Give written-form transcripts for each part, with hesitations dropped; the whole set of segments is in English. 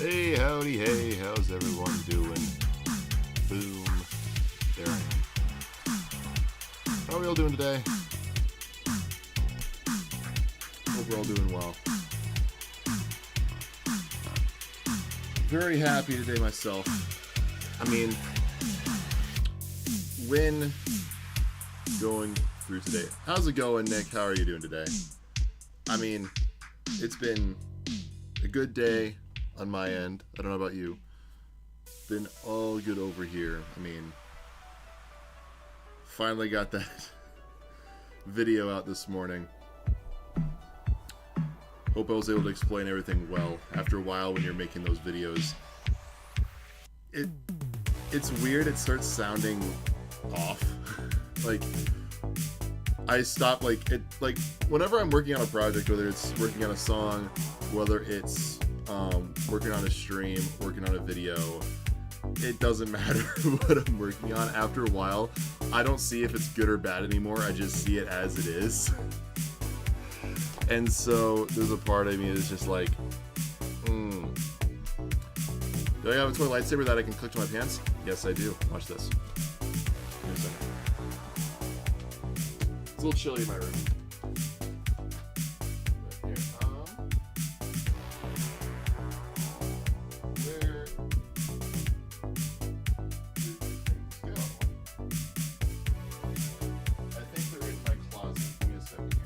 Hey, howdy, hey, how's everyone doing? Boom. There I am. How are we all doing today? Hope we're all doing well. Very happy today myself. I mean, when going through today. How's it going, Nick? How are you doing today? I mean, it's been a good day on my end. I don't know about you. Been all good over here. I mean, finally got that video out this morning. Hope I was able to explain everything well. After a while, when you're making those videos, it's weird. It starts sounding off. Like, I stop, like whenever I'm working on a project, whether it's working on a song, whether it's working on a stream, working on a video, it doesn't matter what I'm working on. After a while, I don't see if it's good or bad anymore. I just see it as it is. And so there's a part of me that's just like, do I have a toy lightsaber that I can click to my pants? Yes, I do. Watch this. Give me a second. It's a little chilly in my room. But here, where did things go? I think they're in my closet. Give me a second here.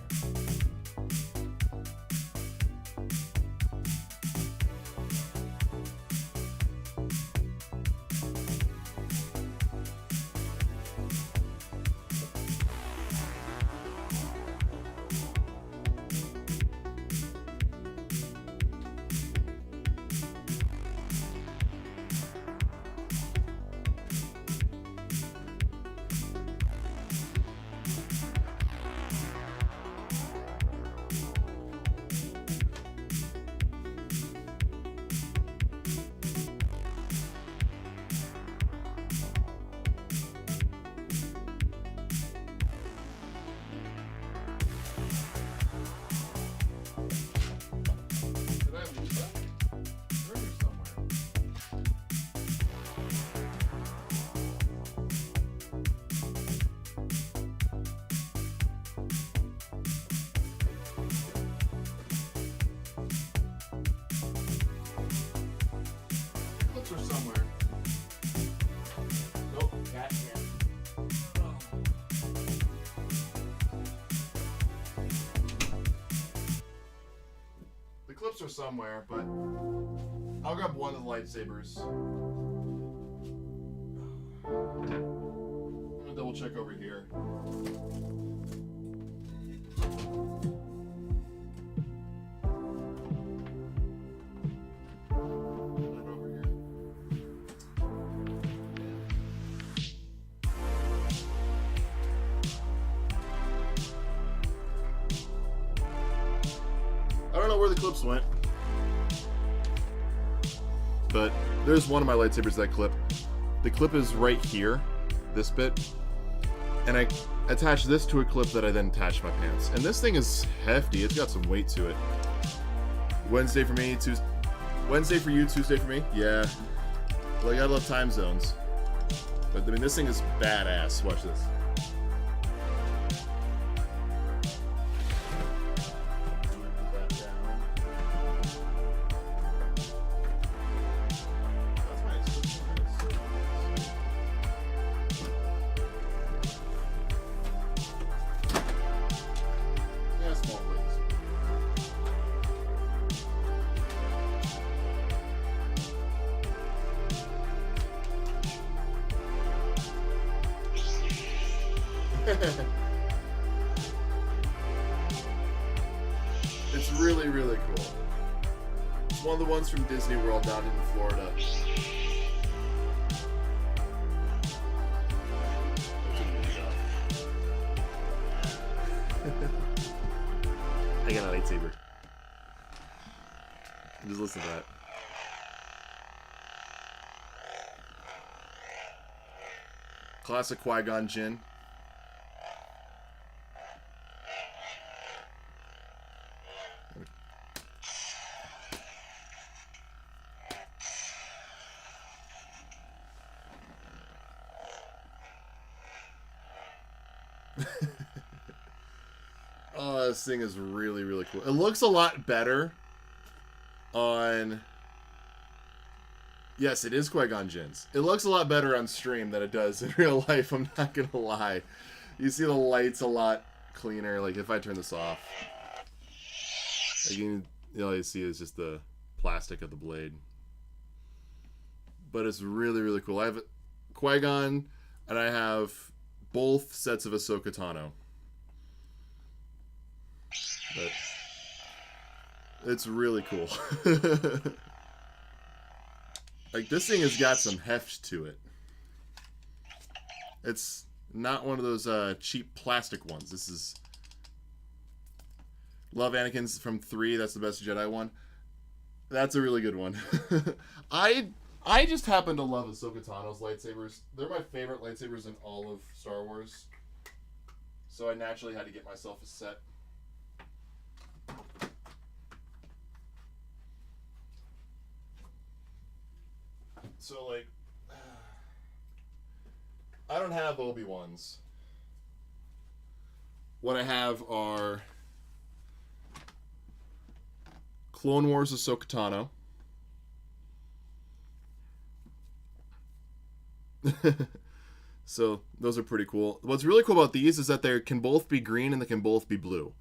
Or somewhere. Nope, got here. The clips are somewhere, but I'll grab one of the lightsabers. I'm gonna double check over here. I don't know where the clips went, but there's one of my lightsabers that clip. The clip is right here, this bit, and I attach this to a clip that I then attach to my pants. And this thing is hefty. It's got some weight to it. Wednesday for me, Wednesday for you, Tuesday for me. Yeah. Well, I gotta love time zones. But I mean, this thing is badass. Watch this. It's really, really cool. It's one of the ones from Disney World down in Florida. I got a lightsaber. Just listen to that. Classic Qui-Gon Jinn. Oh, this thing is really, really cool. It looks a lot better on... Yes, it is Qui-Gon Jinn's. It looks a lot better on stream than it does in real life, I'm not going to lie. You see the lights a lot cleaner. Like, if I turn this off, like all you see is just the plastic of the blade. But it's really, really cool. I have Qui-Gon, and I have both sets of Ahsoka Tano. But it's really cool. Like, this thing has got some heft to it. It's not one of those cheap plastic ones. This is... Love Anakin's from 3. That's the best Jedi one. That's a really good one. I just happen to love Ahsoka Tano's lightsabers. They're my favorite lightsabers in all of Star Wars. So I naturally had to get myself a set. So, like, I don't have Obi-Wan's. What I have are Clone Wars Ahsoka Tano. So those are pretty cool. What's really cool about these is that they can both be green and they can both be blue,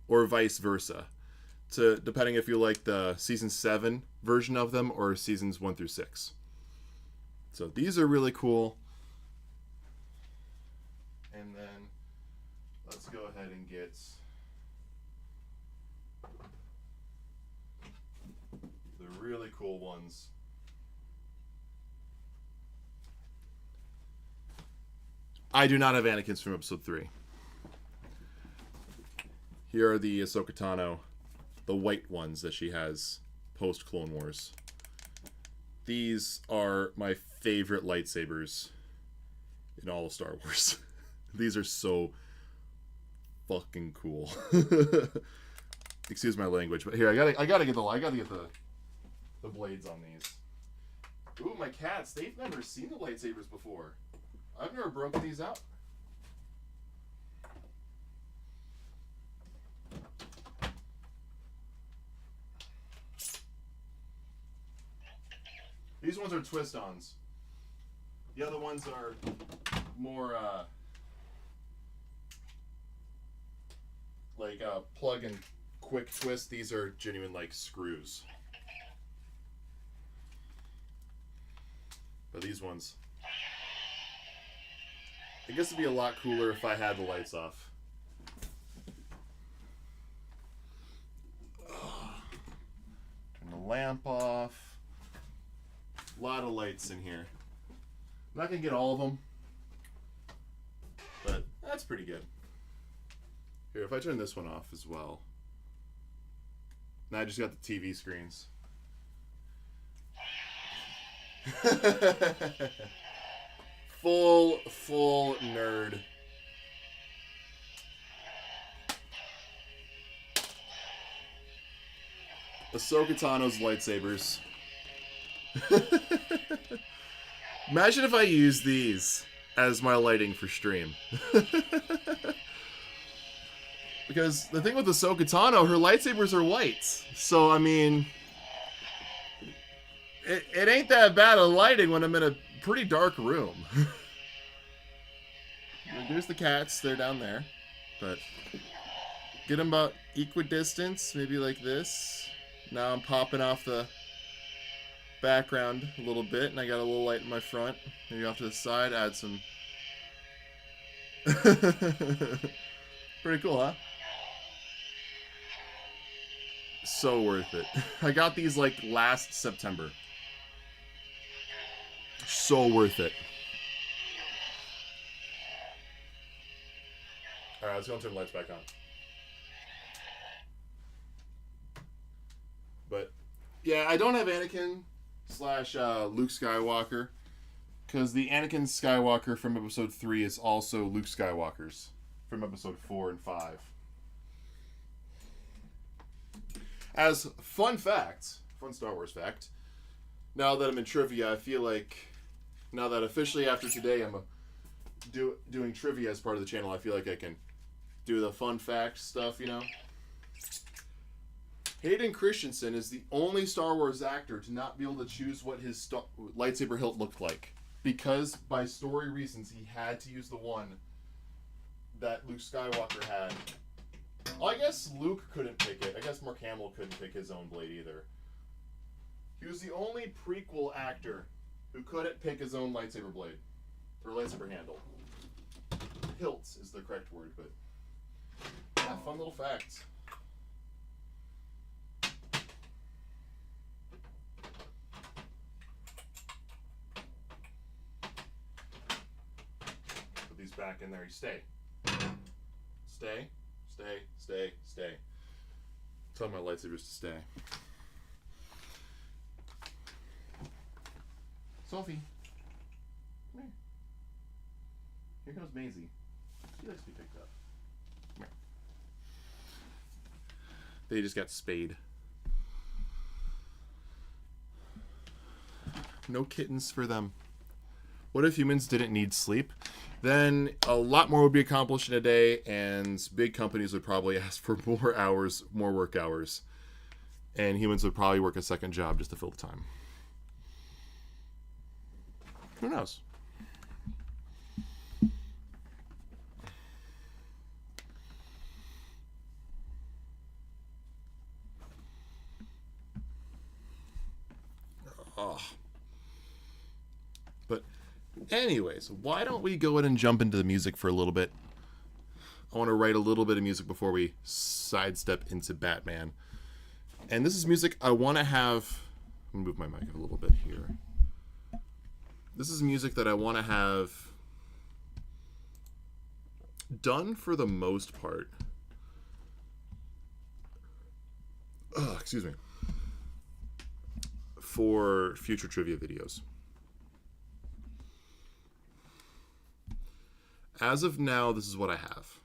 or vice versa, depending if you like the season 7 version of them or seasons 1 through 6. So these are really cool. And then let's go ahead and get the really cool ones. I do not have Anakin's from episode 3. Here are the Ahsoka Tano, the white ones that she has post Clone Wars. These are my favorite lightsabers in all of Star Wars. These are so fucking cool. Excuse my language, but here I gotta get the blades on these. Ooh, my cats, they've never seen the lightsabers before. I've never broken these out. These ones are twist-ons. The other ones are more like plug and quick twist. These are genuine like screws. But these ones, I guess it'd be a lot cooler if I had the lights off. Turn the lamp off. A lot of lights in here. I'm not going to get all of them, but that's pretty good. Here, if I turn this one off as well. Now I just got the TV screens. Full nerd. Ahsoka Tano's lightsabers. Imagine if I use these as my lighting for stream. Because the thing with Ahsoka Tano, her lightsabers are white. So, I mean, it ain't that bad of lighting when I'm in a pretty dark room. There's the cats, they're down there. But get them about equidistant, maybe like this. Now I'm popping off the background a little bit, and I got a little light in my front. Maybe off to the side, add some. Pretty cool, huh? So worth it. I got these like last September. So worth it. Alright, let's go and turn the lights back on. But yeah, I don't have Anakin / Luke Skywalker, because the Anakin Skywalker from episode 3 is also Luke Skywalker's from episode 4 and 5. As fun Star Wars fact, now that I'm in trivia, I feel like now that officially after today I'm a doing trivia as part of the channel, I feel like I can do the fun fact stuff, you know? Hayden Christensen is the only Star Wars actor to not be able to choose what his lightsaber hilt looked like. Because, by story reasons, he had to use the one that Luke Skywalker had. Well, I guess Luke couldn't pick it. I guess Mark Hamill couldn't pick his own blade either. He was the only prequel actor who couldn't pick his own lightsaber blade. Or lightsaber handle. Hilts is the correct word, but... yeah, fun little facts. Put these back in there. You stay. Stay. Stay. Stay. Stay. Tell my lightsabers to stay. Sophie. Come here. Here comes Maisie. She likes to be picked up. Come here. They just got spayed. No kittens for them. What if humans didn't need sleep? Then a lot more would be accomplished in a day, and big companies would probably ask for more hours, more work hours. And humans would probably work a second job just to fill the time. Who knows? Oh. But anyways, why don't we go ahead and jump into the music for a little bit? I want to write a little bit of music before we sidestep into Batman. And this is music I want to have... Let me move my mic a little bit here. This is music that I want to have done for the most part. Excuse me. For future trivia videos. As of now, this is what I have.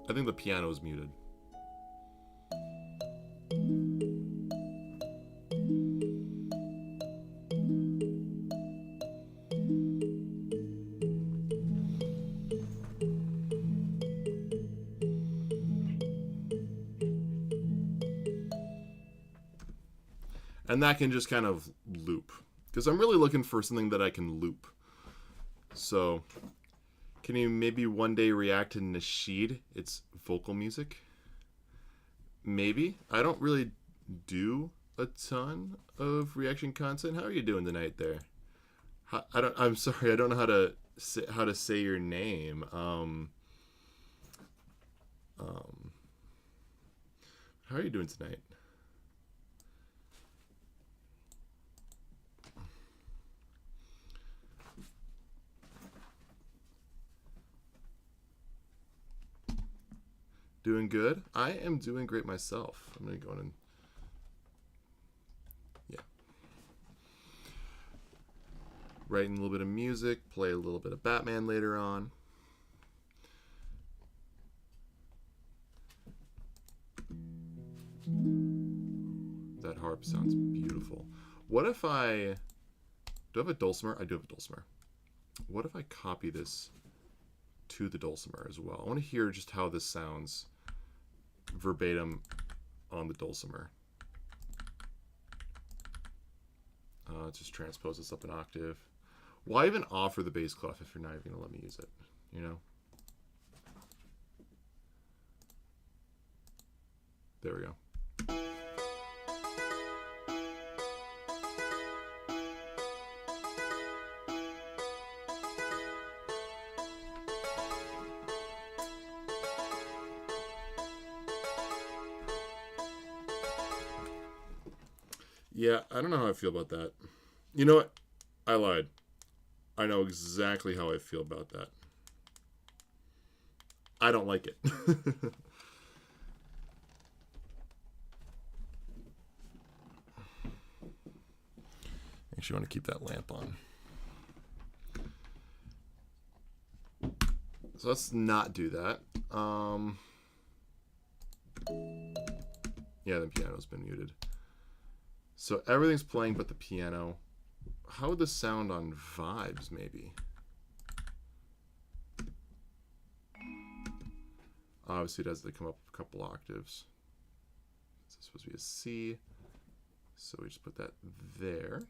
I think the piano is muted. And that can just kind of loop. Because I'm really looking for something that I can loop. So, can you maybe one day react to Nasheed? It's vocal music. Maybe. I don't really do a ton of reaction content. How are you doing tonight there? I'm sorry, I don't know how to say your name. How are you doing tonight? Doing good? I am doing great myself. I'm going to go in and... yeah. Writing a little bit of music, play a little bit of Batman later on. That harp sounds beautiful. What if I... do I have a dulcimer? I do have a dulcimer. What if I copy this to the dulcimer as well? I want to hear just how this sounds verbatim on the dulcimer. Just transpose this up an octave. Why even offer the bass clef if you're not even going to let me use it? You know? There we go. Yeah, I don't know how I feel about that. You know what? I lied. I know exactly how I feel about that. I don't like it. Actually, I want to keep that lamp on. So let's not do that. Yeah, the piano's been muted. So everything's playing but the piano. How would this sound on vibes, maybe? Obviously, it has to come up a couple octaves. This is supposed to be a C. So we just put that there.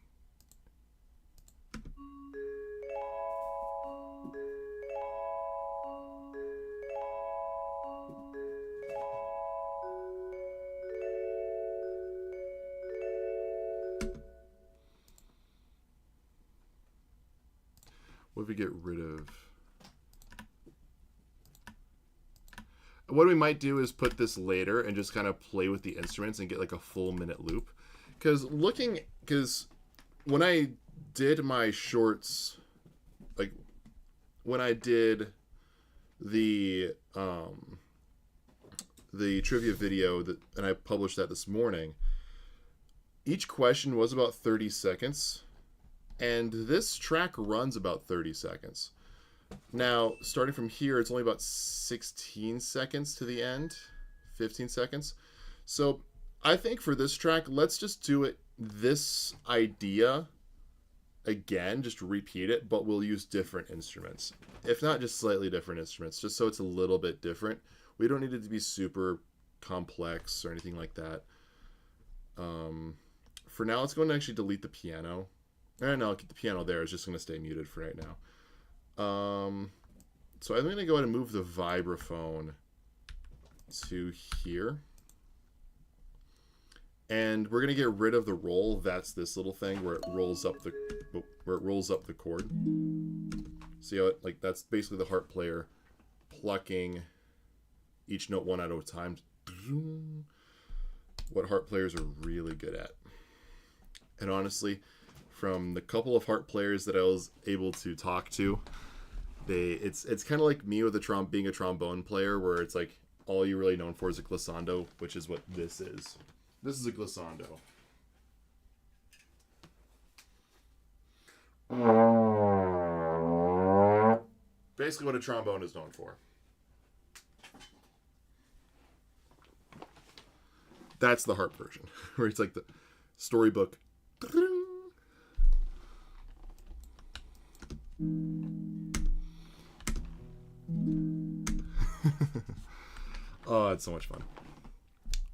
What if we get rid of... What we might do is put this later and just kind of play with the instruments and get like a full minute loop. Because when I did my shorts, like when I did the trivia video and I published that this morning, each question was about 30 seconds. And this track runs about 30 seconds. Now, starting from here, it's only about 16 seconds to the end, 15 seconds. So I think for this track, let's just do it, this idea again, just repeat it, but we'll use different instruments. If not, just slightly different instruments, just so it's a little bit different. We don't need it to be super complex or anything like that. For now, let's go and actually delete the piano. No, I'll keep the piano there. It's just going to stay muted for right now. So I'm going to go ahead and move the vibraphone to here. And we're going to get rid of the roll. That's this little thing where it rolls up the chord. See how it, like, that's basically the harp player plucking each note one at a time. What harp players are really good at. And honestly, from the couple of harp players that I was able to talk to, it's kind of like me with being a trombone player, where it's like all you're really known for is a glissando, which is what this is. This is a glissando. Basically what a trombone is known for. That's the harp version, where it's like the storybook. Oh, it's so much fun.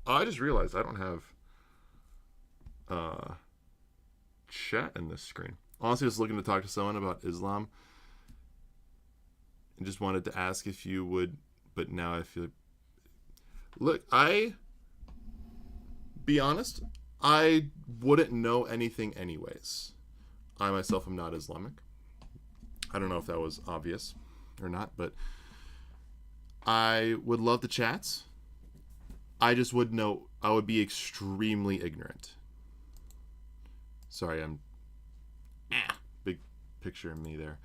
I just realized I don't have chat in this screen. Honestly, I was looking to talk to someone about Islam and just wanted to ask if you would, but now I feel... Look, be honest, I wouldn't know anything anyways. I myself am not Islamic. I don't know if that was obvious or not, but I would love the chats. I just would know, I would be extremely ignorant. Sorry, I'm big picture of me there.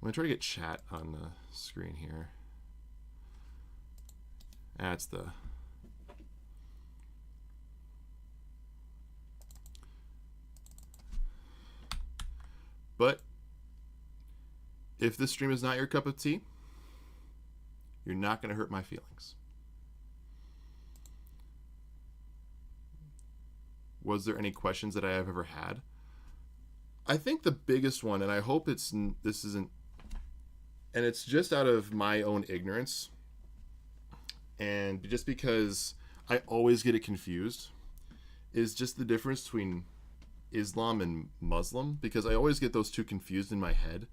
I'm gonna try to get chat on the screen here. That's the... But if this stream is not your cup of tea, you're not going to hurt my feelings. Was there any questions that I have ever had? I think the biggest one, and I hope this isn't, and it's just out of my own ignorance, and just because I always get it confused, is just the difference between Islam and Muslim, because I always get those two confused in my head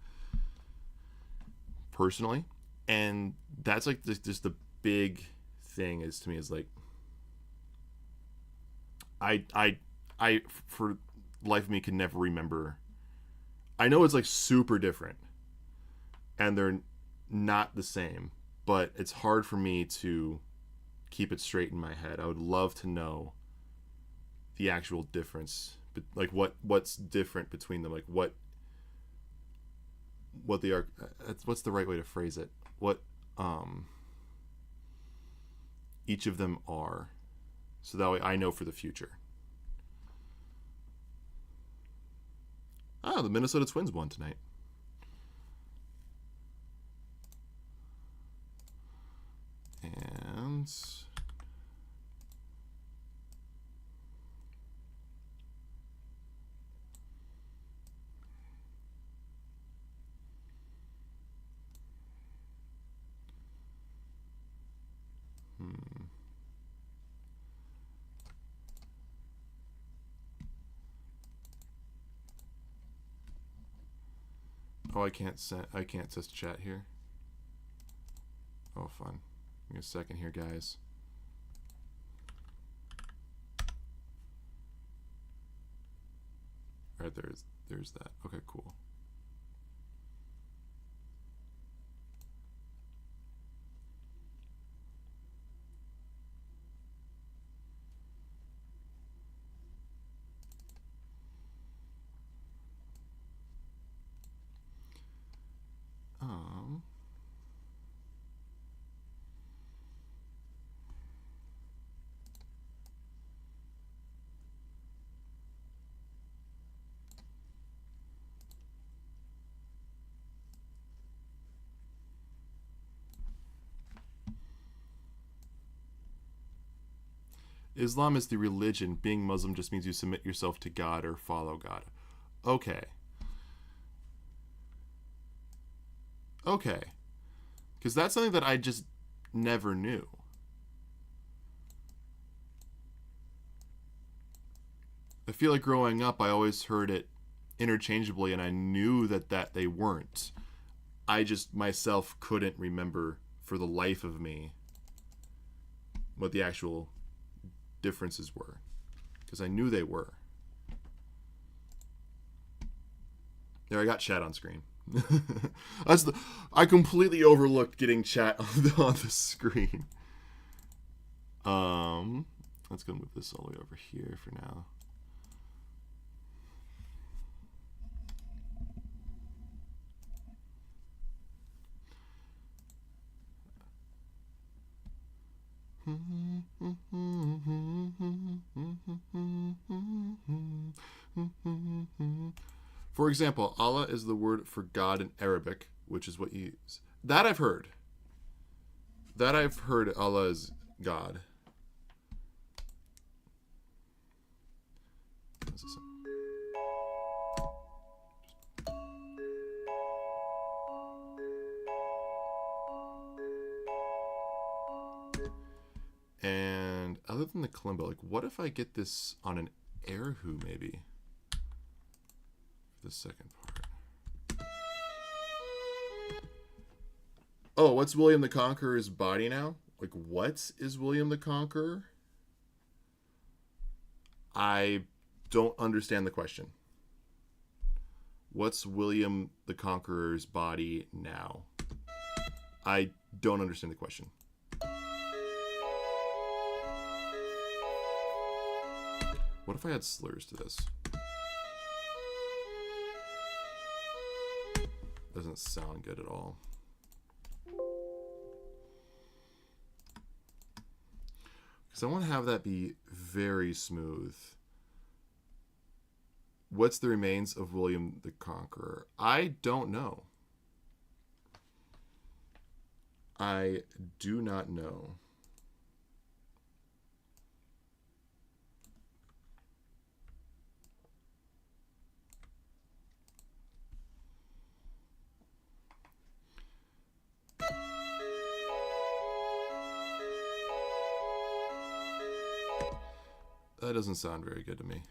personally, and that's like just the big thing is to me is like I for life of me can never remember. I know it's like super different and they're not the same, but it's hard for me to keep it straight in my head. I would love to know the actual difference, like what's different between them, like what they are. What's the right way to phrase it? What each of them are, so that way I know for the future. The Minnesota Twins won tonight. seconds. Oh, I can't test chat here. Oh, fun. Give me a second here, guys. All right, there's that. Okay, cool. Islam is the religion. Being Muslim just means you submit yourself to God or follow God. Okay. Okay. Because that's something that I just never knew. I feel like growing up, I always heard it interchangeably, and I knew that they weren't. I just myself couldn't remember for the life of me what the actual differences were, because I knew they were. There, I got chat on screen. I completely overlooked getting chat on the screen. Let's go move this all the way over here for now. For example, Allah is the word for God in Arabic, which is what you use. That I've heard. Allah is God. And other than the kalimba, like, what if I get this on an erhu, maybe? The second part. Oh, what's William the Conqueror's body now? Like, what is William the Conqueror? I don't understand the question. What's William the Conqueror's body now? I don't understand the question. What if I had slurs to this? Doesn't sound good at all. Because I want to have that be very smooth. What's the remains of William the Conqueror? I don't know. I do not know. That doesn't sound very good to me.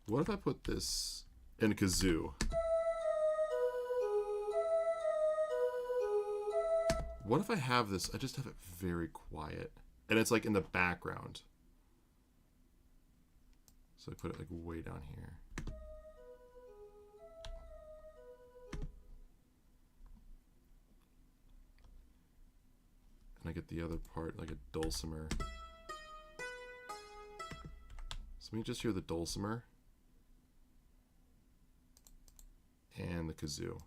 What if I put this in a kazoo? What if I have this, I just have it very quiet, and it's like in the background. So I put it like way down here. And I get the other part, like a dulcimer. So let me just hear the dulcimer and the kazoo.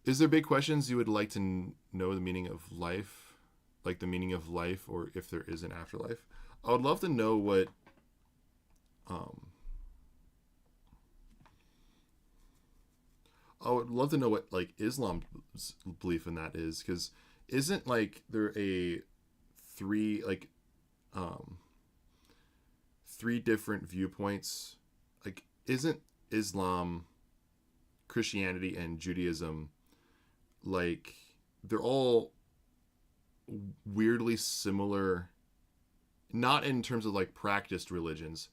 Is there big questions you would like to know the meaning of life? Like the meaning of life, or if there is an afterlife? I would love to know what I would love to know what like Islam's belief in that is, because isn't like there a three like um three different viewpoints? Like, isn't Islam, Christianity, and Judaism like they're all weirdly similar, not in terms of like practiced religions,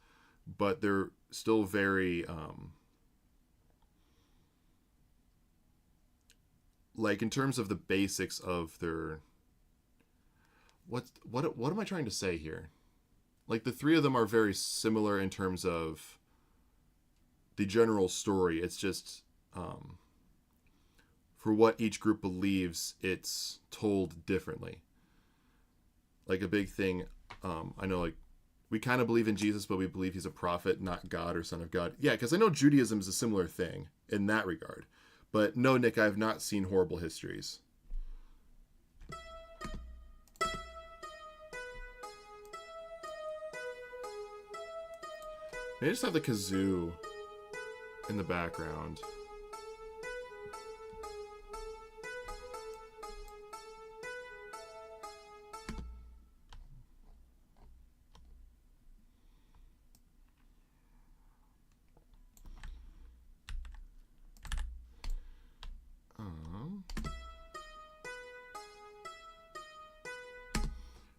but they're still very like in terms of the basics of their what am I trying to say here? Like the three of them are very similar in terms of the general story. It's just for what each group believes, it's told differently. Like a big thing, I know, like we kind of believe in Jesus, but we believe he's a prophet, not God or son of God. Yeah, because I know Judaism is a similar thing in that regard. But no, Nick, I have not seen Horrible Histories. Maybe just have the kazoo in the background.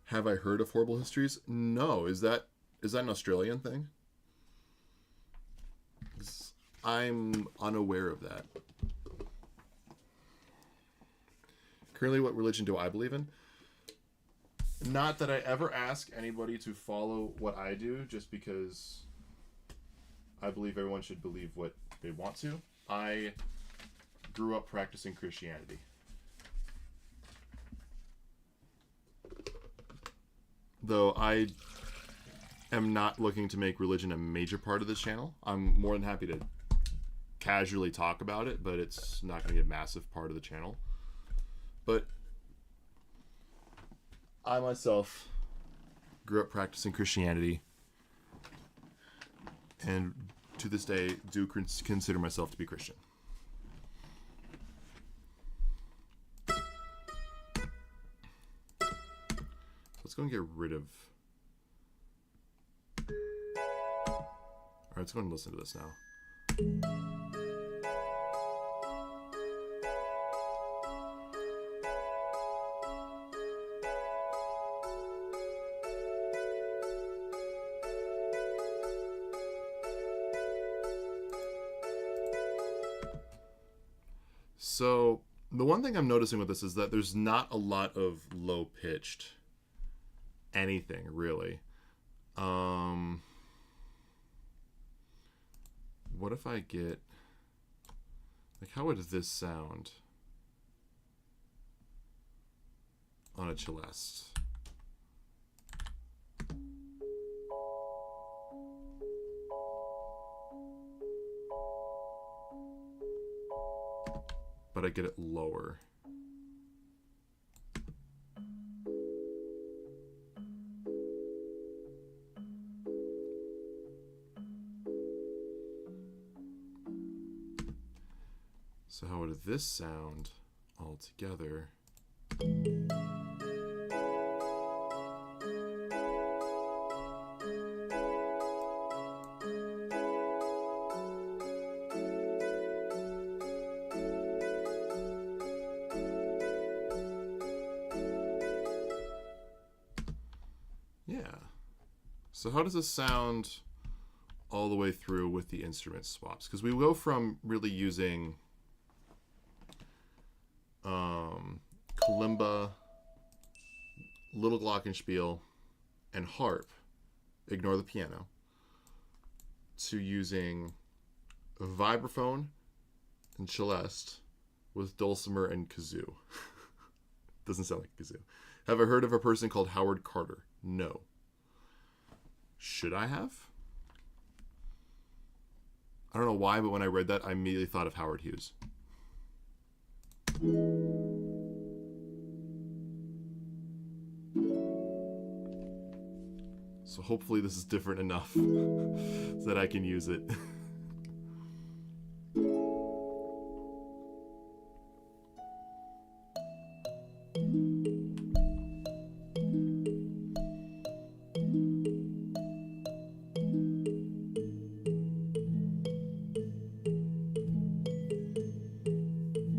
Have I heard of Horrible Histories? No. Is that an Australian thing? I'm unaware of that. Currently, what religion do I believe in? Not that I ever ask anybody to follow what I do, just because I believe everyone should believe what they want to. I grew up practicing Christianity. Though I am not looking to make religion a major part of this channel. I'm more than happy to casually talk about it, but it's not going to be a massive part of the channel. But I myself grew up practicing Christianity, and to this day do consider myself to be Christian. Let's go and get rid of... Alright, let's go and listen to this now. So, the one thing I'm noticing with this is that there's not a lot of low-pitched anything, really. What if I get... Like, how would this sound on a celeste? But I get it lower. So how would this sound all together? Yeah. So how does this sound all the way through with the instrument swaps? Because we go from really using kalimba, little glockenspiel, and harp, ignore the piano, to using a vibraphone and celeste with dulcimer and kazoo. Doesn't sound like a kazoo. Have I heard of a person called Howard Carter? No. Should I have? I don't know why, but when I read that, I immediately thought of Howard Hughes. So hopefully this is different enough so that I can use it.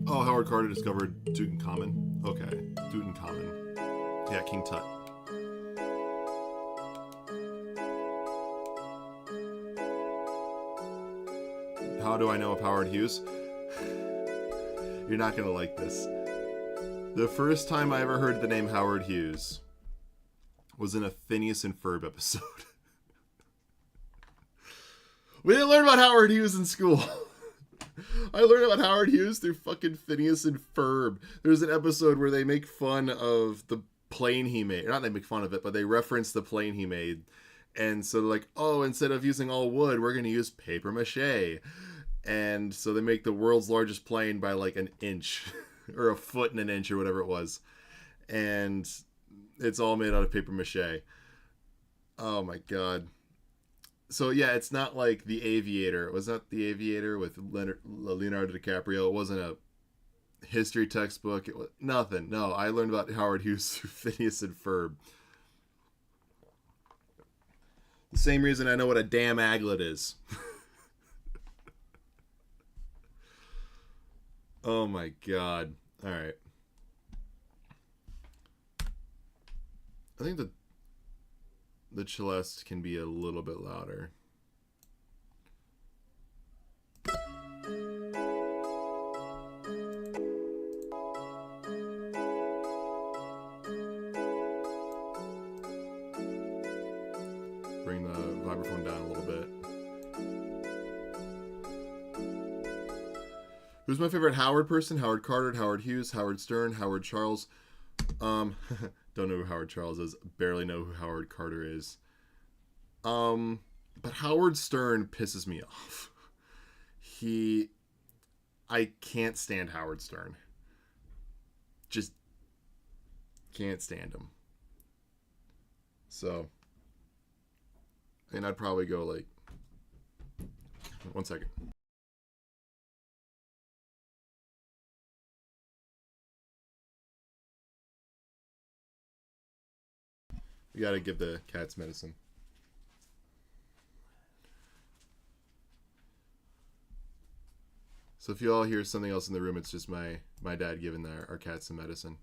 Oh, Howard Carter discovered Tutankhamun. Okay, Tutankhamun. Yeah, King Tut. How do I know of Howard Hughes? You're not gonna like this. The first time I ever heard the name Howard Hughes was in a Phineas and Ferb episode. We didn't learn about Howard Hughes in school. I learned about Howard Hughes through fucking Phineas and Ferb. There's an episode where they make fun of the plane he made. Not they make fun of it, but they reference the plane he made. And so they're like, oh, instead of using all wood, we're going to use paper mache. And so they make the world's largest plane by like an inch or a foot and an inch or whatever it was. And it's all made out of paper mache. Oh my God. So yeah, it's not like The Aviator. It was not The Aviator with Leonardo DiCaprio. It wasn't a history textbook. It was nothing. No, I learned about Howard Hughes through Phineas and Ferb. The same reason I know what a damn aglet is. Oh my God. All right. I think the celeste can be a little bit louder. Bring the vibraphone down a little bit. Who's my favorite Howard person? Howard Carter, Howard Hughes, Howard Stern, Howard Charles. Don't know who Howard Charles is. Barely know who Howard Carter is. But Howard Stern pisses me off. I can't stand Howard Stern. Just can't stand him. So, and I'd probably go like, 1 second. You gotta give the cats medicine. So if you all hear something else in the room, it's just my dad giving our cats some medicine.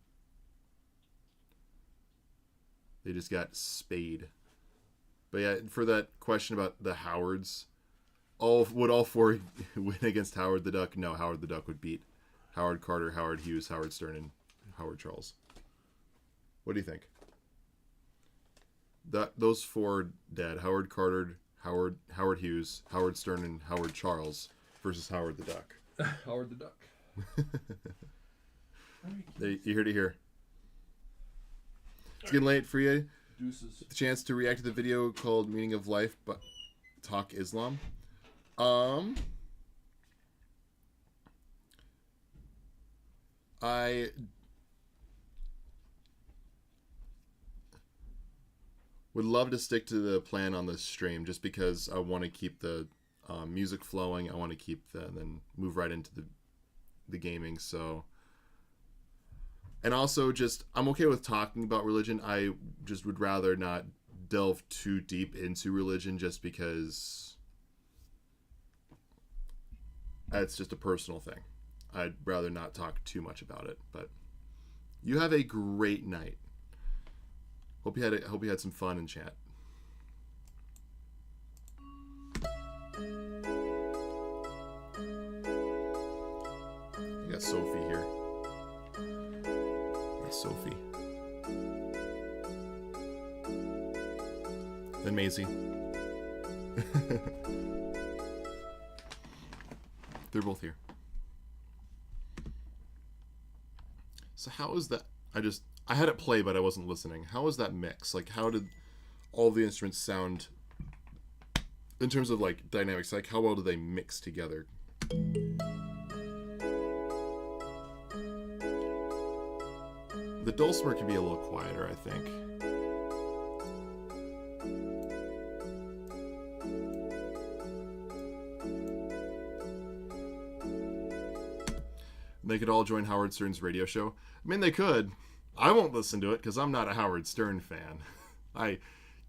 They just got spayed. But yeah, for that question about the Howards, would all four win against Howard the Duck? No, Howard the Duck would beat Howard Carter, Howard Hughes, Howard Stern, and Howard Charles. What do you think? Those four dead: Howard Carter, Howard Hughes, Howard Stern, and Howard Charles versus Howard the Duck. Howard the Duck. You heard it here. It's getting late for you. Deuces. The chance to react to the video called "Meaning of Life," but talk Islam. I would love to stick to the plan on this stream just because I want to keep the music flowing. I want to keep then move right into the gaming. So, and also just I'm okay with talking about religion. I just would rather not delve too deep into religion just because it's just a personal thing. I'd rather not talk too much about it. But you have a great night. Hope you had some fun in chat. I got Sophie here. Yes, Sophie. Then Maisie. They're both here. So how is that? I had it play, but I wasn't listening. How was that mix? Like, how did all the instruments sound in terms of like dynamics? Like, how well do they mix together? The dulcimer can be a little quieter, I think. They could all join Howard Stern's radio show. I mean, they could. I won't listen to it because I'm not a Howard Stern fan. I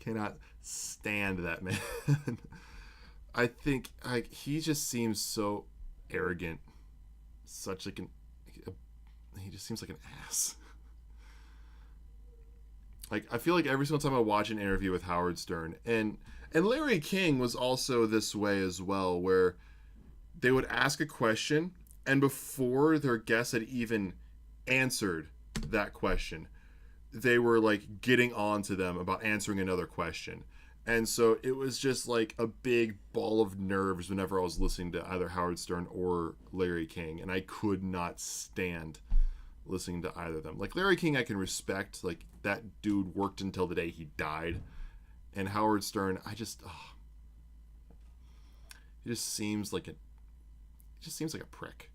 cannot stand that man. I think he just seems so arrogant. Such like he just seems like an ass. Like, I feel like every single time I watch an interview with Howard Stern, and Larry King was also this way as well, where they would ask a question, and before their guest had even answered that question, they were like getting on to them about answering another question. And so it was just like a big ball of nerves whenever I was listening to either Howard Stern or Larry King, and I could not stand listening to either of them. Like, Larry King I can respect, like, that dude worked until the day he died. And Howard Stern, he just seems like a prick.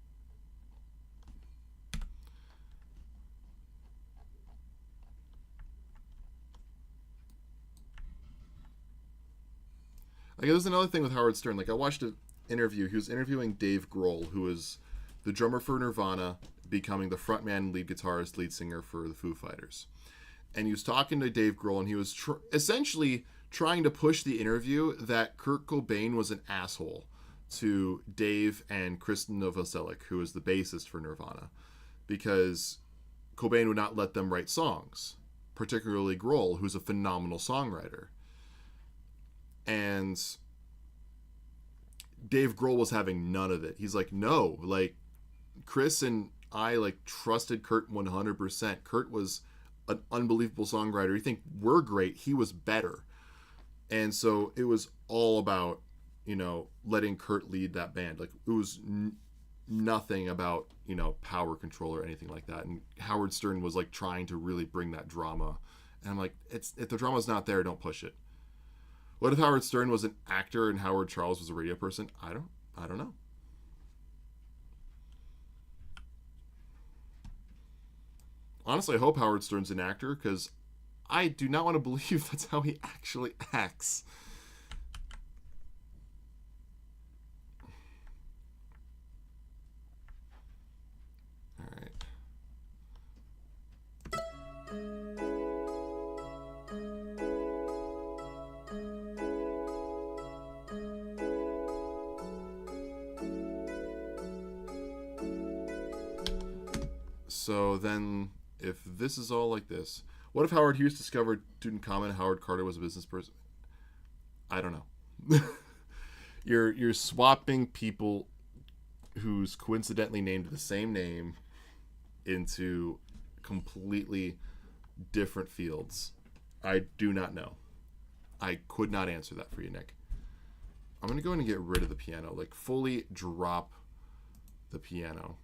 Like, there's another thing with Howard Stern. Like, I watched an interview. He was interviewing Dave Grohl, who was the drummer for Nirvana, becoming the frontman, lead guitarist, lead singer for the Foo Fighters. And he was talking to Dave Grohl, and he was essentially trying to push the interview that Kurt Cobain was an asshole to Dave and Kristen Novoselic, who is the bassist for Nirvana, because Cobain would not let them write songs, particularly Grohl, who's a phenomenal songwriter. And Dave Grohl was having none of it. He's like, no, like, Chris and I, like, trusted Kurt 100%. Kurt was an unbelievable songwriter. You think we're great, he was better. And so it was all about, letting Kurt lead that band. Like, it was nothing about, power control or anything like that. And Howard Stern was like trying to really bring that drama. And I'm like, if the drama's not there, don't push it. What if Howard Stern was an actor and Howard Charles was a radio person? I don't know. Honestly, I hope Howard Stern's an actor, because I do not want to believe that's how he actually acts. All right. So then, if this is all like this, what if Howard Hughes discovered Tutankhamun, Howard Carter was a business person? I don't know. You're swapping people who's coincidentally named the same name into completely different fields. I do not know. I could not answer that for you, Nick. I'm going to go in and get rid of the piano. Like, fully drop the piano.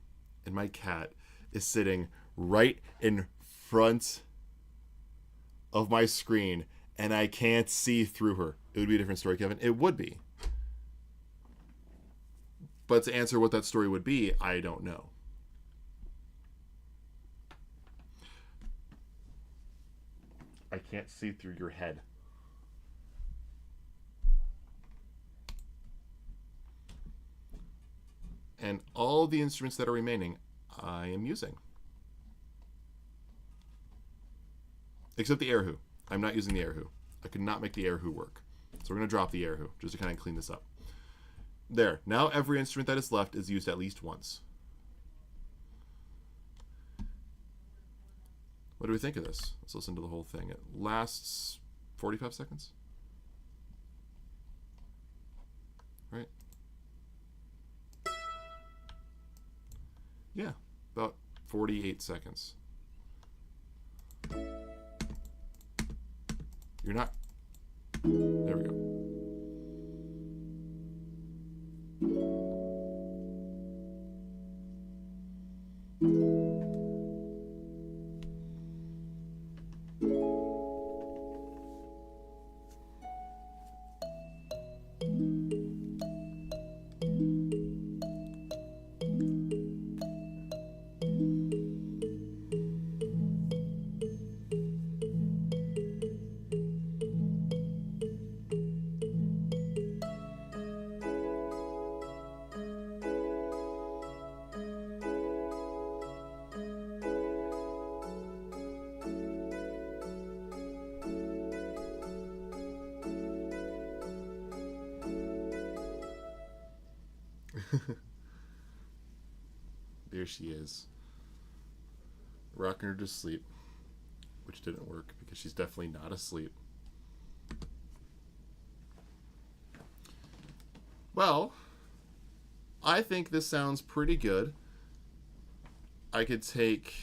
And my cat is sitting right in front of my screen, and I can't see through her. It would be a different story, Kevin. It would be. But to answer what that story would be, I don't know. I can't see through your head. And all the instruments that are remaining, I am using. Except the Erhu. I'm not using the Erhu. I could not make the Erhu work. So we're going to drop the Erhu, just to kind of clean this up. There. Now every instrument that is left is used at least once. What do we think of this? Let's listen to the whole thing. It lasts 45 seconds. Right? Yeah, about 48 seconds. You're not... There we go. There she is. rocking her to sleep, which didn't work because she's definitely not asleep. Well, I think this sounds pretty good. I could take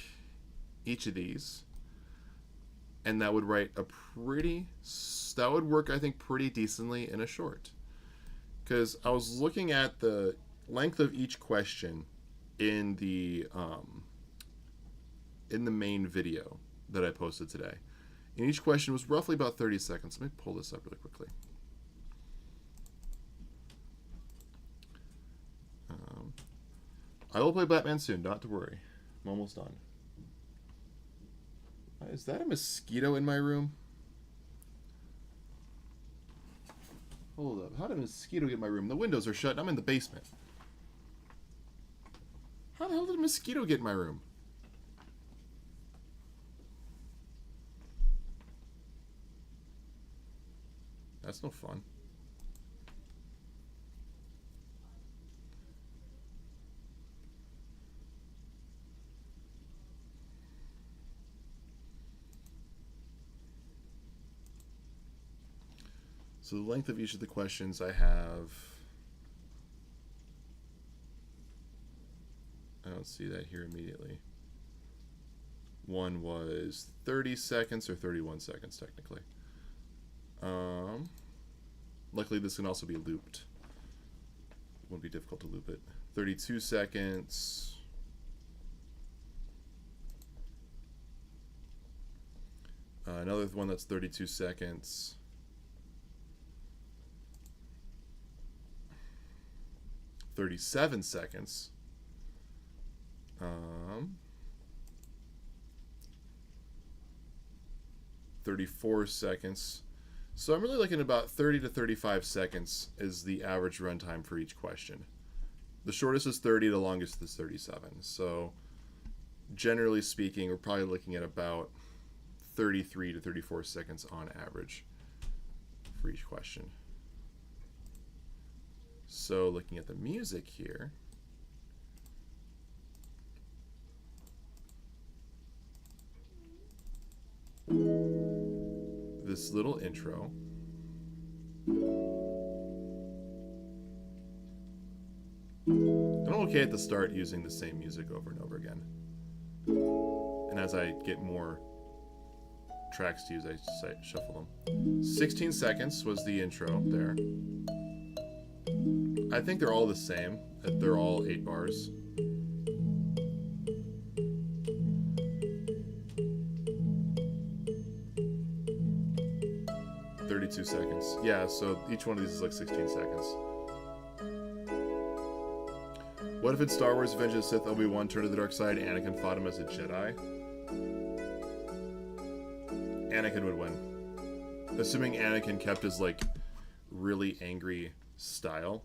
each of these, and that would write a pretty... That would work, I think, pretty decently in a short. Because I was looking at the length of each question in the main video that I posted today. And each question was roughly about 30 seconds. Let me pull this up really quickly. I will play Batman soon, not to worry. I'm almost done. Is that a mosquito in my room? Hold up. How did a mosquito get in my room? The windows are shut and I'm in the basement. How the hell did a mosquito get in my room? That's no fun. So the length of each of the questions I have... I don't see that here immediately. One was 30 seconds or 31 seconds, technically. Luckily, this can also be looped. It won't be difficult to loop it. 32 seconds. Another one that's 32 seconds. 37 seconds. 34 seconds. So I'm really looking at about 30 to 35 seconds is the average runtime for each question. The shortest is 30, the longest is 37. So generally speaking, we're probably looking at about 33 to 34 seconds on average for each question. So looking at the music here, this little intro, and I'm okay at the start using the same music over and over again. And as I get more tracks to use, I shuffle them. 16 seconds was the intro there. I think they're all the same. They're all 8 bars. Seconds. Yeah, so each one of these is like 16 seconds. What if in Star Wars Revenge of the Sith, Obi-Wan turned to the dark side, Anakin fought him as a Jedi? Anakin would win. Assuming Anakin kept his, like, really angry style.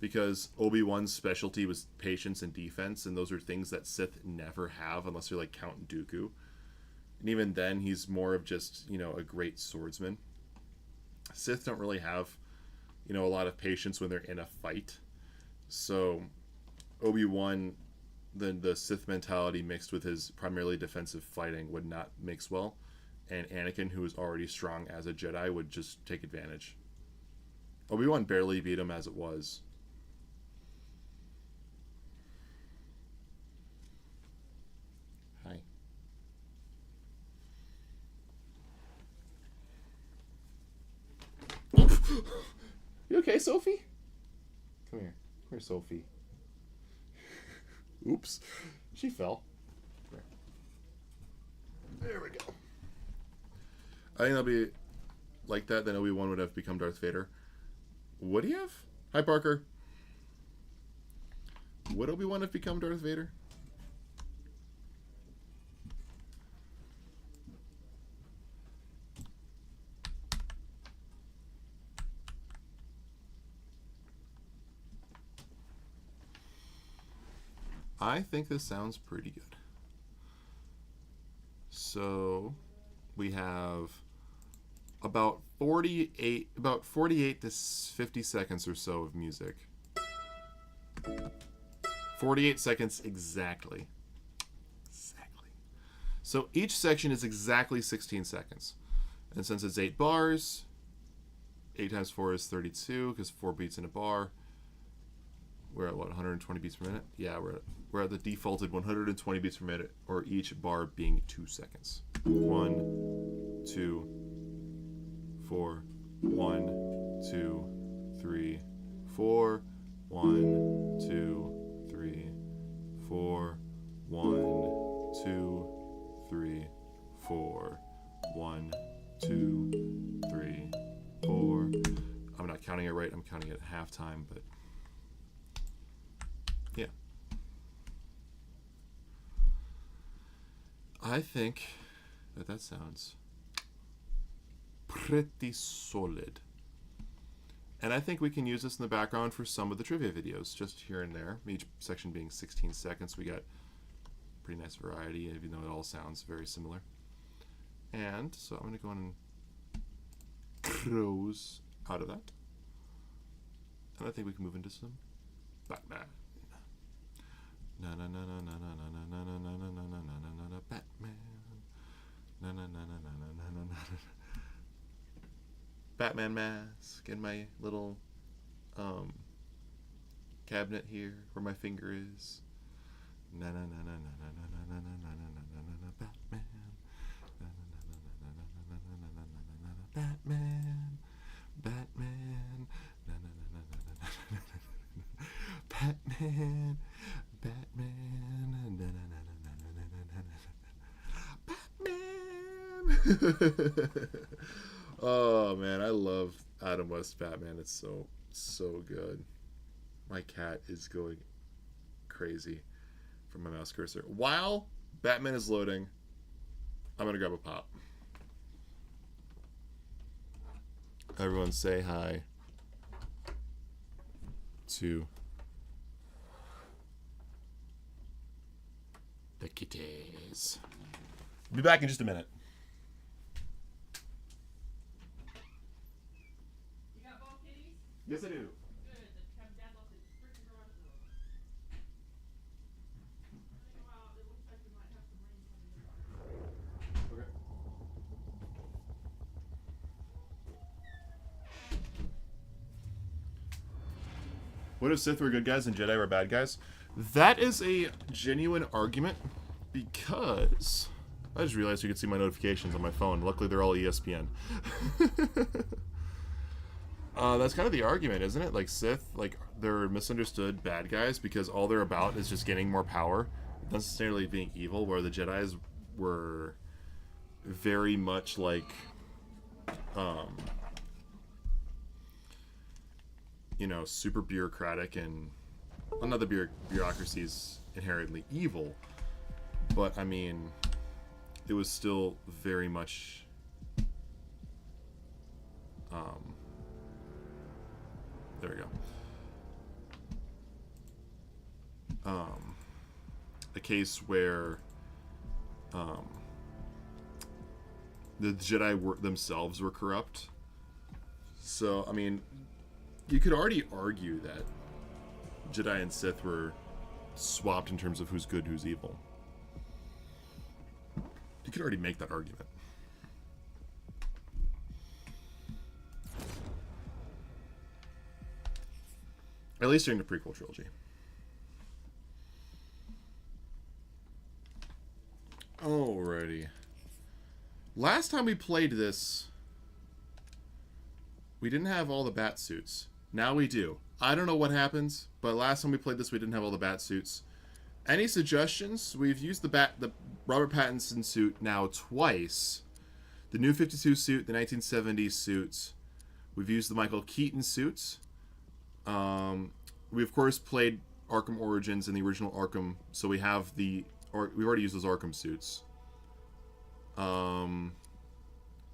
Because Obi-Wan's specialty was patience and defense, and those are things that Sith never have unless you're like Count Dooku. And even then, he's more of just, you know, a great swordsman. Sith don't really have, you know, a lot of patience when they're in a fight. So Obi-Wan, the Sith mentality mixed with his primarily defensive fighting would not mix well. And Anakin, who was already strong as a Jedi, would just take advantage. Obi-Wan barely beat him as it was. Hi. You okay, Sophie? Come here. Come here, Sophie. Oops. She fell. There we go. I think that'll be like that. Then Obi-Wan would have become Darth Vader. Would he have? Hi, Parker. Would Obi-Wan have become Darth Vader? I think this sounds pretty good. So we have about 48 to 50 seconds or so of music. 48 seconds exactly. So each section is exactly 16 seconds. And since it's 8 bars, 8 times 4 is 32, because 4 beats in a bar. We're at, what, 120 beats per minute? Yeah, we're at the defaulted 120 beats per minute, or each bar being 2 seconds. 1, 2, 4, 1, 2, 3, 4, 1, 2, 3, 4, 1, 2, 3, 4, 1, 2, 3, 4. I'm not counting it right. I'm counting it at halftime, but yeah. I think that sounds pretty solid. And I think we can use this in the background for some of the trivia videos, just here and there. Each section being 16 seconds. We got pretty nice variety, even though it all sounds very similar. And so I'm going to go on and close out of that. And I think we can move into some Batman. Na na na na na na na na na na na na na na na Batman. Na na na na na na na na. Batman mask and my little cabinet here where my finger is. Na na na na na na na na na na na na na Batman. Na na na na na na na na na na na na Batman. Batman. Na na na na na na na Batman. Batman. Na na na na na na na na Batman. Oh man, I love Adam West Batman. It's so good. My cat is going crazy from my mouse cursor. While Batman is loading, I'm gonna grab a pop. Everyone say hi to the kitties. Be back in just a minute. You got both kitties? Yes, I do. Good. Dad left the freaking garage door. Well, it looks like we might have some rain coming in. Okay. What if Sith were good guys and Jedi were bad guys? That is a genuine argument because I just realized you could see my notifications on my phone. Luckily, they're all ESPN. That's kind of the argument, isn't it? Like Sith, like they're misunderstood bad guys because all they're about is just gaining more power, not necessarily being evil. Where the Jedi's were very much like, you know, super bureaucratic, and well, not the bureaucracy's inherently evil, but I mean, it was still very much there we go. A case where the Jedi themselves were corrupt. So, I mean, you could already argue that Jedi and Sith were swapped in terms of who's good, who's evil. You could already make that argument. At least during the prequel trilogy. Alrighty. Last time we played this, we didn't have all the bat suits. Now we do. I don't know what happens, but last time we played this, we didn't have all the bat suits. Any suggestions? We've used the Robert Pattinson suit now twice. The New 52 suit, the 1970s suits. We've used the Michael Keaton suits. We of course played Arkham Origins and the original Arkham, so we have we've already used those Arkham suits.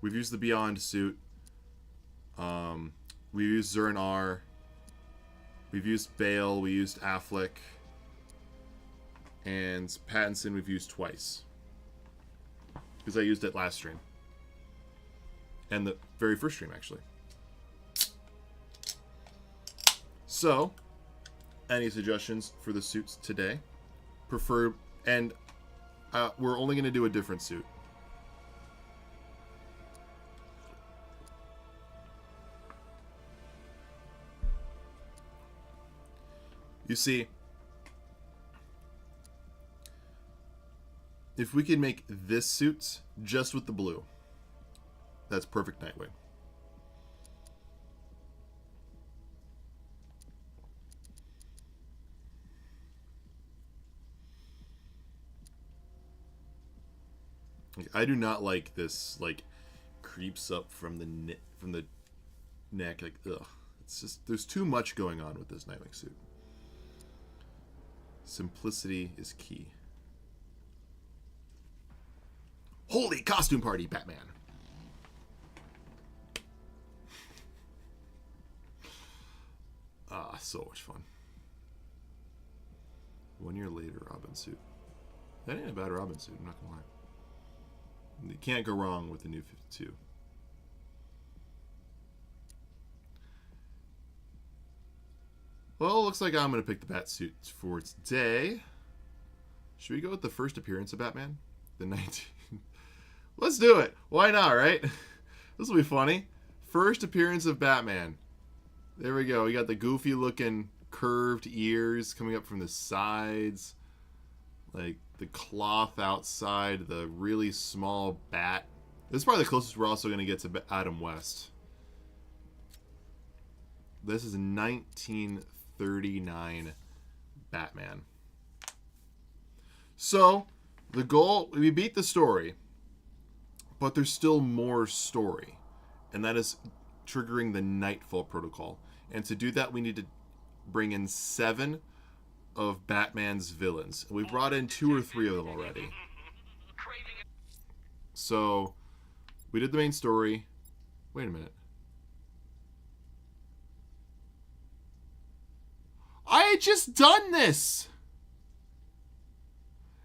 We've used the Beyond suit. We used Zur-En-Arrh. We've used Bale. We used Affleck. And Pattinson we've used twice. Because I used it last stream. And the very first stream, actually. So, any suggestions for the suits today? And we're only going to do a different suit. You see, if we could make this suit just with the blue, that's perfect Nightwing. I do not like this, like, creeps up from the neck, like, ugh. It's just, there's too much going on with this Nightwing suit. Simplicity is key. Holy costume party, Batman! Ah, so much fun. 1 year later, Robin suit. That ain't a bad Robin suit, I'm not gonna lie. You can't go wrong with the new 52. Well, looks like I'm going to pick the Bat suit for today. Should we go with the first appearance of Batman? The 19... Let's do it. Why not, right? This will be funny. First appearance of Batman. There we go. We got the goofy looking curved ears coming up from the sides. Like the cloth outside, the really small bat. This is probably the closest we're also going to get to Adam West. This is 1939 Batman. So, the goal, we beat the story, but there's still more story. And that is triggering the Nightfall Protocol. And to do that, we need to bring in 7 of Batman's villains. And we brought in 2 or 3 of them already. So, we did the main story. Wait a minute. I had just done this!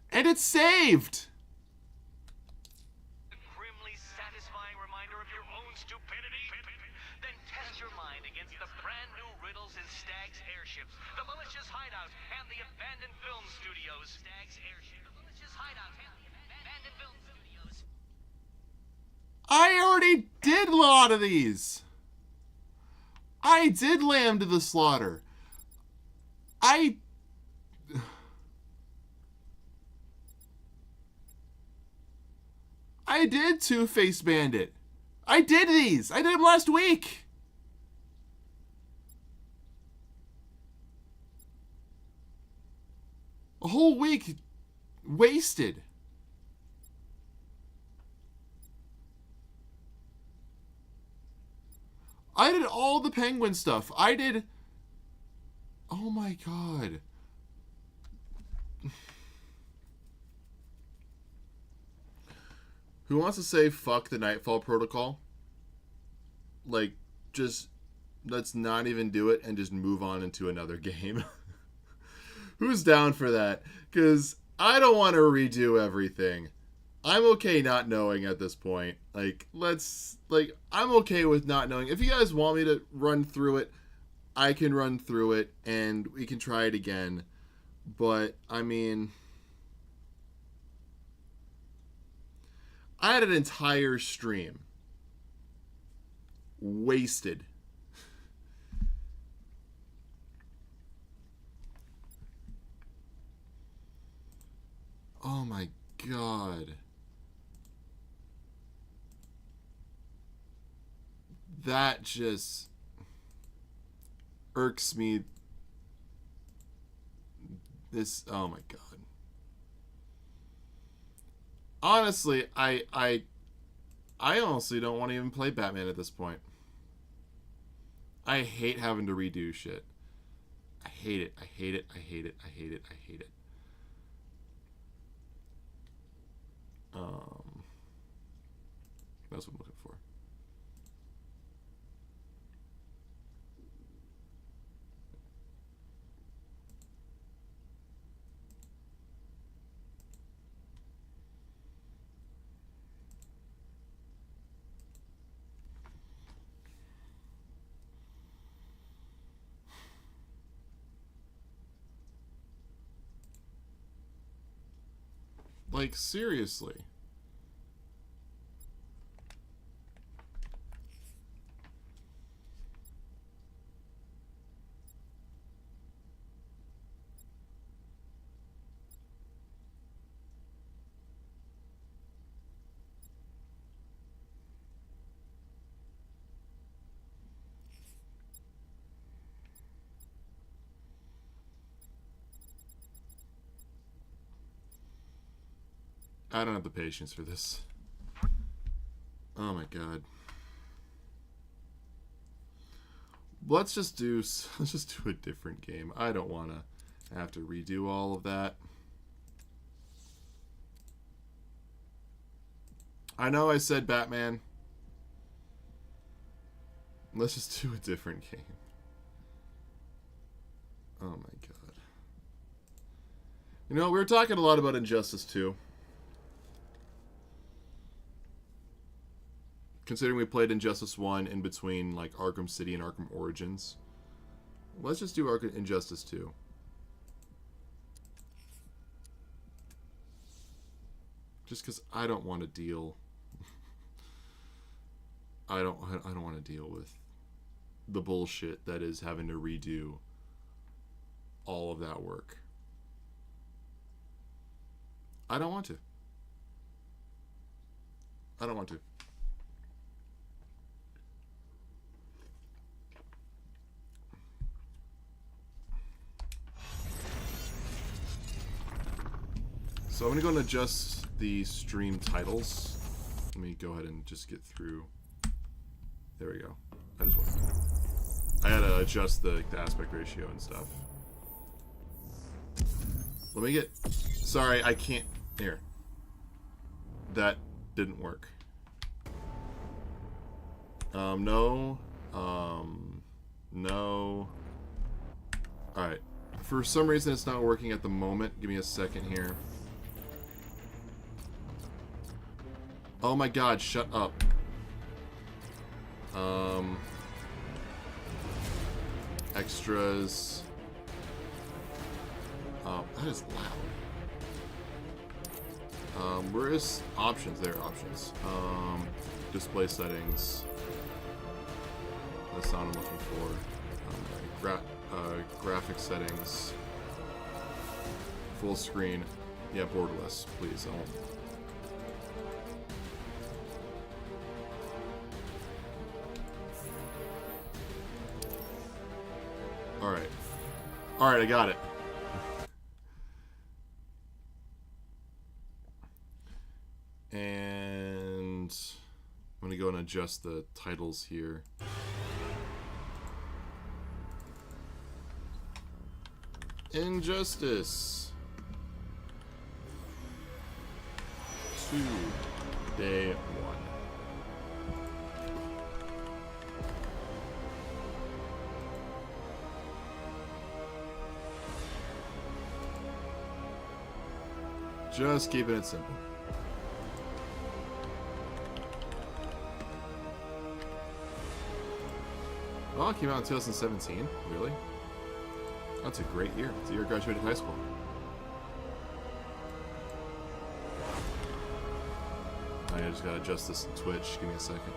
And it's saved! A grimly satisfying reminder of your own stupidity? Then test your mind against the brand new riddles in Stag's Airships, the malicious hideout, and the abandoned film studios. Stag's Airship, the malicious hideout, and the abandoned film studios. I already did a lot of these! I did Lamb to the Slaughter. I did Two-Faced Bandit. I did these. I did them last week. A whole week wasted. I did all the Penguin stuff. I did... Oh my god. Who wants to say fuck the Nightfall Protocol? Like, just let's not even do it and just move on into another game. Who's down for that? Because I don't want to redo everything. I'm okay not knowing at this point. Like, I'm okay with not knowing. If you guys want me to run through it, I can run through it and we can try it again. But, I mean... I had an entire stream wasted. Oh my god. That just irks me. Oh my god. Honestly, I honestly don't want to even play Batman at this point. I hate having to redo shit. I hate it. I hate it. I hate it. I hate it. I hate it. That's what I'm looking for. Like, seriously. I don't have the patience for this. Oh my god. Let's just do a different game. I don't want to have to redo all of that. I know I said Batman. Let's just do a different game. Oh my god. You know, we were talking a lot about Injustice 2. Considering we played Injustice 1 in between, like, Arkham City and Arkham Origins. Let's just do Injustice 2. Just because I don't want to deal... I don't want to deal with the bullshit that is having to redo all of that work. I don't want to. I don't want to. So I'm going to go and adjust the stream titles. Let me go ahead and just get through. There we go. I had to adjust the aspect ratio and stuff. Let me get... Sorry, I can't... Here. That didn't work. No. No. Alright. For some reason it's not working at the moment. Give me a second here. Oh my god, shut up. Extras. That is loud. Where is options? There are options. Display settings. That's not what I'm looking for. Graphic settings. Full screen. Yeah, borderless, please. I won't. Alright. Alright, I got it. And I'm gonna go and adjust the titles here. Injustice 2 Day 1. Just keeping it simple. Oh, it came out in 2017? Really? That's a great year. It's the year I graduated high school. I just gotta adjust this in Twitch. Give me a second.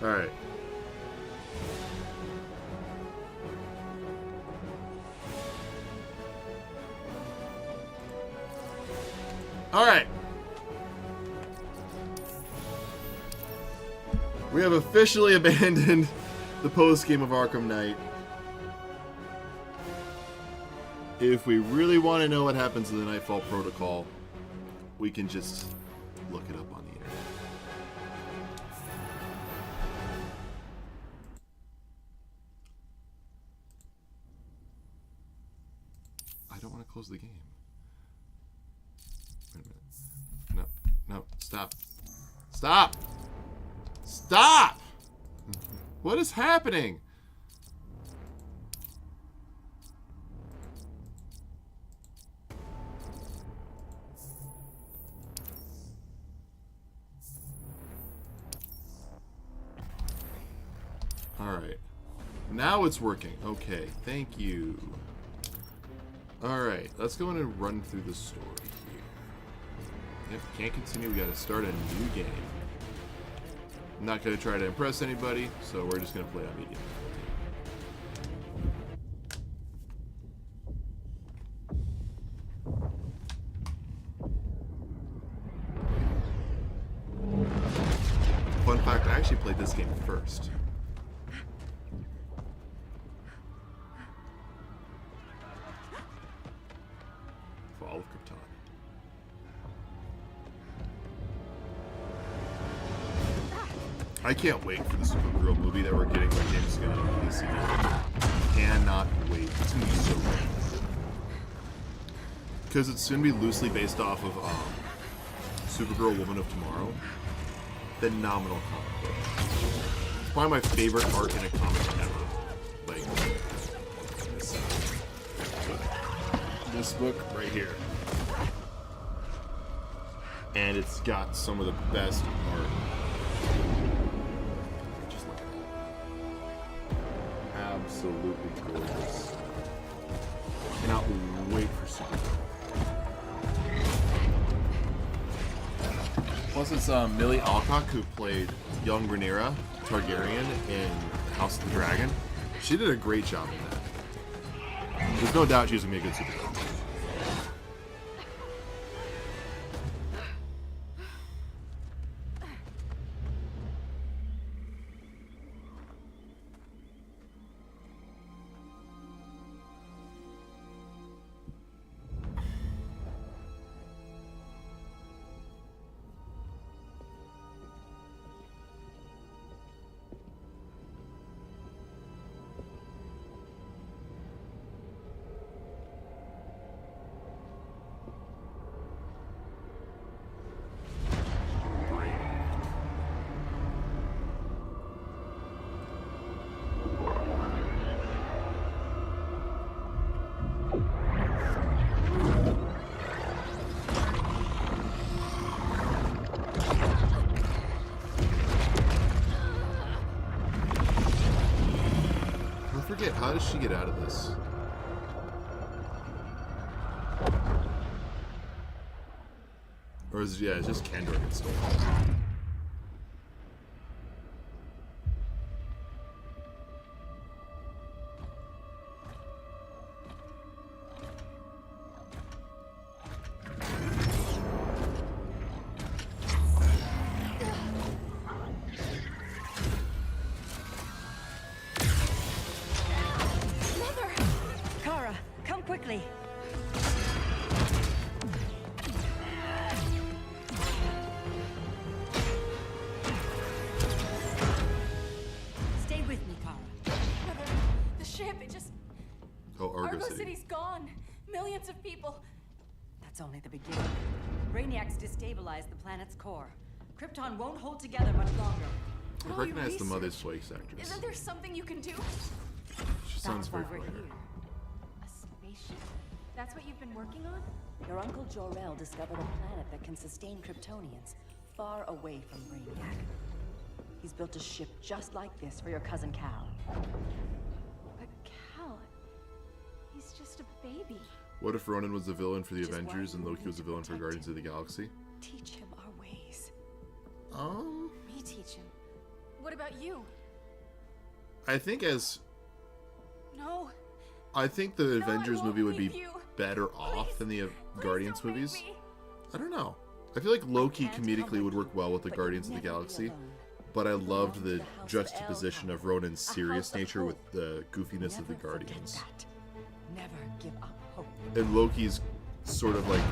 Alright. Alright. We have officially abandoned the post-game of Arkham Knight. If we really want to know what happens in the Nightfall Protocol, we can just look it up on the internet. I don't want to close the game. No, stop. Stop! Stop! What is happening? Alright. Now it's working. Okay, thank you. Alright, let's go in and run through the story here. If we can't continue, we gotta start a new game. I'm not gonna try to impress anybody, so we're just gonna play on medium. Fun fact, I actually played this game first. Fall of Krypton. I can't wait for the Supergirl movie that we're getting by James Gunn and DC. Cannot wait. It's gonna be so good. Because it's gonna be loosely based off of Supergirl Woman of Tomorrow. Phenomenal comic book. It's probably my favorite art in a comic ever. Like this book right here. And it's got some of the best art. Just look at that. Absolutely gorgeous. Cannot wait for Supergirl. Plus, it's Millie Alcock who played young Rhaenyra Targaryen in House of the Dragon. She did a great job in that. There's no doubt she's gonna be a good Supergirl. How does she get out of this? Or is it, yeah, it's just Kendra gets stolen. Only the beginning. Brainiacs destabilized the planet's core. Krypton won't hold together much longer. I recognize the Mother's Choice actress. Isn't there something you can do? She sounds very familiar. A spaceship? That's what you've been working on? Your uncle Jor-El discovered a planet that can sustain Kryptonians far away from Brainiac. He's built a ship just like this for your cousin Cal. But Cal, he's just a baby. What if Ronan was the villain for the Which is Avengers why and we Loki need was the to villain for protect Guardians him. of the Galaxy? Teach him our ways. Me teach him. What about you? I think No. I think the No, I Avengers won't movie would be leave you. better off Please. than the Please Guardians don't leave movies. me. I don't know. I feel like Loki I can't comedically comfort would work you, well with the but Guardians you'll of the never be Galaxy. alone. But I loved Belong to the the House of juxtaposition of Ronan's A serious house of nature with hope. the goofiness of the Never forget Guardians. that. Never give up hope. And Loki's sort of like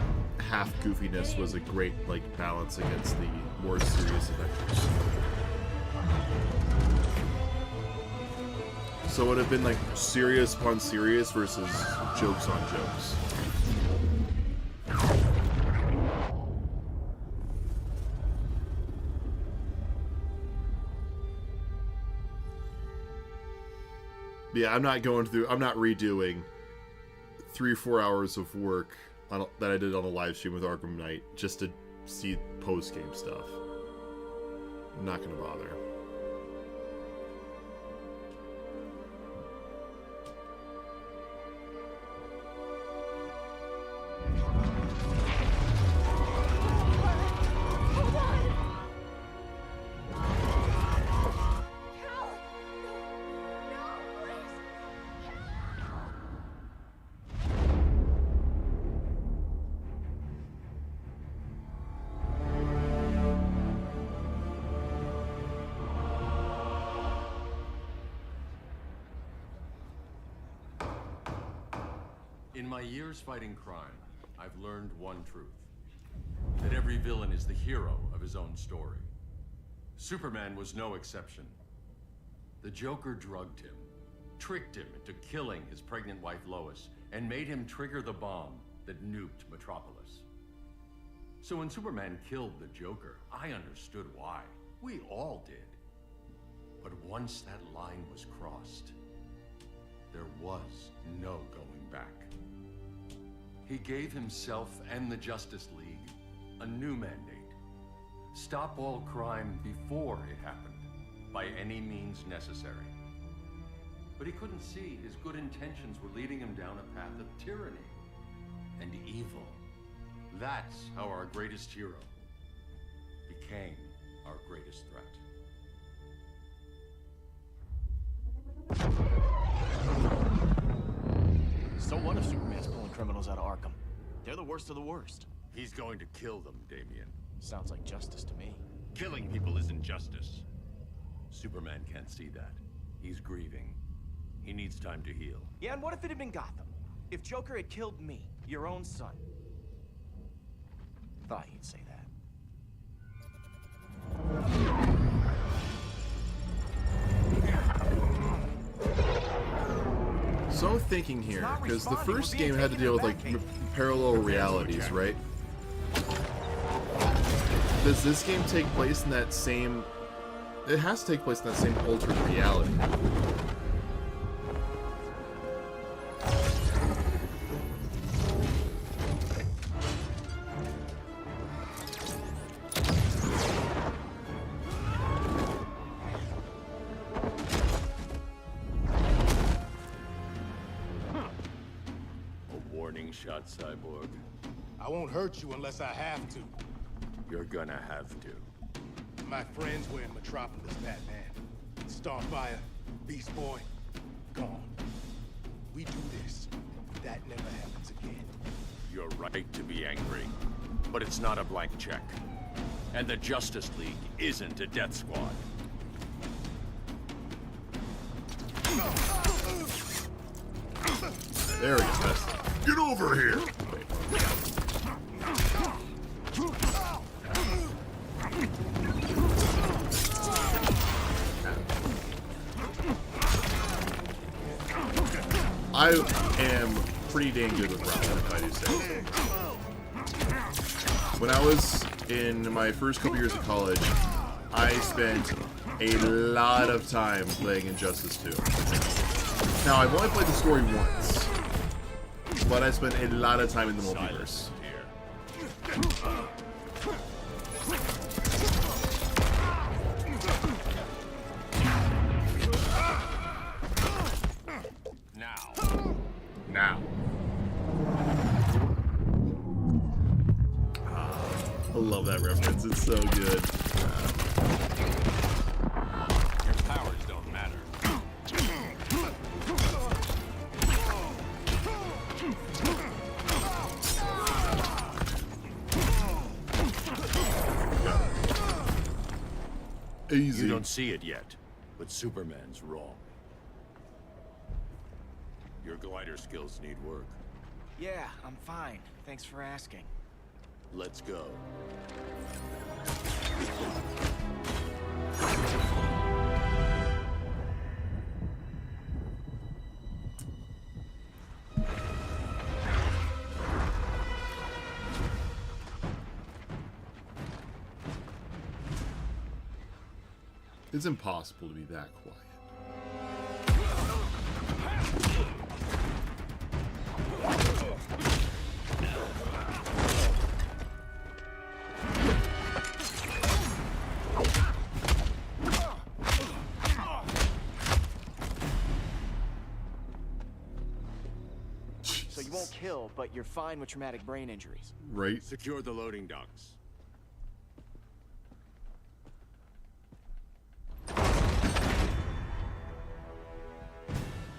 half goofiness was a great like balance against the more serious Avengers. So it would have been like serious upon serious versus jokes on jokes. Yeah, I'm not redoing 3 or 4 hours of work that I did on a live stream with Arkham Knight just to see post-game stuff. I'm not gonna bother. Hold on! In my years fighting crime, I've learned one truth. That every villain is the hero of his own story. Superman was no exception. The Joker drugged him, tricked him into killing his pregnant wife Lois, and made him trigger the bomb that nuked Metropolis. So when Superman killed the Joker, I understood why. We all did. But once that line was crossed, there was no going back. He gave himself and the Justice League a new mandate. Stop all crime before it happened, by any means necessary. But he couldn't see his good intentions were leading him down a path of tyranny and evil. That's how our greatest hero became our greatest threat. So what if Superman's pulling criminals out of Arkham? They're the worst of the worst. He's going to kill them, Damian. Sounds like justice to me. Killing people isn't justice. Superman can't see that. He's grieving. He needs time to heal. Yeah, and what if it had been Gotham? If Joker had killed me, your own son? Thought you'd say that. So I'm thinking here, because the first game had to deal with like parallel realities, right? Does this game take place in that same... It has to take place in that same alternate reality. A warning shot, Cyborg. I won't hurt you unless I have to. You're gonna have to. My friends were in Metropolis, Batman. Starfire, Beast Boy, gone. We do this. That never happens again. You're right to be angry, but it's not a blank check. And the Justice League isn't a death squad. There he is. Get over here! Wait. I am pretty dang good with Robin, if I do say so. When I was in my first couple years of college, I spent a lot of time playing Injustice 2. Now, I've only played the story once, but I spent a lot of time in the multiverse. Now. I love that reference. It's so good. Your powers don't matter. Easy. You don't see it yet, but Superman's wrong. Your glider skills need work. Yeah, I'm fine. Thanks for asking. Let's go. It's impossible to be that quiet. So you won't kill, but you're fine with traumatic brain injuries. Right? Secure the loading docks.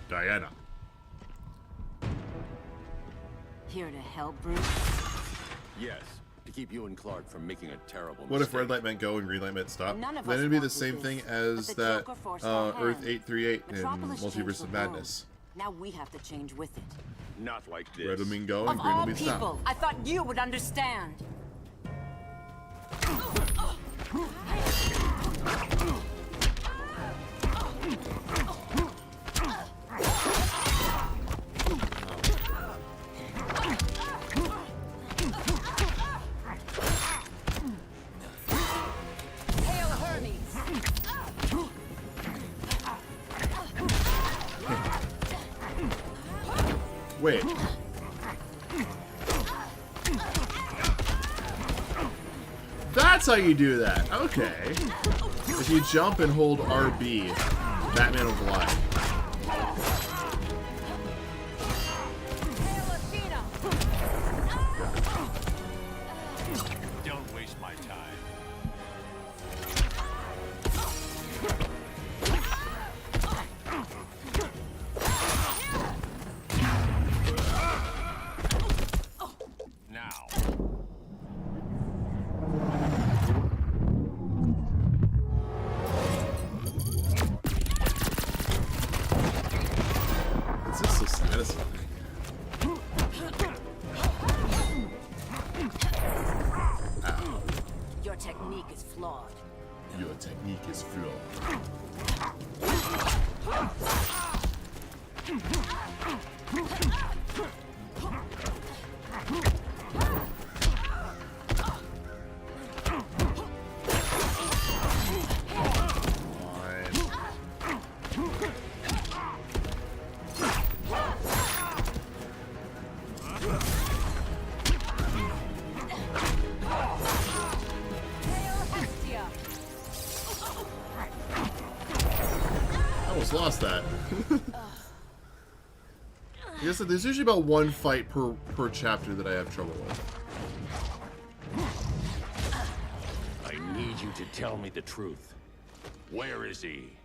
Diana. Here to help, Bruce? Yes, to keep you and Clark from making a terrible What if mistake. red light meant go and green light meant stop? None of Then us it'd be the wanted same this, thing but as the that Joker forced our Earth hand. 838 in Metropolis changed Multiverse the of world. Madness. Now we have to change with it. Not like this. Red will mean go and Of green will all mean stop. people, I thought you would understand. Hail Hermes! Wait. That's how you do that. Okay. If you jump and hold RB, Batman will glide. Hail Athena! Don't waste my time. Now. It's just so satisfying. Your technique is flawed. Your technique is flawed. Hail Hestia! I almost lost that. Yes, there's usually about one fight per chapter that I have trouble with. I need you to tell me the truth. Where is he?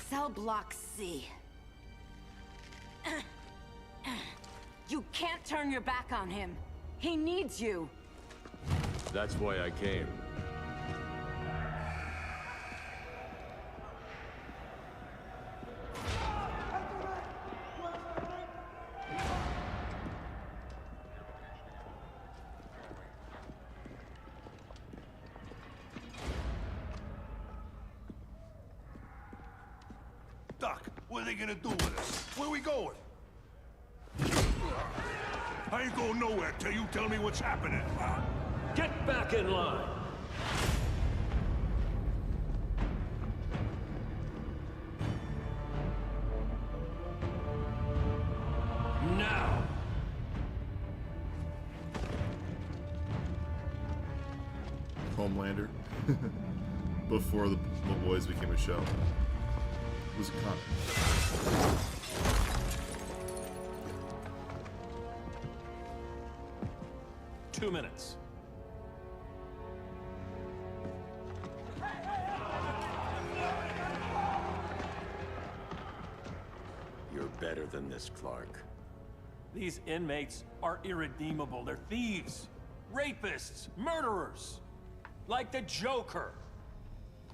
Cell block C. You can't turn your back on him. He needs you. That's why I came. Doc, what are they gonna do with us? Where we going? I ain't going nowhere till you tell me what's happening. Get back in line! Now! Homelander. Before the boys became a show. It was a comic. 2 minutes. You're better than this, Clark. These inmates are irredeemable. They're thieves, rapists, murderers. Like the Joker.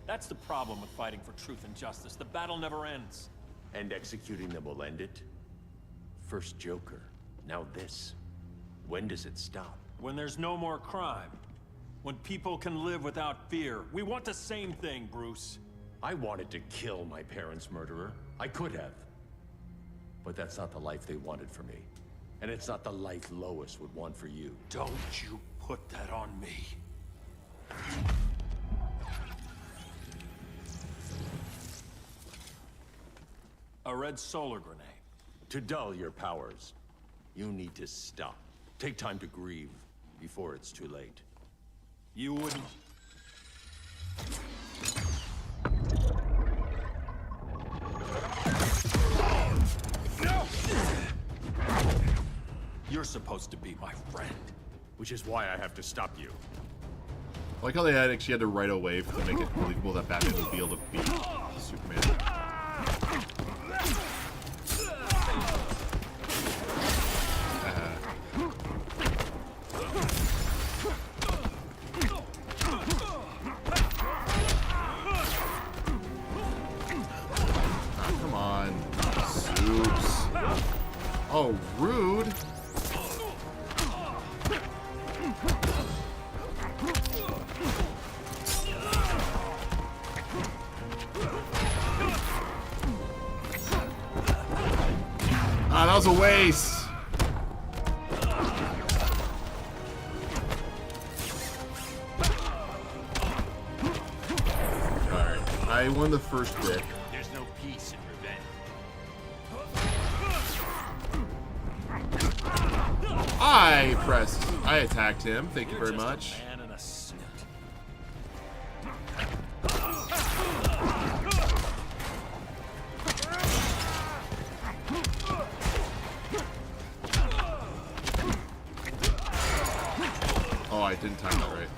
That's the problem with fighting for truth and justice. The battle never ends. And executing them will end it? First Joker, now this. When does it stop? When there's no more crime. When people can live without fear. We want the same thing, Bruce. I wanted to kill my parents' murderer. I could have. But that's not the life they wanted for me. And it's not the life Lois would want for you. Don't you put that on me. A red solar grenade. To dull your powers, you need to stop. Take time to grieve before it's too late. You wouldn't... No! You're supposed to be my friend. Which is why I have to stop you. I like how they actually had to write a way to make it believable that Batman would be able to beat Superman. Come on, Supes. Oh, rude. Ah, that was a waste. Alright, I won the first bit. There's no peace in revenge. I attacked him. Thank you very much. Man in a suit. Oh, I didn't time that right.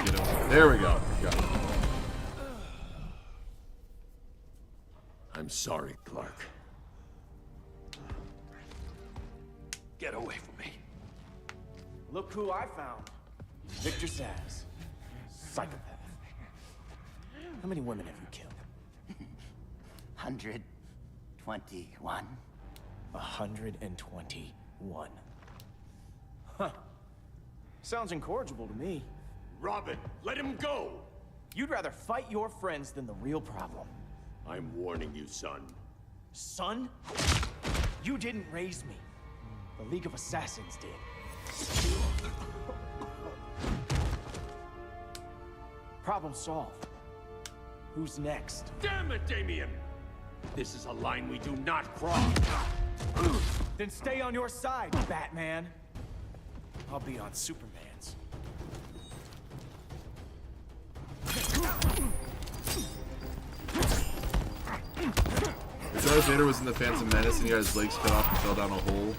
Get him. There we go. Got it. I'm sorry, Clark. Get away from me. Look who I found. Victor Zsasz. Psychopath. How many women have you killed? 121. 121. Huh. Sounds incorrigible to me. Robin, let him go! You'd rather fight your friends than the real problem. I'm warning you, son. Son? You didn't raise me. The League of Assassins did. Problem solved. Who's next? Damn it, Damien! This is a line we do not cross. Then stay on your side, Batman. I'll be on Superman's. If Darth Vader was in the Phantom Menace and he got his legs cut off and fell down a hole,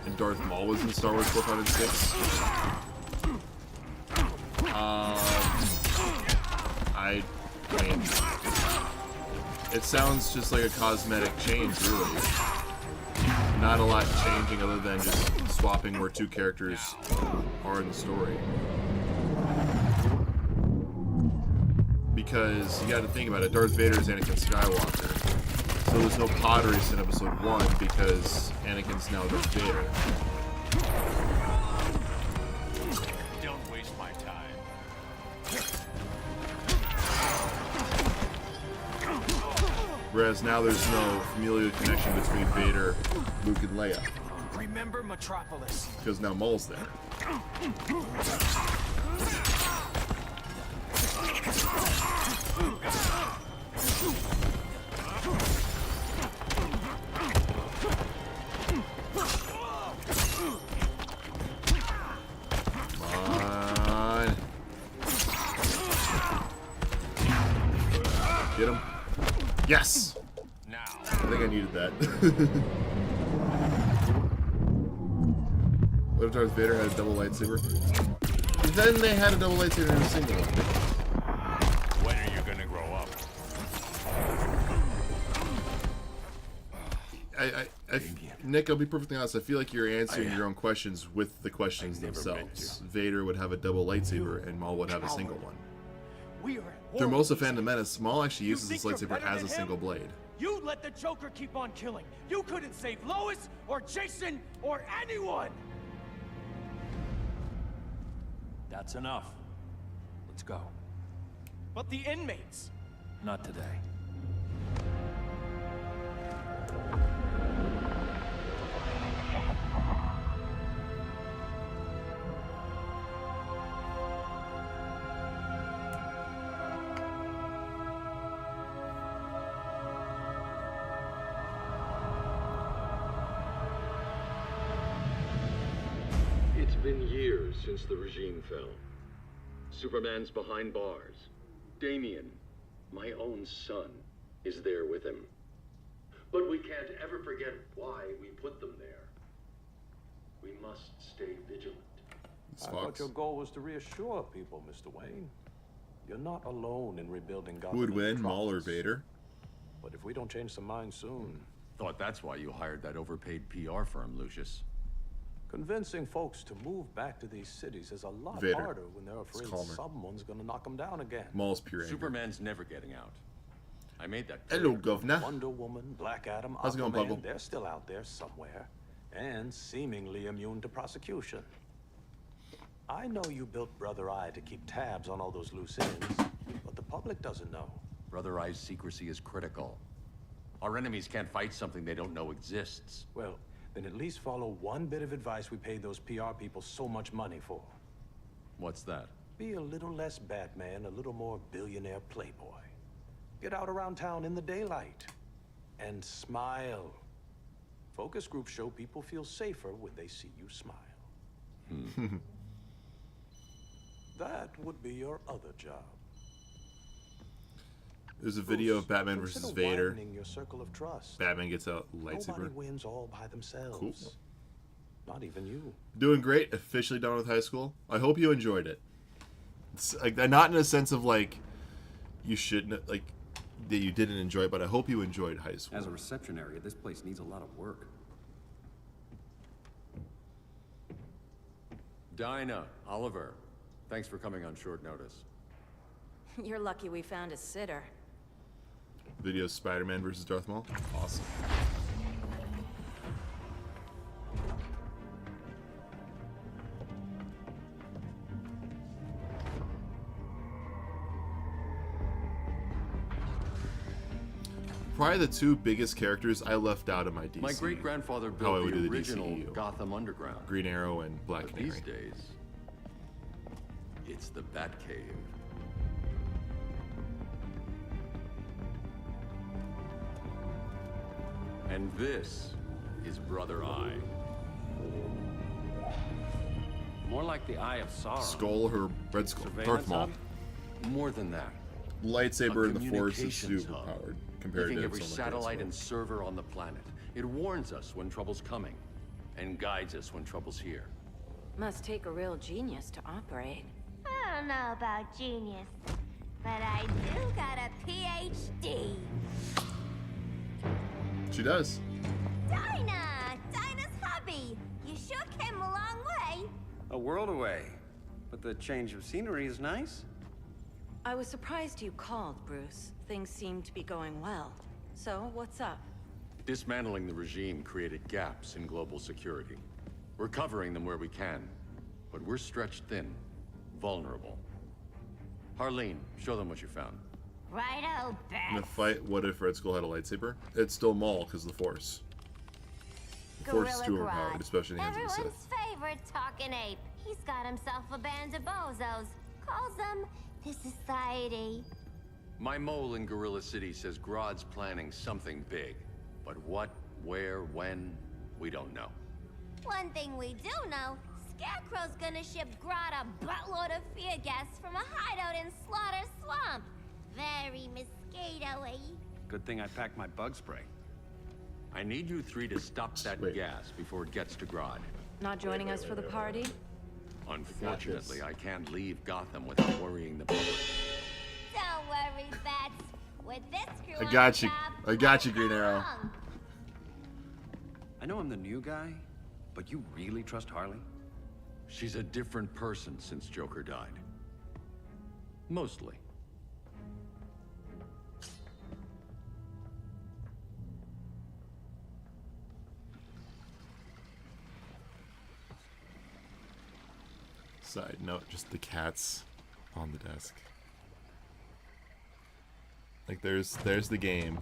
and Darth Maul was in Star Wars 4, 5, and 6, I mean, it sounds just like a cosmetic change, really. Not a lot changing other than just swapping where two characters are in the story. Because you gotta think about it, Darth Vader is Anakin Skywalker. So there's no pod race in episode 1 because Anakin's now Darth Vader. Don't waste my time. Whereas now there's no familial connection between Vader, Luke, and Leia. Remember Metropolis. Because now Maul's there. Get him. Yes! Now. I think I needed that. What if Darth Vader had a double lightsaber? Then they had a double lightsaber in a single one. When are you gonna grow up? Nick, I'll be perfectly honest. I feel like you're answering your own questions with the questions themselves. Vader would have a double lightsaber, and Maul would have a single one. Through most of Phantom Menace, Maul actually uses his lightsaber as a single blade. You let the Joker keep on killing. You couldn't save Lois or Jason or anyone. That's enough. Let's go. But the inmates. Not today. It's been years since the regime fell. Superman's behind bars. Damian, my own son, is there with him. But we can't ever forget why we put them there. We must stay vigilant. It's I thought Fox. your goal was to reassure people, Mr. Wayne. You're not alone in rebuilding Gotham. Who would win, and Maul or Metropolis. Vader? But if we don't change some minds soon, Thought that's why you hired that overpaid PR firm, Lucius. convincing folks to move back to these cities is a lot Vader. harder when they're afraid calmer. someone's gonna knock them down again. Maul's pure anger. Superman's never getting out. I made that clear. Hello, Governor. Wonder Woman, Black Adam, How's it going, Aquaman, Pablo? they're still out there somewhere, and seemingly immune to prosecution. I know you built Brother Eye to keep tabs on all those loose ends, but the public doesn't know. Brother Eye's secrecy is critical. Our enemies can't fight something they don't know exists. Well, then at least follow one bit of advice we paid those PR people so much money for. What's that? Be a little less Batman, a little more billionaire playboy. Get out around town in the daylight. And smile. Focus groups show people feel safer when they see you smile. That would be your other job. There's a video of Batman Consider versus Vader. widening your circle of trust. Batman gets a Nobody lightsaber. wins all by themselves. Cool. Not even you. Doing great. Officially done with high school. I hope you enjoyed it. It's like not in a sense of like you shouldn't like that you didn't enjoy it, but I hope you enjoyed high school. As a reception area, this place needs a lot of work. Dinah, Oliver, thanks for coming on short notice. You're lucky we found a sitter. Video of Spider-Man versus Darth Maul. Awesome. Probably the two biggest characters I left out of my DC. My great-grandfather How I built would the do the original DCEU. Gotham Underground. Green Arrow and Black But Canary. these days, it's the Batcave. And this is Brother Eye. More like the Eye of Sauron. Skull or Red Skull? Darth Surveillance Maul. hub? More than that. Lightsaber A in the Force is communications super hub, powered compared linking to every something like Darth satellite Maul. and server on the planet. It warns us when trouble's coming, and guides us when trouble's here. Must take a real genius to operate. I don't know about genius, but I do got a PhD. She does. Dinah! Dinah's hubby! You sure came a long way. A world away. But the change of scenery is nice. I was surprised you called, Bruce. Things seem to be going well. So, what's up? Dismantling the regime created gaps in global security. We're covering them where we can, but we're stretched thin, vulnerable. Harleen, show them what you found. Righto, In a Beth. fight, what if Red Skull had a lightsaber? It's still Maul because of the Force. The Force is Gorilla too Grodd. overpowered, especially in the hands of the Everyone's Sith. favorite talking ape. He's got himself a band of bozos. Calls them the Society. My mole in Gorilla City says Grodd's planning something big. But what, where, when, we don't know. One thing we do know, Scarecrow's gonna ship Grodd a buttload of fear gas from a hideout in Slaughter Swamp. Very mosquito-y. Good thing I packed my bug spray. I need you three to stop that Wait. gas before it gets to Grodd. Not joining us for the party? Unfortunately, I can't leave Gotham without worrying the public. Don't worry, Bats. With this crew I got on you. top, I got you, we'll Green Arrow. come along. I know I'm the new guy, but you really trust Harley? She's a different person since Joker died. Mostly. Side note, just the cats on the desk. Like there's the game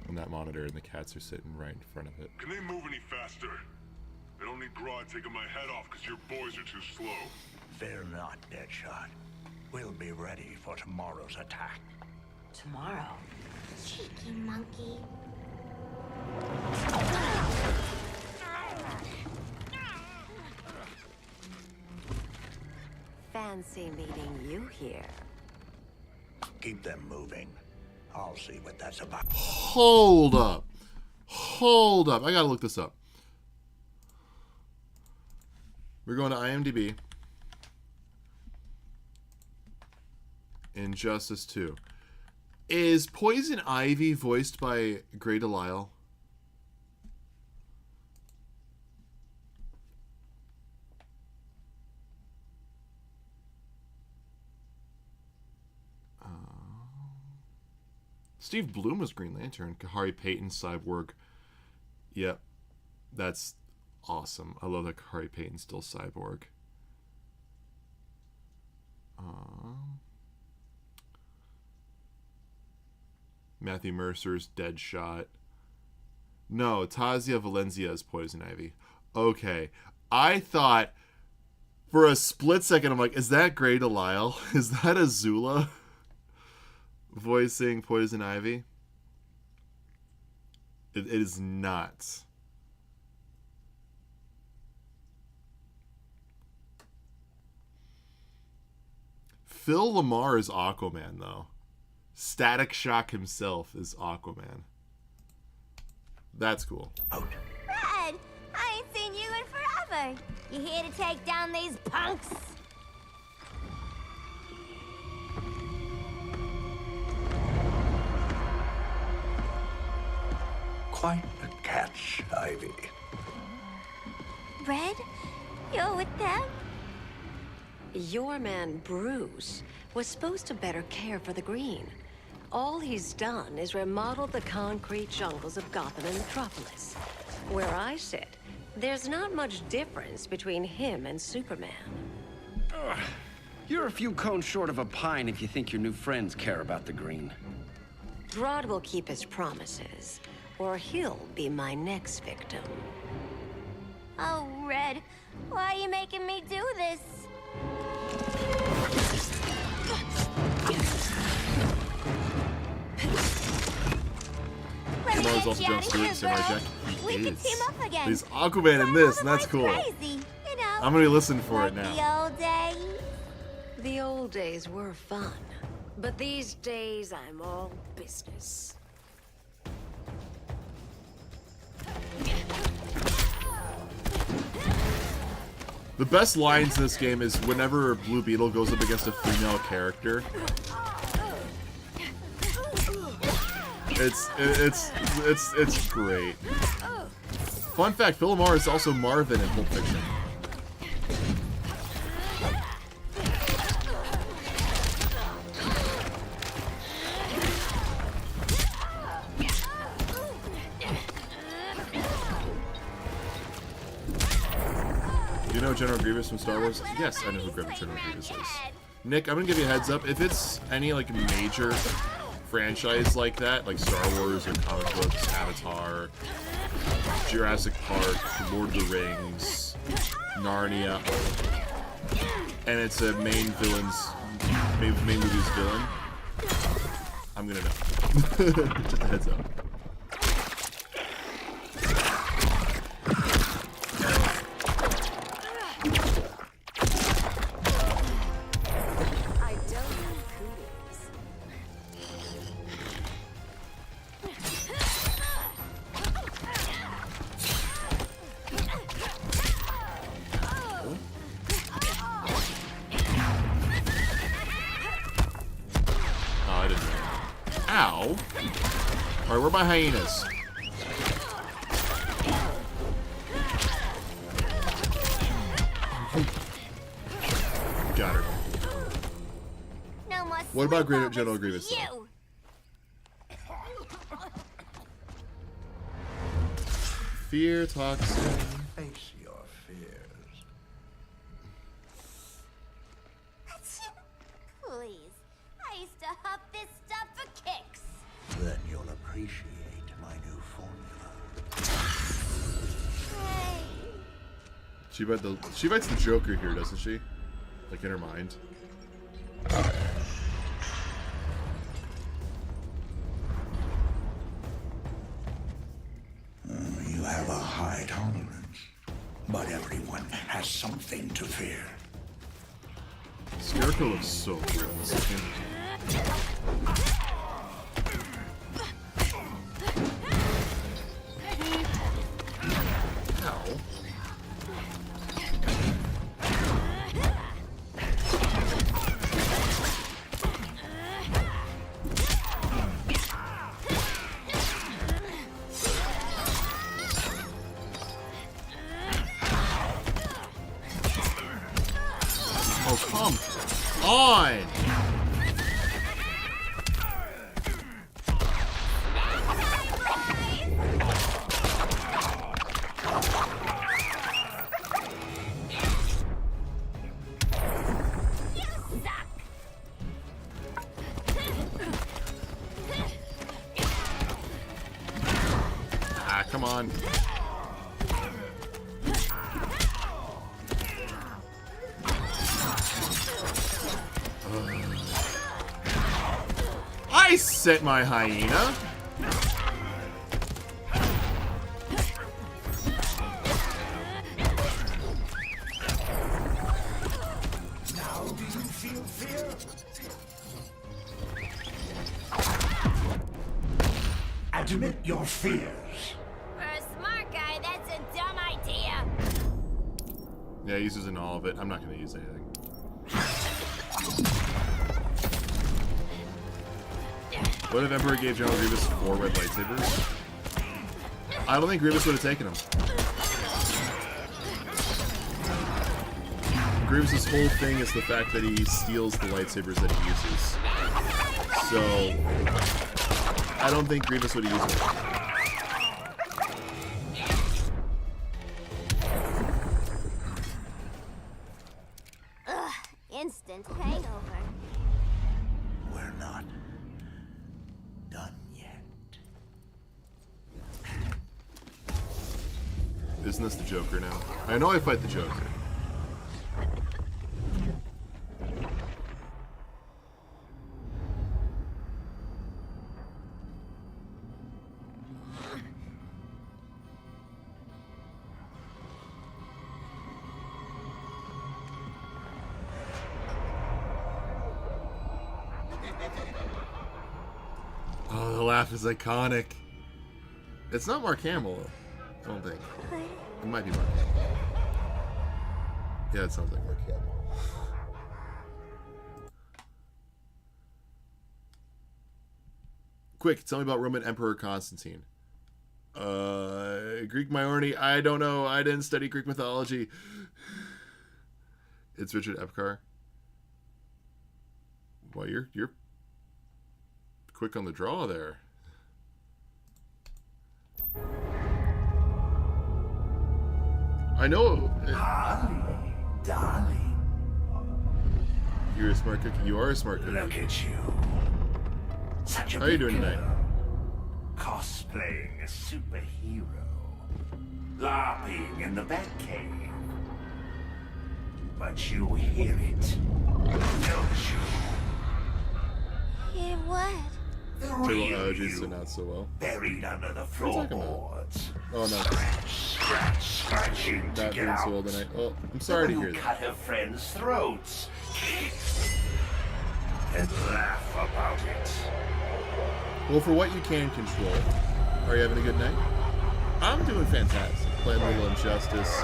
on that monitor and the cats are sitting right in front of it. Can they move any faster? I don't need Grodd taking my head off because your boys are too slow. Fear not, Deadshot. We'll be ready for tomorrow's attack. Tomorrow? Cheeky monkey. fancy meeting you here. Keep them moving. I'll see what that's about. Hold up. Hold up. I gotta look this up. We're going to IMDb. Injustice 2. Is Poison Ivy voiced by Grey DeLisle? Steve Bloom was Green Lantern. Kahari Payton, Cyborg. Yep. That's awesome. I love that Kahari Payton's still Cyborg. Matthew Mercer's Deadshot. No, Tazia Valencia is Poison Ivy. Okay. I thought for a split second, I'm like, is that Grey DeLisle? Is that Azula voicing Poison Ivy? It is not. Phil Lamar is Aquaman, though. Static Shock himself is Aquaman. That's cool. Red, I ain't seen you in forever. You here to take down these punks? Quite a catch, Ivy. Red, you're with them? Your man, Bruce, was supposed to better care for the Green. All he's done is remodel the concrete jungles of Gotham and Metropolis. Where I sit, there's not much difference between him and Superman. Ugh. You're a few cones short of a pine if you think your new friends care about the Green. Grodd will keep his promises, or he'll be my next victim. Oh, Red, why are you making me do this? Samurai is also John Stewart, Samurai Jack. We can team up again. He's Aquaman in this, and that's cool. Crazy, you know, I'm gonna listen for like it now. The old days. The old days were fun, but these days I'm all business. The best lines in this game is whenever Blue Beetle goes up against a female character. It's great. Fun fact, Phil Lamar is also Marvin in Pulp Fiction. Do you know General Grievous from Star Wars? Yes, I know who General Grievous is. Nick, I'm gonna give you a heads up. If it's any like major franchise like that, like Star Wars or comic books, Avatar, Jurassic Park, Lord of the Rings, Narnia, and it's a main movie's villain, I'm gonna know. Just a heads up. Ow. Alright, where are my hyenas? Got her. No more What about sleepovers General for Grievous, though? you. Fear toxin. Face your fears. Please, I used to huff this stuff for kicks. Then you'll appreciate my new formula. Hey. She bites the Joker here, doesn't she? Like in her mind. You have a high tolerance, but everyone has something to fear. Scarecrow looks so real in this game. Ow. Oh, come on! Ah, come on. I set my hyena. Now do you feel fear? Admit your fears. For a smart guy, that's a dumb idea. Yeah, he uses in all of it. I'm not going to use anything. What if Emperor gave General Grievous 4 red lightsabers? I don't think Grievous would have taken them. Grievous' whole thing is the fact that he steals the lightsabers that he uses. So, I don't think Grievous would have used them. Ugh, instant hangover. We're not done yet. Isn't this the Joker now? I know I fight the Joker. Oh, the laugh is iconic. It's not Mark Hamill, though. I don't think. It might be Mark Hamill. Yeah, it sounds like Mark Hamill. Quick, tell me about Roman Emperor Constantine. Greek mythology? I don't know. I didn't study Greek mythology. It's Richard Epcar. Well, you're quick on the draw there. I know. Harley, darling. You're a smart cookie. You are a smart cookie. Look at you. Such a How are you big doing tonight? girl. Cosplaying a superhero. LARPing in the Batcave. But you hear it, don't you? Hear what? The Table real allergies, so you, not so well. buried under the What are you talking about? floorboards. Oh, no. Scratching to Not get doing so well out. tonight. Oh, I'm sorry to You hear that. cut her friends' throats. And laugh about it. Well, for what you can control, are you having a good night? I'm doing fantastic. Playing a little Injustice.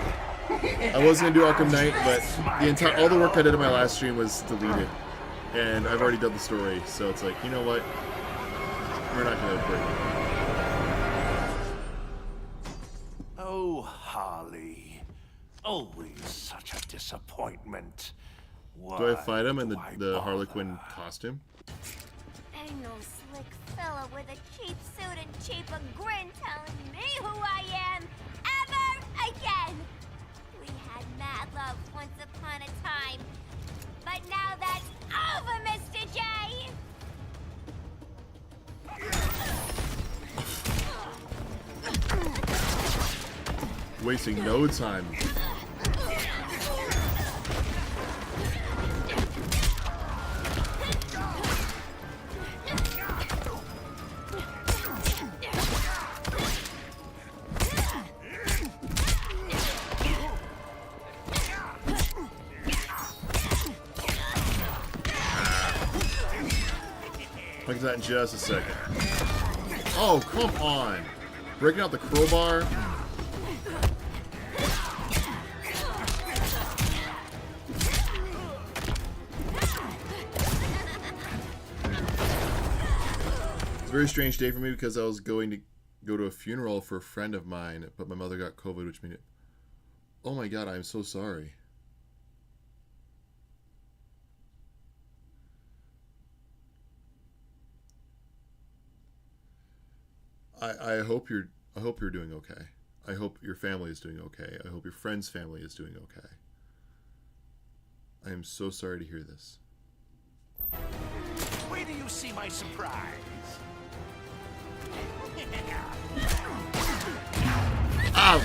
I was gonna do Arkham Knight, but all the work I did in my last stream was deleted, and I've already done the story. So it's like, you know what? We're not gonna break it. Oh, Harley. Always such a disappointment. Do I fight him in the Harlequin costume? Ain't no slick fella with a cheap suit and cheaper grin telling me who I am ever again. We had mad love once upon a time, but now that's over, Mr. J. Wasting no time. I'll get to that in just a second. Oh, come on. Breaking out the crowbar. It's a very strange day for me because I was going to go to a funeral for a friend of mine, but my mother got COVID, which means... Oh my god, I'm so sorry. I hope you're doing okay. I hope your family is doing okay. I hope your friend's family is doing okay. I am so sorry to hear this. Wait till you see my surprise. Ow!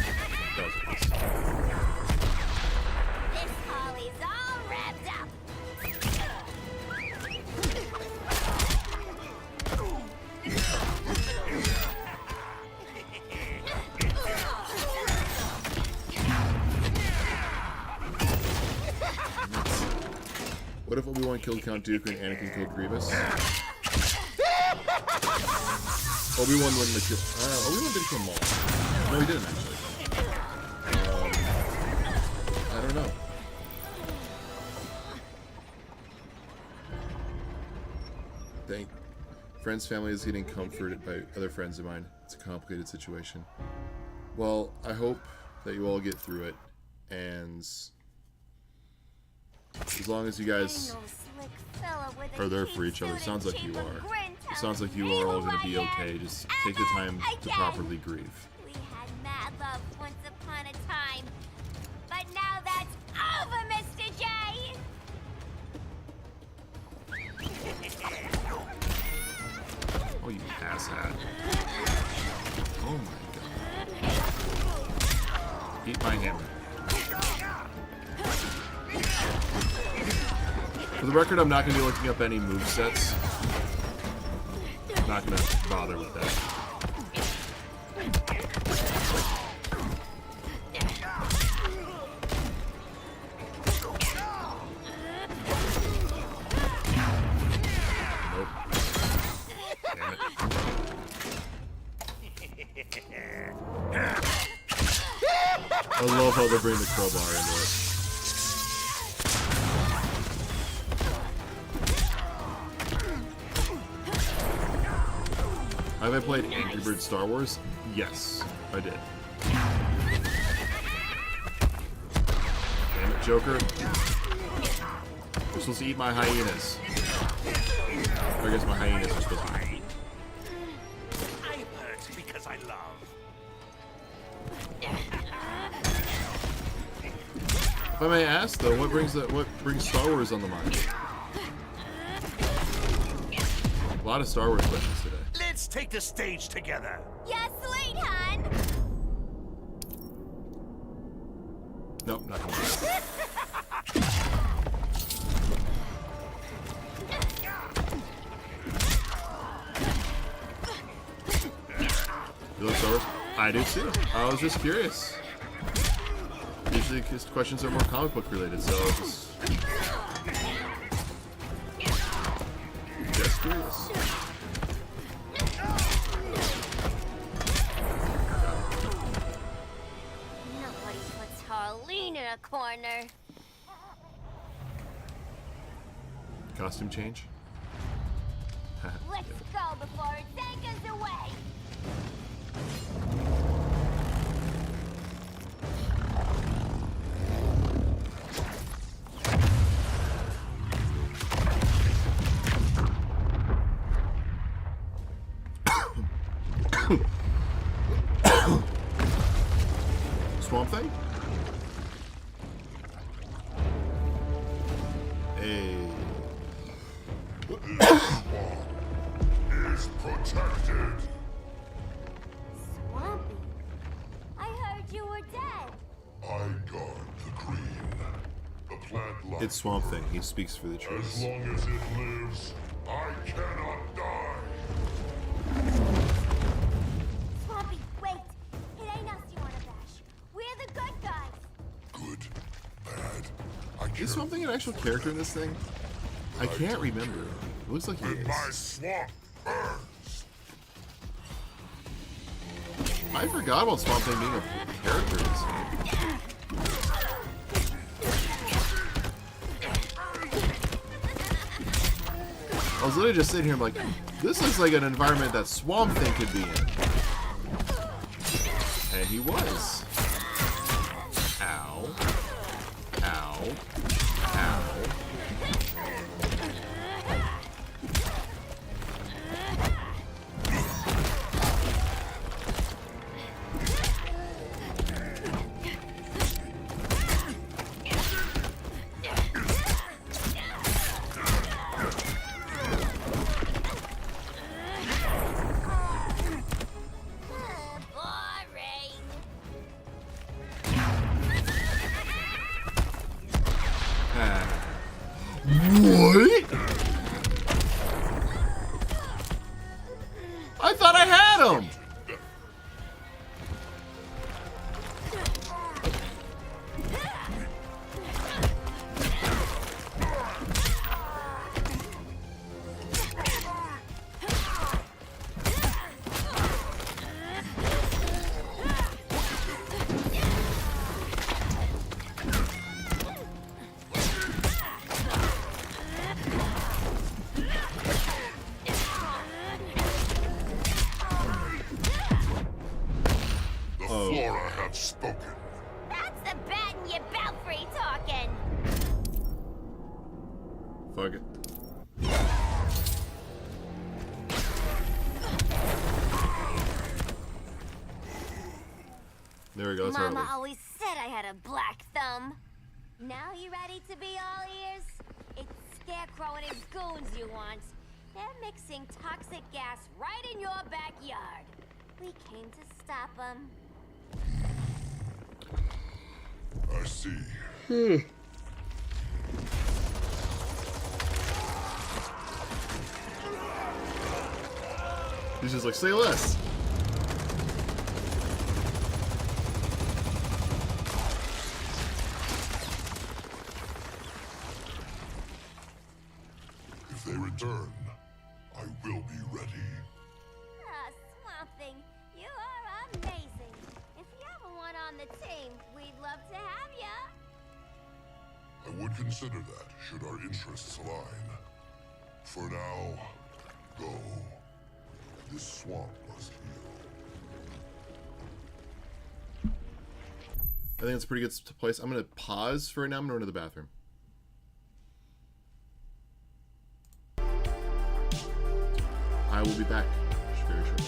This Holly's all wrapped up. What if Obi-Wan killed Count Dooku and Anakin killed Grievous? Obi-Wan wouldn't have killed... Obi-Wan did kill Maul. No, he didn't, actually. I don't know. Friend's family is getting comforted by other friends of mine. It's a complicated situation. Well, I hope that you all get through it, and as long as you guys are there for each other, sounds like you are. It sounds like you are all going to be okay. Just take the time to properly grieve. We had mad love once upon a time, but now that's over, Mr. J. Oh, you asshat. Oh my god. Eat my hammer. For the record, I'm not going to be looking up any movesets. I'm not going to bother with that. Nope. Damn it. I love how they bring the crowbar into it. Have I played Angry Birds Star Wars? Yes, I did. Damn it, Joker. You're supposed to eat my hyenas. Or I guess my hyenas are supposed to eat. I hurt because I love. If I may ask, though, what brings Star Wars on the mind? A lot of Star Wars questions today. Let's take the stage together. Yeah, sweet, hon. Nope, not gonna You like Star Wars? I do too. I was just curious. Usually these questions are more comic book related, so I was just curious. Nobody puts Harleen in a corner. Costume change? Let's go before it takes us away. Swamp Thing? Hey. Is protected. Swampy, I heard you were dead. I guard the green. The plant life. It's Swamp Thing. He speaks for the trees. As long as it lives, I cannot die. Swampy, wait. It ain't us you wanna bash. We're the good guys. Good, bad. Is Swamp Thing an actual character in this thing? I can't remember. It looks like he When my is. swamp burns. I forgot about Swamp Thing being a character in this game. I was literally just sitting here, I'm like, this looks like an environment that Swamp Thing could be in. And he was. Ow. Ow. Ow. What? I thought I had him. The Flora have spoken. That's the bat in your belfry talking. Fuck it. There we go. That's Mama Harley. always said I had a black thumb. Now you ready to be all ears? It's Scarecrow and his goons you want. They're mixing toxic gas right in your backyard. We came to stop them. I see. He's just like, say less. If they return, I will be ready. Ah, Swamp Thing, you are amazing. If you ever want on the team, we'd love to have ya. I would consider that should our interests align. For now, go. This swamp must heal. I think it's a pretty good place. I'm going to pause for right now. I'm going to run to the bathroom. I will be back very shortly.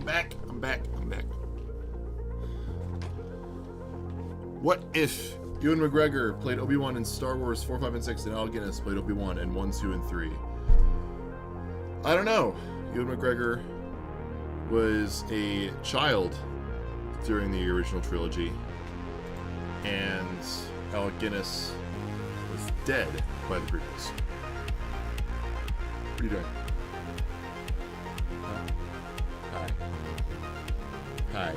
back. What if Ewan McGregor played Obi-Wan in Star Wars 4, 5, and 6, and Al Guinness played Obi-Wan in 1, 2, and 3? I don't know. Ewan McGregor was a child during the original trilogy, and Alec Guinness was dead by the prequels. What are you doing? Hi. Hi.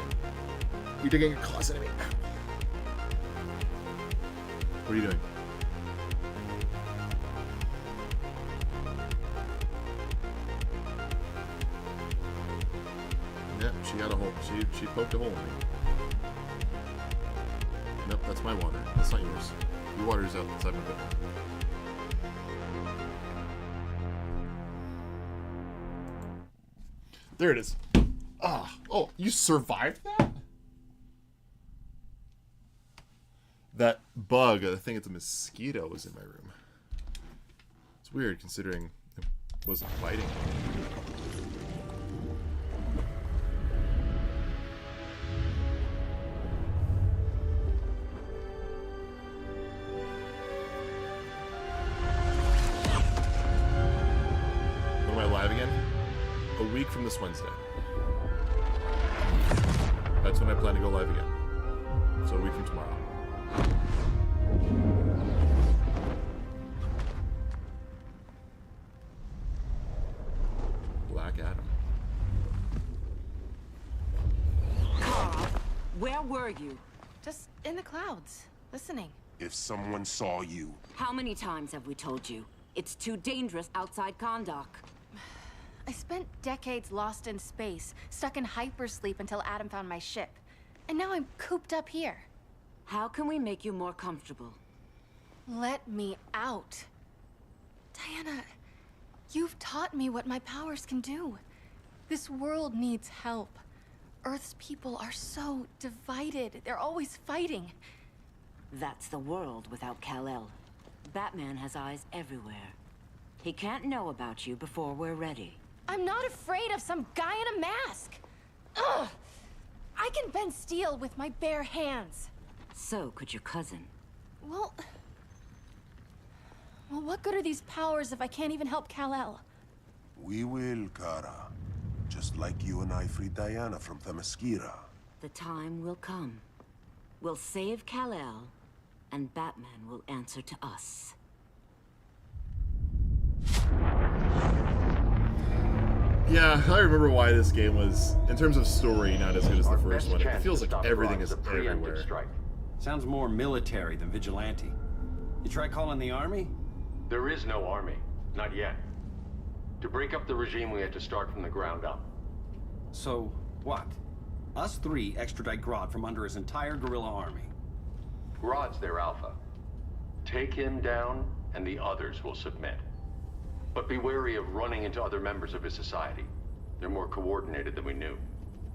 You're digging your claws into me. What are you doing? Yep, she got a hole. She poked a hole in me. Nope, that's my water. That's not yours. Your water's outside my bedroom. There it is. Ah, oh, you survived that? That bug, I think it's a mosquito, was in my room. It's weird considering it wasn't biting. When am I live again? A week from this Wednesday. That's when I plan to go live again. So a week from tomorrow. Black Adam. Carl, where were you? Just in the clouds, listening. If someone saw you... How many times have we told you? It's too dangerous outside Kahndaq. I spent decades lost in space, stuck in hypersleep until Adam found my ship. And now I'm cooped up here. How can we make you more comfortable? Let me out. Diana, you've taught me what my powers can do. This world needs help. Earth's people are so divided. They're always fighting. That's the world without Kal-El. Batman has eyes everywhere. He can't know about you before we're ready. I'm not afraid of some guy in a mask. Ugh! I can bend steel with my bare hands. So could your cousin. Well, what good are these powers if I can't even help Kal-El? We will, Kara. Just like you and I freed Diana from Themyscira. The time will come. We'll save Kal-El, and Batman will answer to us. Yeah, I remember why this game was, in terms of story, not as good as the first one. It feels like everything is everywhere. Sounds more military than vigilante. You try calling the army? There is no army. Not yet. To break up the regime, we had to start from the ground up. So, what? Us three extradite Grodd from under his entire guerrilla army. Grodd's their alpha. Take him down, and the others will submit. But be wary of running into other members of his society. They're more coordinated than we knew.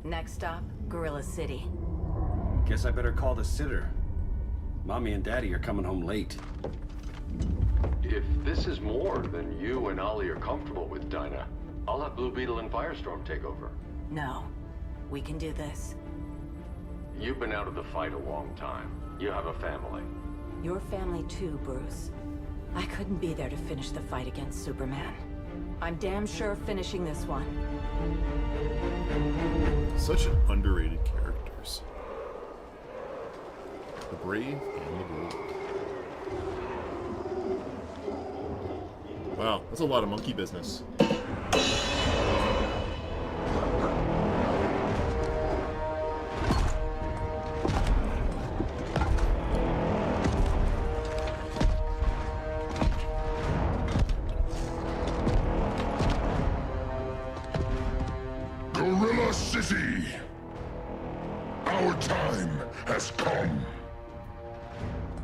Next stop, Gorilla City. Guess I better call the sitter. Mommy and Daddy are coming home late. If this is more than you and Ollie are comfortable with, Dinah, I'll have Blue Beetle and Firestorm take over. No, we can do this. You've been out of the fight a long time. You have a family. Your family too, Bruce. I couldn't be there to finish the fight against Superman. I'm damn sure finishing this one. Such underrated characters. The brave and the bold. Wow, that's a lot of monkey business. Gorilla City! Our time has come.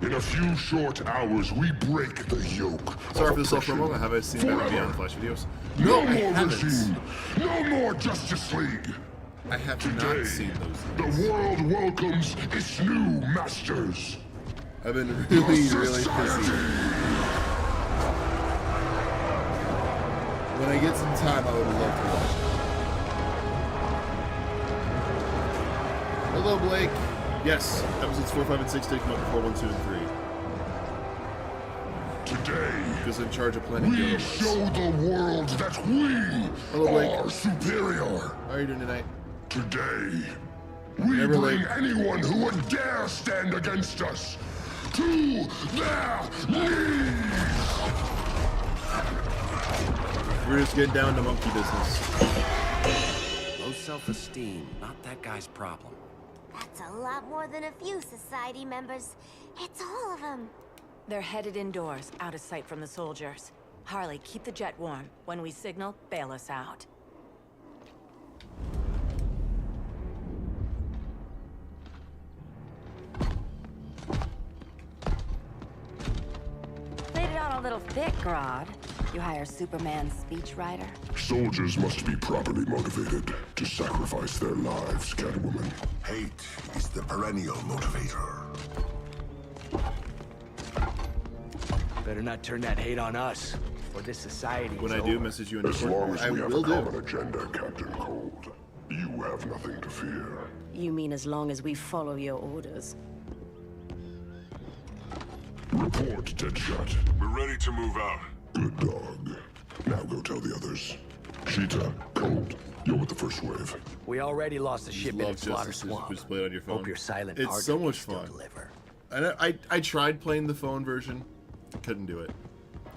In a few short hours, we break the yoke. Sorry for the self-promo. Have I seen Batman Beyond Flash videos? No I more haven't. regime. No more Justice League. I have Today, not seen those the things. world welcomes its new masters. I've been really busy. When I get some time, I would love to watch Hello, Blake. Yes, episodes 4, 5, and 6 take them up before 1, 2, and 3. Today, because in charge of planning the we other show the world that we are superior. How are you doing tonight? Today, we Never bring late. anyone who would dare stand against us to their knees. We're just getting down to monkey business. Low self-esteem, not that guy's problem. That's a lot more than a few society members. It's all of them. They're headed indoors, out of sight from the soldiers. Harley, keep the jet warm. When we signal, bail us out. Played it on a little thick, Grodd. You hire Superman's speechwriter? Soldiers must be properly motivated to sacrifice their lives, Catwoman. Hate is the perennial motivator. Better not turn that hate on us, or this society When is I do over. message you in As long as I we have a will do. common agenda, Captain Cold, you have nothing to fear. You mean as long as we follow your orders? Report, Deadshot. We're ready to move out. Good dog. Now go tell the others. Cheetah, Cold, you're with the first wave. We already lost a ship in Love its slaughter Justice swamp. just play it on your phone. Hope your silent It's partner so can much still fun. deliver. And I tried playing the phone version, couldn't do it.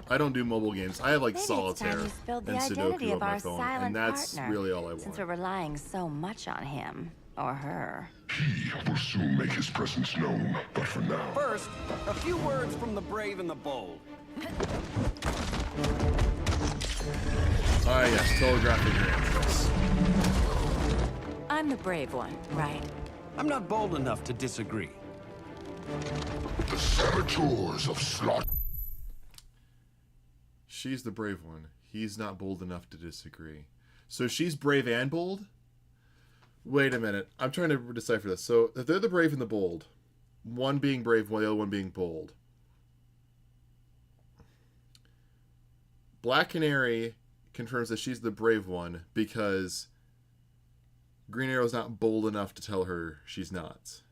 I don't do mobile games. I have like Maybe Solitaire it's time you spilled the and identity Sudoku on of my our phone, silent and that's partner, really all I since want. we're relying so much on him or her. He will soon make his presence known, but for now... First, a few words from the brave and the bold. Ah, yes, telegraphing your answers. I'm the brave one, right? I'm not bold enough to disagree. The saboteurs of slaughter... She's the brave one. He's not bold enough to disagree. So she's brave and bold? Wait a minute. I'm trying to decipher this. So if they're the brave and the bold, one being brave, the other one being bold. Black Canary confirms that she's the brave one because Green Arrow's not bold enough to tell her she's not.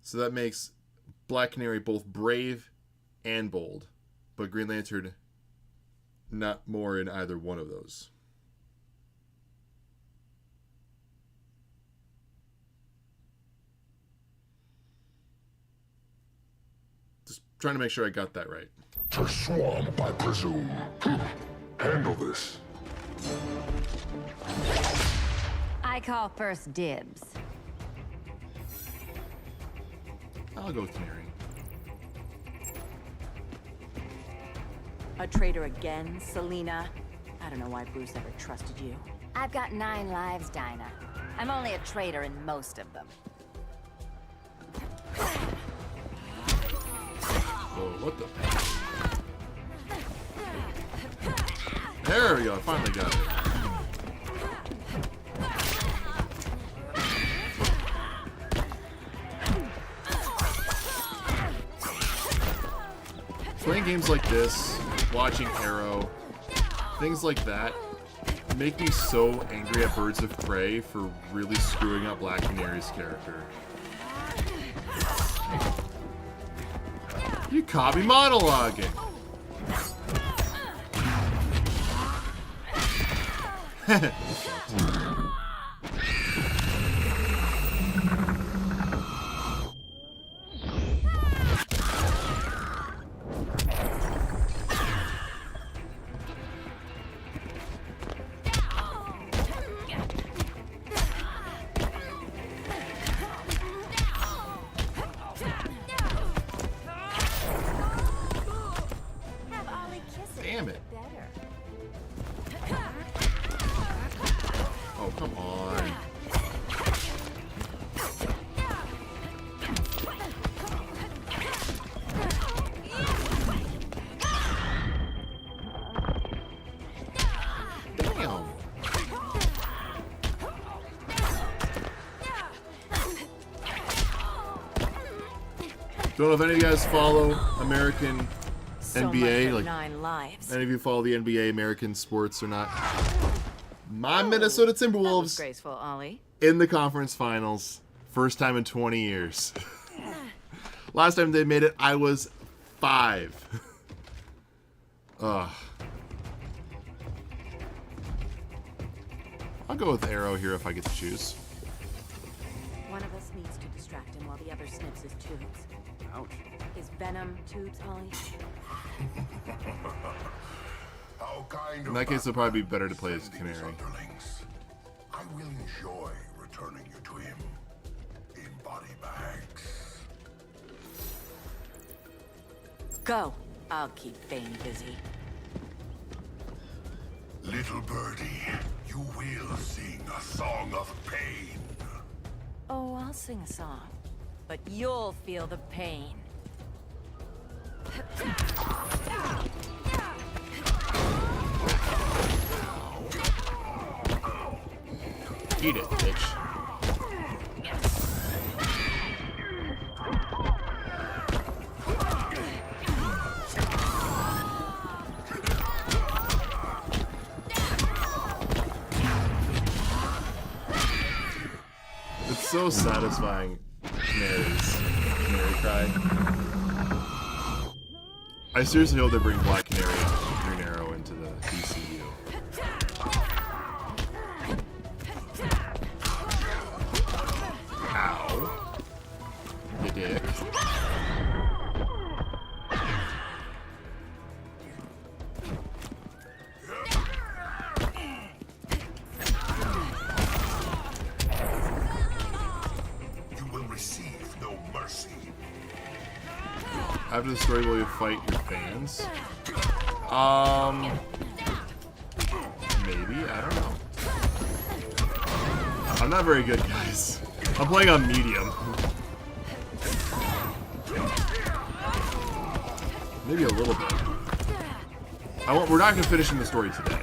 So that makes Black Canary both brave and bold, but Green Lantern not more in either one of those. Just trying to make sure I got that right. To swamp, I presume. Handle this. I call first dibs. I'll go with Canary. A traitor again, Selina? I don't know why Bruce ever trusted you. I've got 9 lives, Dinah. I'm only a traitor in most of them. Whoa, what the? There we go, I finally got it. Playing games like this, watching Arrow, things like that, make me so angry at Birds of Prey for really screwing up Black Canary's character. You caught me monologuing! Have Ollie kiss it. Damn it. Better. Oh, come on. Damn. Don't know if any of you guys follow American So much NBA, for like 9 lives. any of you follow the NBA, American sports or not. My Minnesota That was Timberwolves graceful, Ollie. in the conference finals. First time in 20 years. Last time they made it, I was 5. Ugh. I'll go with Arrow here if I get to choose. One of us needs to distract him while the other snips his tubes. Ouch. His venom tubes, Ollie? How kind In that case, it'll probably be better to play as these Canary. underlings. I will enjoy returning you to him in body bags. Go. I'll keep Bane busy. Little birdie, you will sing a song of pain. Oh, I'll sing a song. But you'll feel the pain. Eat it, bitch. It's so satisfying, Canary Cry. I seriously hope they bring Black Canary and Green Arrow into the DCU. Ow. You dick. You will receive no mercy. After the story, will you fight your fans? Maybe, I don't know. I'm not very good, guys. I'm playing on medium. Maybe a little bit. We're not going to finish in the story today.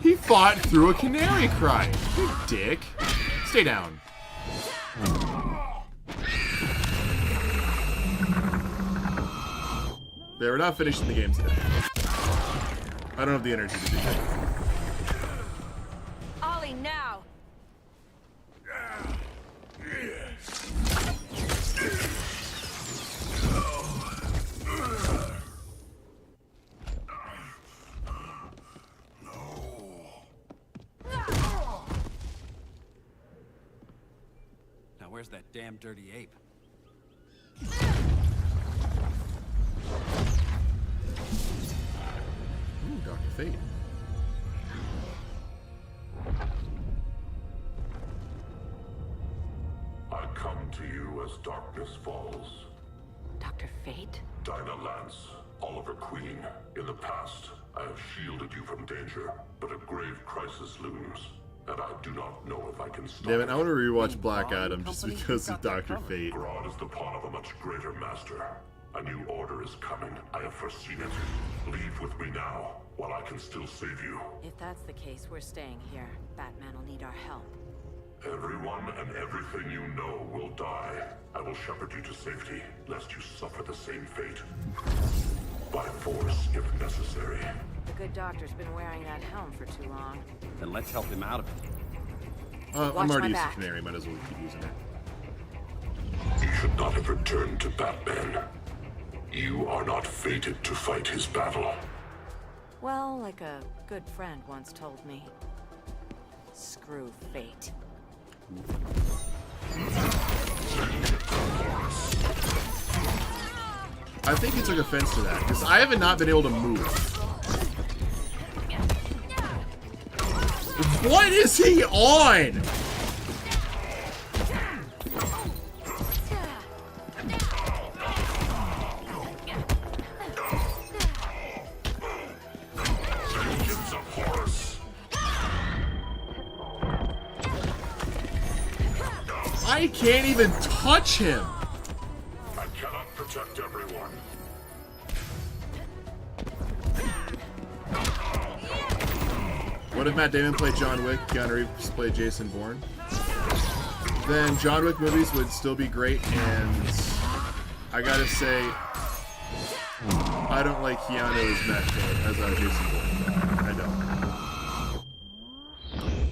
He fought through a Canary Cry. You dick. Stay down. Yeah, we're not finishing the game today. I don't have the energy to do that. Ollie, now! Now where's that damn dirty ape? Ooh, Dr. Fate. I come to you as darkness falls. Dr. Fate? Dinah Lance, Oliver Queen. In the past, I have shielded you from danger, but a grave crisis looms, and I do not know if I can stop Damn it, I want to it. rewatch Black Adam just because of Dr. Fate. Grodd is the pawn of a much greater master. A new order is coming. I have foreseen it. Leave with me now, while I can still save you. If that's the case, we're staying here. Batman will need our help. Everyone and everything you know will die. I will shepherd you to safety, lest you suffer the same fate. By force, if necessary. The good doctor's been wearing that helm for too long. Then let's help him out of it. I'm already used to back. Canary, might as well keep using it. You should not have returned to Batman. You are not fated to fight his battle. Well, like a good friend once told me. Screw fate. I think he took offense to that, because I haven't not been able to move. What is he on? Vengeance of Horus. I can't even touch him. I cannot protect everyone. What if Matt Damon played John Wick, Keanu Reeves played Jason Bourne? Then John Wick movies would still be great, and I gotta say, I don't like Keanu as Jason Bourne. I don't.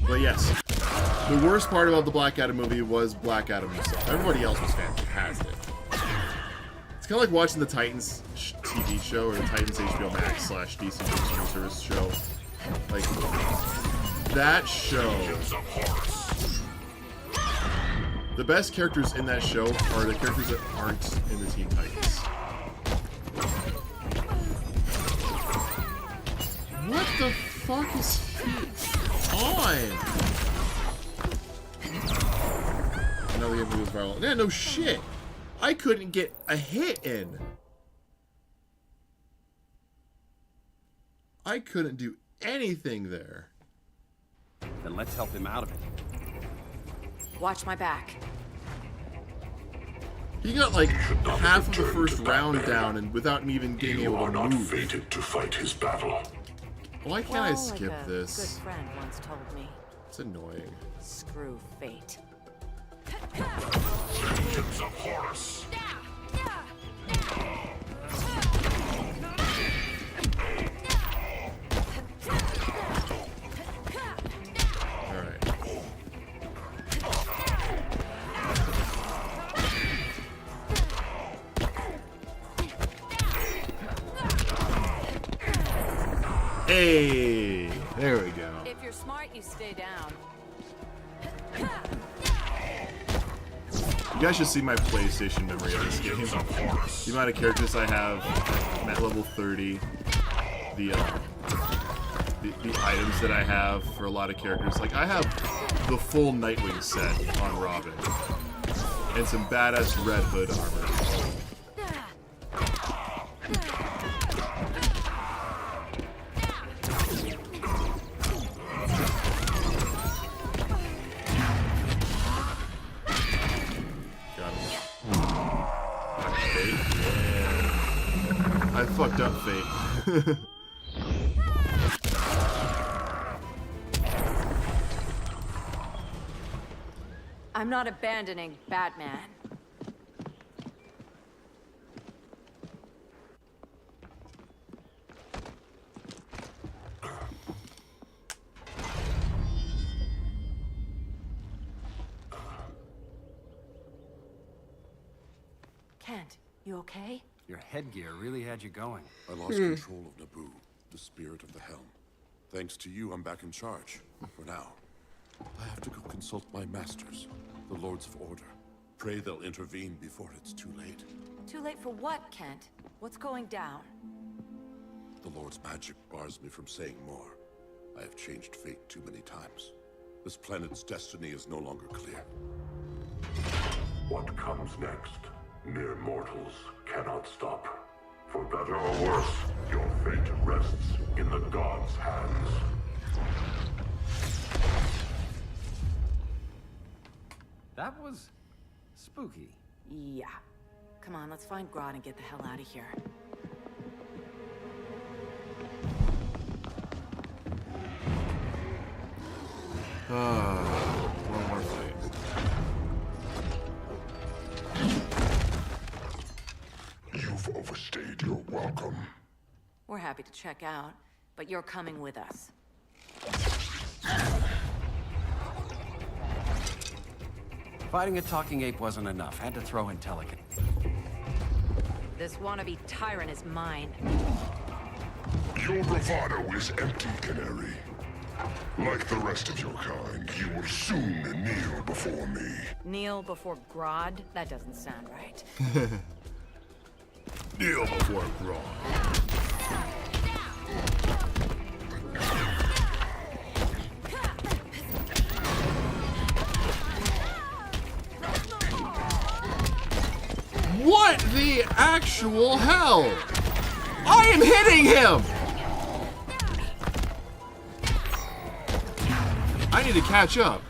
But yes, the worst part about the Black Adam movie was Black Adam himself. Everybody else was fantastic. It's kind of like watching the Titans TV show or the Titans HBO Max / DC streaming service show. Like, that show. The best characters in that show are the characters that aren't in the Teen Titans. What the fuck is he on? Another game goes viral. Yeah, no shit. I couldn't get a hit in. I couldn't do anything there. Then let's help him out of it. Watch my back. He got like half of the first round down and without me even being able to move. You are not fated to fight his battle. Why can't I skip like a this? good friend once told me. It's annoying. Screw fate. Vengeance of Horus. Alright. Hey! There we go. If you're smart, you stay down. You guys should see my PlayStation memory of this game. The amount of characters I have at level 30. The items that I have for a lot of characters. Like, I have the full Nightwing set on Robin. And some badass Red Hood armor. I fucked up Fate. I'm not abandoning Batman. Kent, you okay? Your headgear really had you going. I lost control of Naboo, the spirit of the helm. Thanks to you, I'm back in charge. For now. I have to go consult my masters, the Lords of Order. Pray they'll intervene before it's too late. Too late for what, Kent? What's going down? The Lord's magic bars me from saying more. I have changed fate too many times. This planet's destiny is no longer clear. What comes next, mere mortals cannot stop. For better or worse, your fate rests in the gods' hands. That was spooky. Yeah. Come on, let's find Grodd and get the hell out of here. One more fight. You've overstayed your welcome. We're happy to check out, but you're coming with us. Fighting a talking ape wasn't enough. Had to throw in Telekin. This wannabe tyrant is mine. Your bravado is empty, Canary. Like the rest of your kind, you will soon kneel before me. Kneel before Grodd? That doesn't sound right. Kneel before Grodd. What the actual hell? I am hitting him! I need to catch up.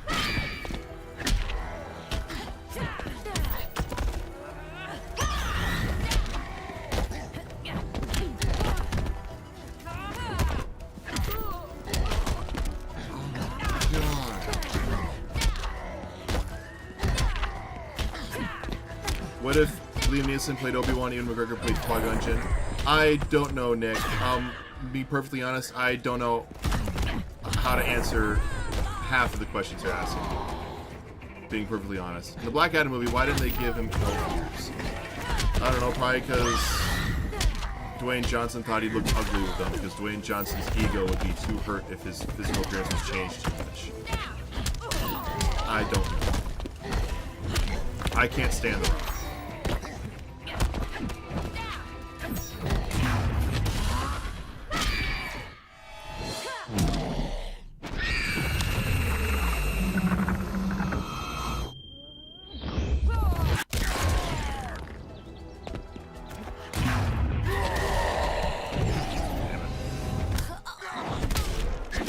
What if Liam Neeson played Obi-Wan, Ewan McGregor played Qui-Gon Jinn? I don't know, Nick. Be perfectly honest, I don't know how to answer half of the questions you're asking. Being perfectly honest. In the Black Adam movie, why didn't they give him 12 years? I don't know, probably because Dwayne Johnson thought he looked ugly with them, because Dwayne Johnson's ego would be too hurt if his physical appearance was changed too much. I don't know. I can't stand The Rock.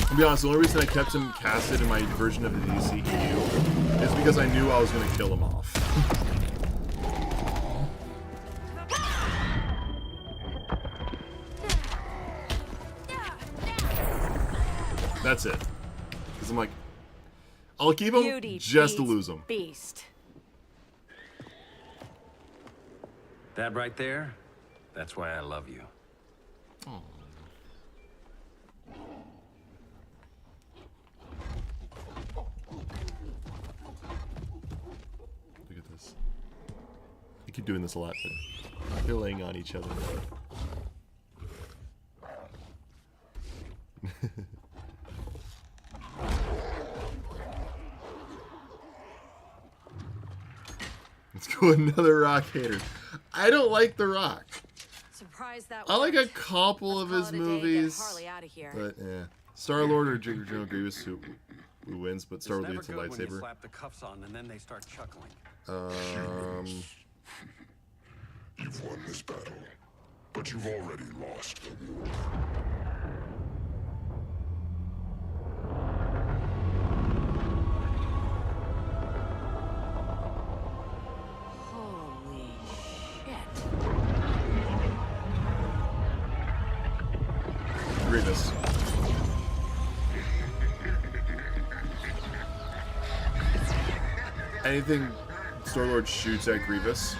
To be honest, the only reason I kept him casted in my version of the DCEU is because I knew I was going to kill him off. That's it. Because I'm like, I'll keep him Beauty just to beats lose him. Beast. That right there, that's why I love you. Oh. Look at this. I keep doing this a lot, but they're laying on each other. Let's go another Rock hater. I don't like The Rock. Surprised that I like a worked. couple of his Call it a day, get movies, Harley outta here. but yeah, Star-Lord or General Grievous who wins, but Star-Lord It's gets a never good when you lightsaber. slap the cuffs on and then they start chuckling. You've won this battle, but you've already lost the war. Holy shit. Grievous. Anything Star-Lord shoots at Grievous,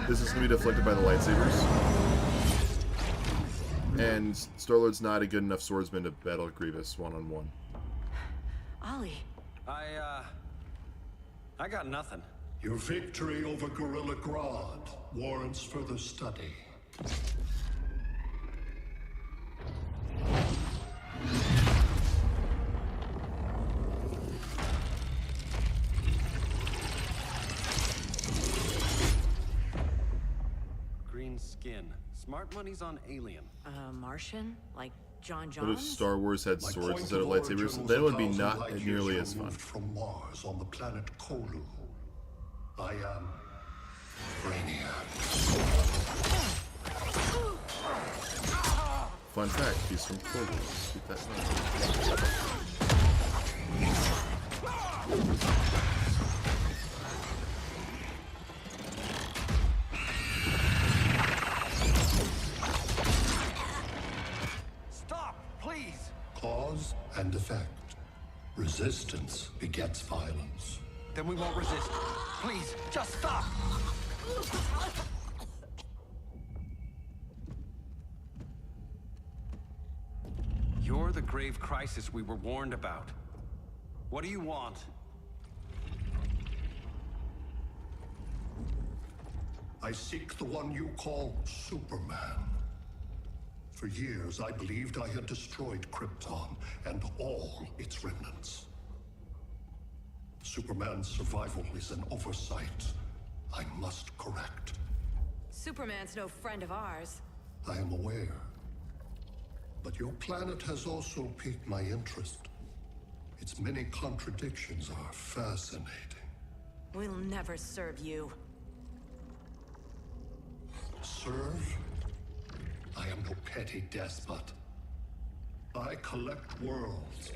this is going to be deflected by the lightsabers. And Star-Lord's not a good enough swordsman to battle Grievous one-on-one. Ollie. I got nothing. Your victory over Gorilla Grodd warrants further study. Green skin. Smart money's on alien. Martian? Like John But if Johns? Star Wars had My swords point instead of of origin lightsabers, was then it would be 1,000 not light years nearly as fun. removed from Mars on the planet Kolu. I am Brainiac. Fun fact, he's from Portland. Keep that in mind. Stop, please! Cause and effect. Resistance begets violence. Then we won't resist. Please, just stop! You're the grave crisis we were warned about. What do you want? I seek the one you call Superman. For years, I believed I had destroyed Krypton and all its remnants. Superman's survival is an oversight I must correct. Superman's no friend of ours. I am aware. But your planet has also piqued my interest. Its many contradictions are fascinating. We'll never serve you. Serve? I am no petty despot. I collect worlds,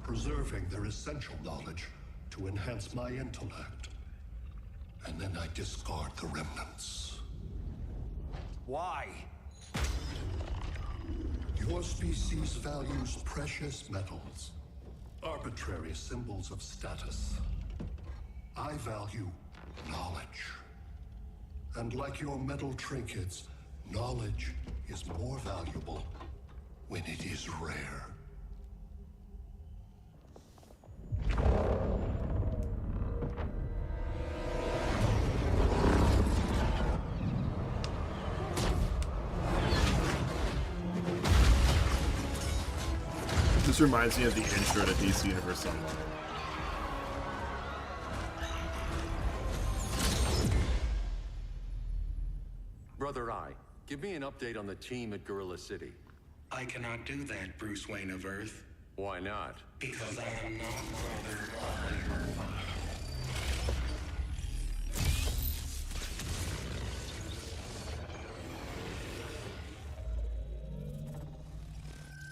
preserving their essential knowledge to enhance my intellect. And then I discard the remnants. Why? Your species values precious metals, arbitrary symbols of status. I value knowledge. And like your metal trinkets, knowledge is more valuable when it is rare. This reminds me of the intro to DC Universe Online. Brother Eye, give me an update on the team at Gorilla City. I cannot do that, Bruce Wayne of Earth. Why not? Because I am not Brother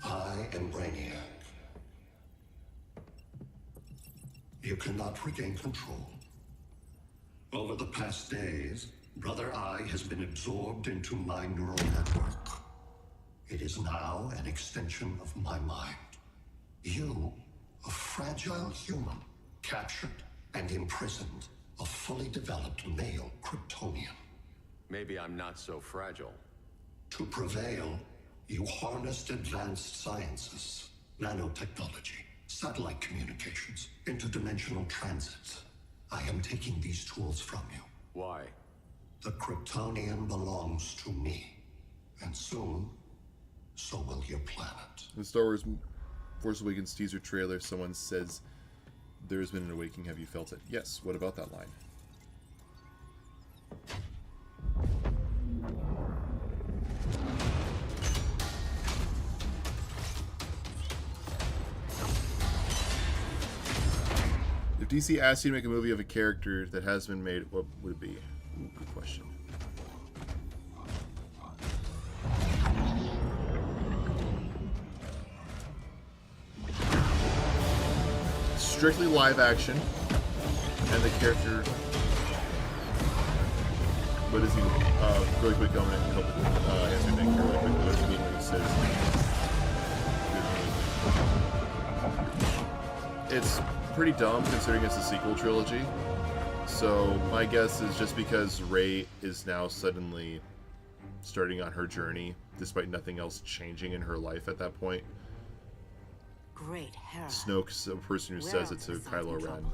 I am Brainiac. You cannot regain control. Over the past days, Brother Eye has been absorbed into my neural network. It is now an extension of my mind. You, a fragile human, captured and imprisoned a fully developed male Kryptonian. Maybe I'm not so fragile. To prevail, you harnessed advanced sciences, nanotechnology, satellite communications, interdimensional transit. I am taking these tools from you. Why? The Kryptonian belongs to me. And soon, so will your planet. In the Star Wars Force Awakens teaser trailer, someone says, "There has been an awakening, have you felt it?" Yes, what about that line? If DC asked you to make a movie of a character that has been made, what would it be? Ooh, good question. Strictly live action, and the character. What is he? Really quick, I'm gonna help answer that really quick. What does he mean when he says? It's pretty dumb considering it's a sequel trilogy. So my guess is just because Rey is now suddenly starting on her journey, despite nothing else changing in her life at that point. Great Hera. Snoke's a person who says it to Kylo Ren.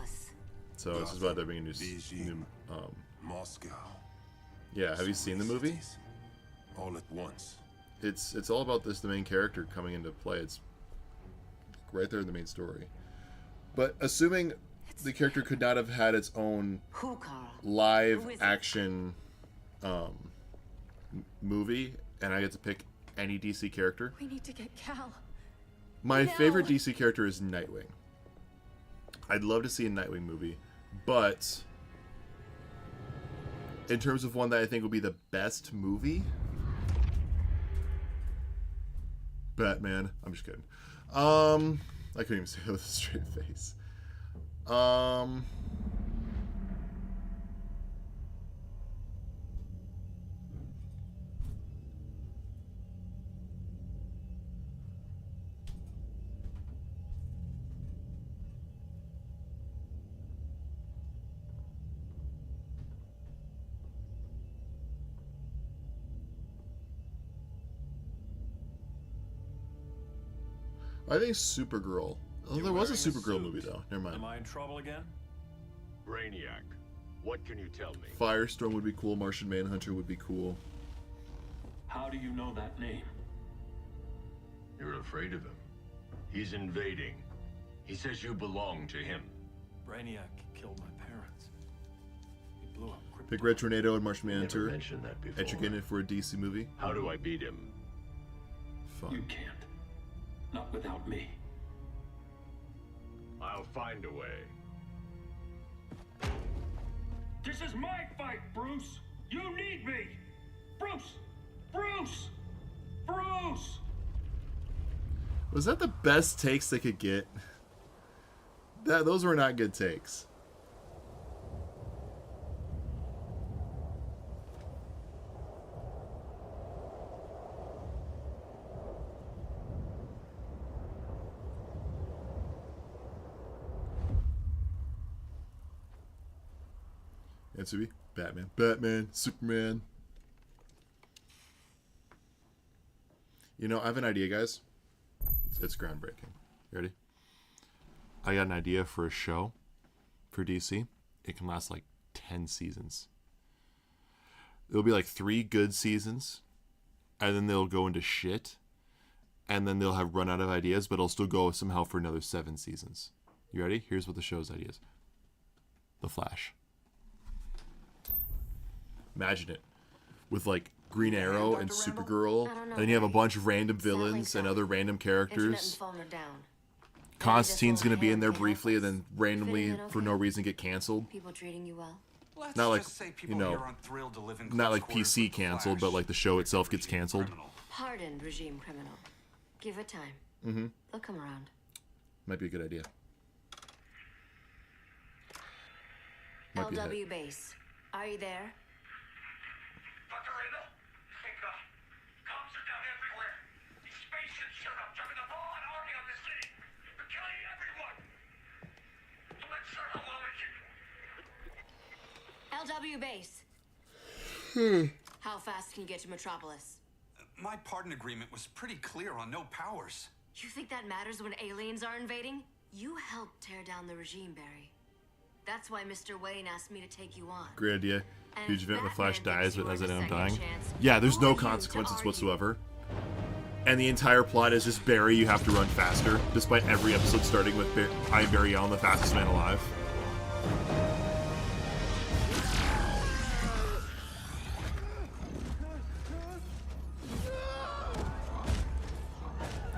So this is about there being a new Moscow. Yeah, have you seen the movie? All at once. It's all about the main character coming into play. It's right there in the main story. But assuming the character could not have had its own live action movie, and I get to pick any DC character. We need to get Cal. My favorite DC character is Nightwing. I'd love to see a Nightwing movie, but in terms of one that I think would be the best movie, Batman. I'm just kidding. I couldn't even say it with a straight face. I think Supergirl. Oh, there was a Supergirl movie though. Never mind. Am I in trouble again? Brainiac, what can you tell me? Firestorm would be cool. Martian Manhunter would be cool. How do you know that name? You're afraid of him. He's invading. He says you belong to him. Brainiac killed my parents. He blew up Krypton. Pick Red Tornado and Martian Never Manhunter. mentioned that before. Etrigan for a DC movie. How do I beat him? Fun. You can't. Not without me. I'll find a way. This is my fight, Bruce! You need me! Bruce! Bruce! Bruce! Was that the best takes they could get? Those were not good takes. Answer B. Batman. Batman. Superman. You know, I have an idea, guys. It's groundbreaking. You ready? I got an idea for a show for DC. It can last like 10 seasons. It'll be like 3 good seasons, and then they'll go into shit, and then they'll have run out of ideas, but it'll still go somehow for another 7 seasons. You ready? Here's what the show's idea is. The Flash. Imagine it. With like Green Arrow and Supergirl, and then you have a bunch of random villains and other random characters. Constantine's gonna be in there briefly, and then randomly, for no reason, get canceled. People treating you well? Not like, you know, not like PC canceled, but like the show itself gets canceled. Pardoned regime criminal. Give it time. Mm-hmm. They'll come around. Might be a good idea. Might be LW base. Are you there? Dr. Randall? Thank God. Cops are down everywhere. These spaceships showed up, driving a full-on army on the city. They're killing everyone. So let's start a low LW base. How fast can you get to Metropolis? My pardon agreement was pretty clear on no powers. You think that matters when aliens are invading? You helped tear down the regime, Barry. That's why Mr. Wayne asked me to take you on. Great idea. Huge event where Flash dies, but as I know I'm dying. chance. Yeah, there's no consequences whatsoever. And the entire plot is just Barry, you have to run faster, despite every episode starting with I am Barry Allen, the fastest man alive.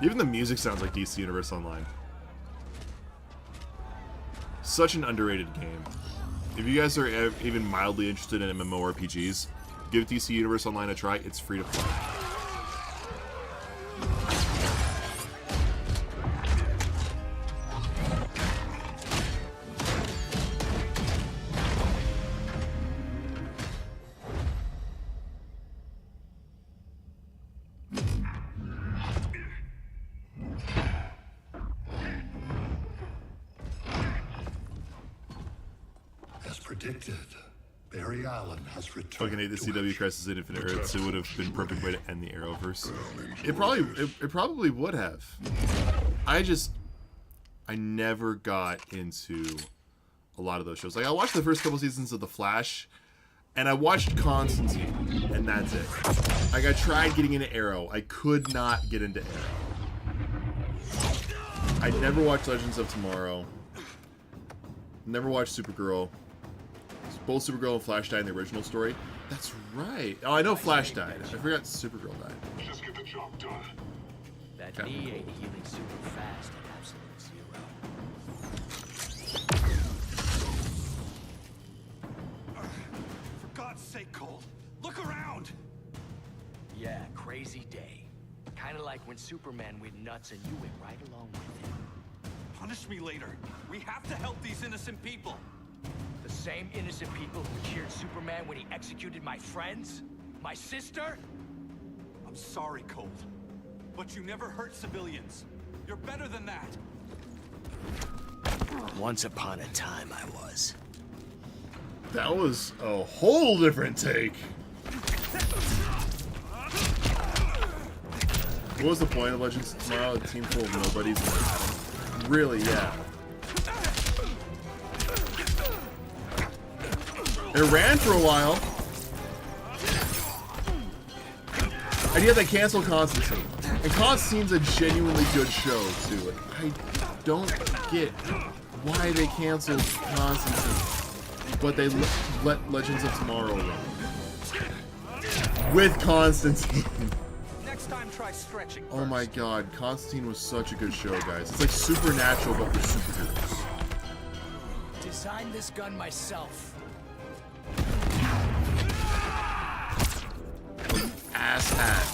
Even the music sounds like DC Universe Online. Such an underrated game. If you guys are even mildly interested in MMORPGs, give DC Universe Online a try. It's free to play. As predicted, Barry Allen has returned. Fucking hate the CW Crisis in Infinite Earths. It would have been perfect way to end the Arrowverse. It probably would have. I never got into a lot of those shows. Like I watched the first couple seasons of The Flash, and I watched Constantine, and that's it. Like I tried getting into Arrow. I could not get into Arrow. I never watched Legends of Tomorrow. Never watched Supergirl. Both Supergirl and Flash died in the original story. That's right. Oh, I know Flash died. I forgot Supergirl died. Just get the job done. That knee ain't healing super fast at absolute 0. For God's sake, Cole, look around! Yeah, crazy day. Kinda like when Superman went nuts and you went right along with him. Punish me later. We have to help these innocent people. The same innocent people who cheered Superman when he executed my friends? My sister? I'm sorry, Colt. But you never hurt civilians. You're better than that. Once upon a time, I was. That was a whole different take. What was the point of Legends of Tomorrow? A team full of nobodies and Adam? Really, yeah. It ran for a while. And yet they canceled Constantine. And Constantine's a genuinely good show, too. Like, I don't get why they canceled Constantine. But they let Legends of Tomorrow run. With Constantine. Next time, try stretching first. Oh my god, Constantine was such a good show, guys. It's like Supernatural, but for superheroes. Designed this gun myself. Ass hat.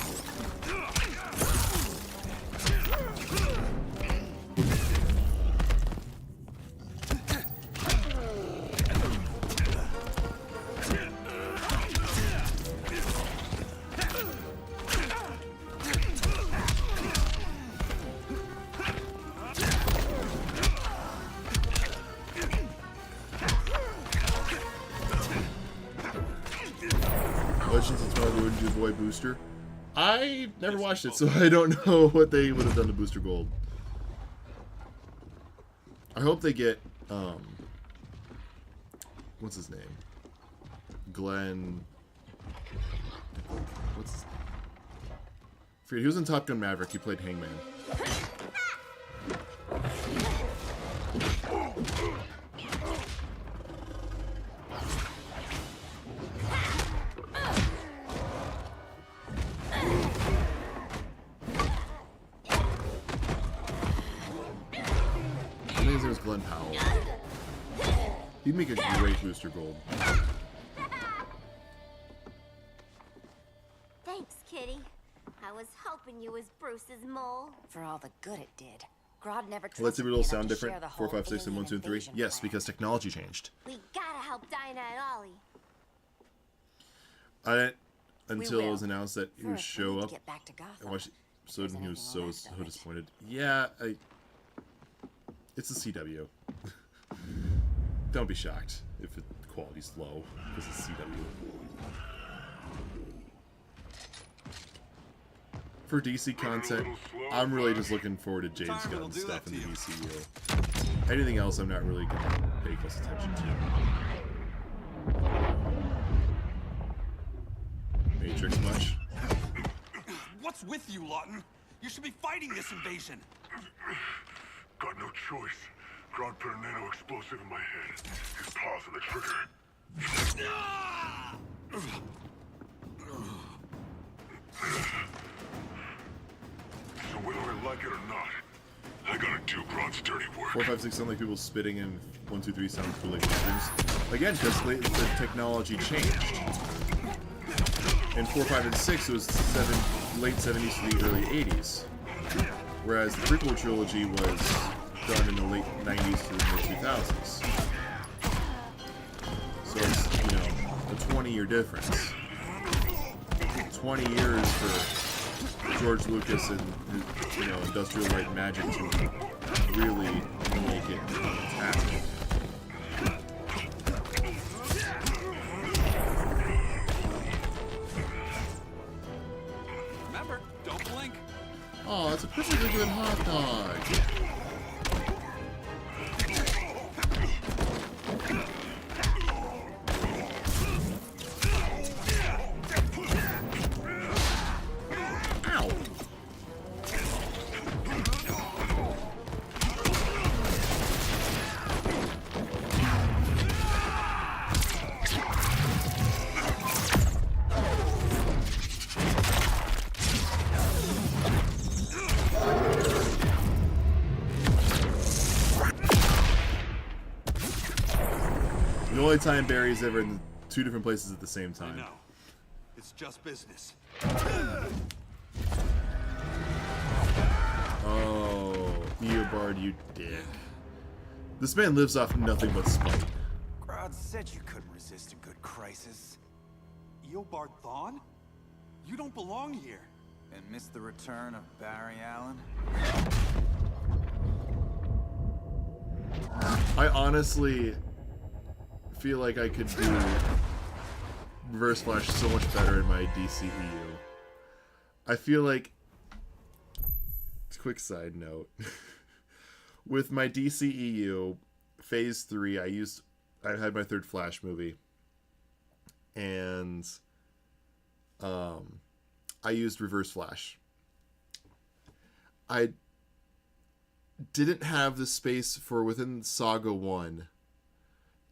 Legends of Tomorrow Boy Booster. I never watched it, so I don't know what they would have done to Booster Gold. I hope they get, what's his name? Glenn... What's his name? Forget, he was in Top Gun Maverick. He played Hangman. I think his name was Glenn Powell. He'd make a great Booster Gold. Thanks, Kitty. I was hoping you was Bruce's mole. For all the good it did. Grodd never Well, let's see if trusted me it'll enough sound to different. share the 4, whole 5, 6, and 1, 2, and 3. invasion Yes, plan. because technology changed. We gotta help Dinah and Ollie. I didn't until it will. was announced that he would First, we show need to up. get back to Gotham. I watched episode and he was so rest of it. disappointed. Yeah, it's the CW. Don't be shocked if the quality's low because it's CW. For DC content, I'm really just looking forward to James Gunn stuff in the DCU. Anything else, I'm not really going to pay close attention to. Matrix much? What's with you, Lawton? You should be fighting this invasion. Got no choice. Grodd put a nano explosive in my head. His paws on the trigger. So whether I like it or not, I gotta do Grodd's dirty work. 4, 5, 6 sound like people spitting, and 1, 2, 3 sounds really like mushrooms. Again, because the technology changed. In 4, 5, and 6, it was late 70s to the early 80s. Whereas the prequel trilogy was done in the late 90s to the mid 2000s. So it's, you know, a 20-year difference. 20 years for George Lucas and his, you know, Industrial Light and Magic to really make it fantastic. Remember, don't blink. Oh, that's a perfectly good hot dog. Ow. The only time Barry's ever in 2 different places at the same time. No, it's just business. Oh, Eobard, you dick. This man lives off nothing but spite. Grodd said you couldn't resist a good crisis. Eobard Thawne? You don't belong here. And miss the return of Barry Allen? I honestly feel like I could do Reverse Flash so much better in my DCEU. I feel like, quick side note, with my DCEU Phase 3, I had my 3rd Flash movie, and I used Reverse Flash. I didn't have the space for within Saga 1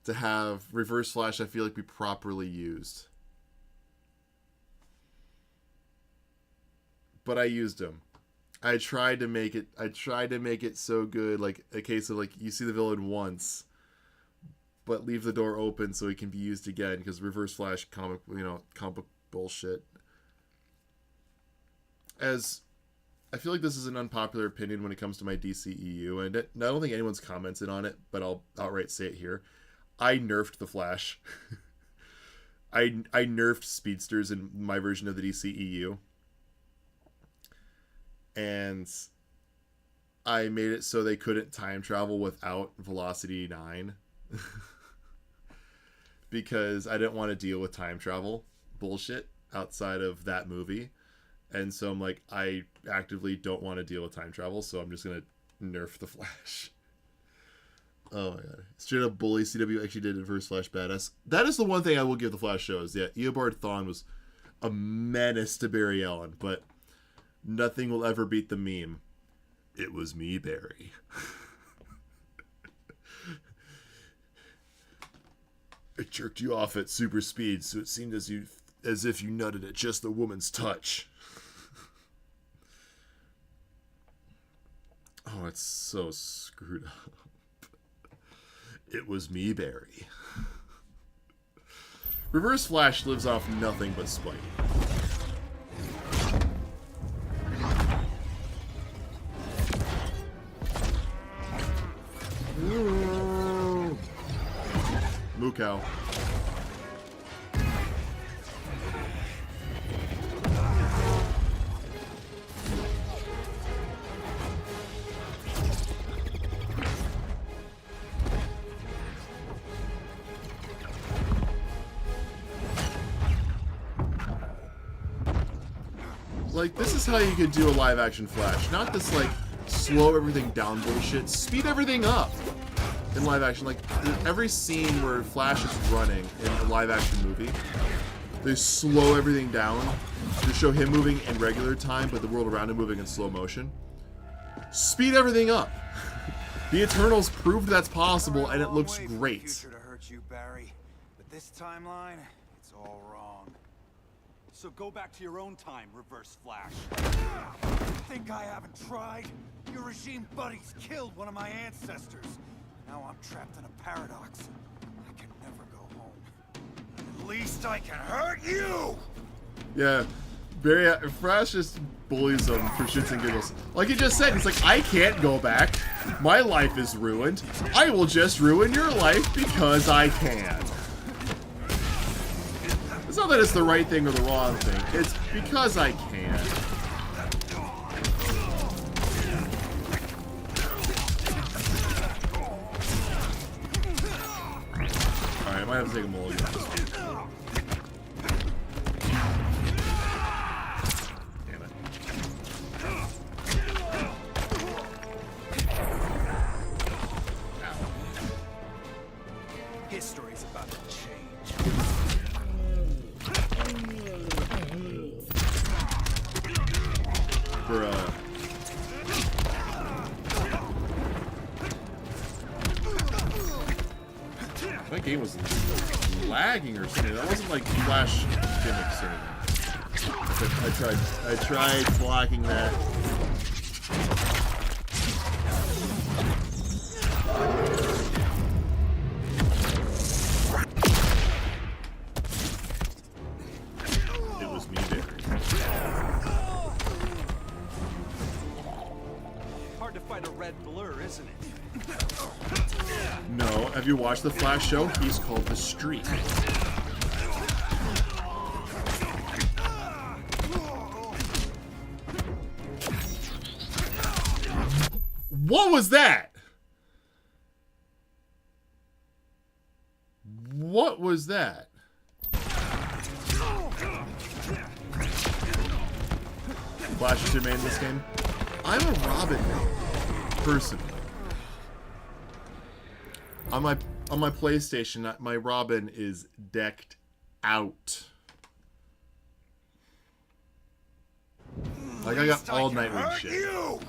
to have Reverse Flash, I feel like, be properly used. But I used him. I tried to make it so good, like a case of like you see the villain once, but leave the door open so he can be used again, because Reverse Flash comic bullshit. As I feel like this is an unpopular opinion when it comes to my DCEU, and I don't think anyone's commented on it, but I'll outright say it here. I nerfed the Flash. I nerfed speedsters in my version of the DCEU. And I made it so they couldn't time travel without Velocity 9. Because I didn't want to deal with time travel bullshit outside of that movie. And so I'm like, I actively don't want to deal with time travel, so I'm just gonna nerf the Flash. Oh my god. Straight up bully CW actually did Reverse Flash badass. That is the one thing I will give the Flash show is, yeah, Eobard Thawne was a menace to Barry Allen, but nothing will ever beat the meme. It was me, Barry. I jerked you off at super speed, so it seemed as if you nutted at just the woman's touch. Oh, it's so screwed up. It was me, Barry. Reverse Flash lives off nothing but spite. Mukau. Like, this is how you could do a live-action Flash. Not this, like, slow everything down bullshit. Speed everything up in live-action. Like, every scene where Flash is running in a live-action movie, they slow everything down to show him moving in regular time, but the world around him moving in slow motion. Speed everything up. The Eternals proved that's possible, and it looks great. Future to hurt you, Barry. But this timeline, it's all wrong. So go back to your own time, Reverse Flash. Think I haven't tried? Your regime buddies killed one of my ancestors. Now I'm trapped in a paradox. I can never go home. At least I can hurt you! Yeah, Barry Flash just bullies him for shits and giggles. Like he just said, he's like, I can't go back. My life is ruined. I will just ruin your life because I can. It's not that it's the right thing or the wrong thing. It's because I can. Alright, I might have to take a mulligan on this one. Damn it. History's about to change. Bruh. That game was lagging or something. That wasn't like Flash gimmicks or anything. I tried blocking that. It was me, Barry. Hard to fight a red blur, isn't it? No, have you watched the Flash show? He's called the Streak. What was that? What was that? Flash is your main in this game? I'm a Robin main, personally. On my PlayStation, my Robin is decked out. Like I got all Nightwing shit. You!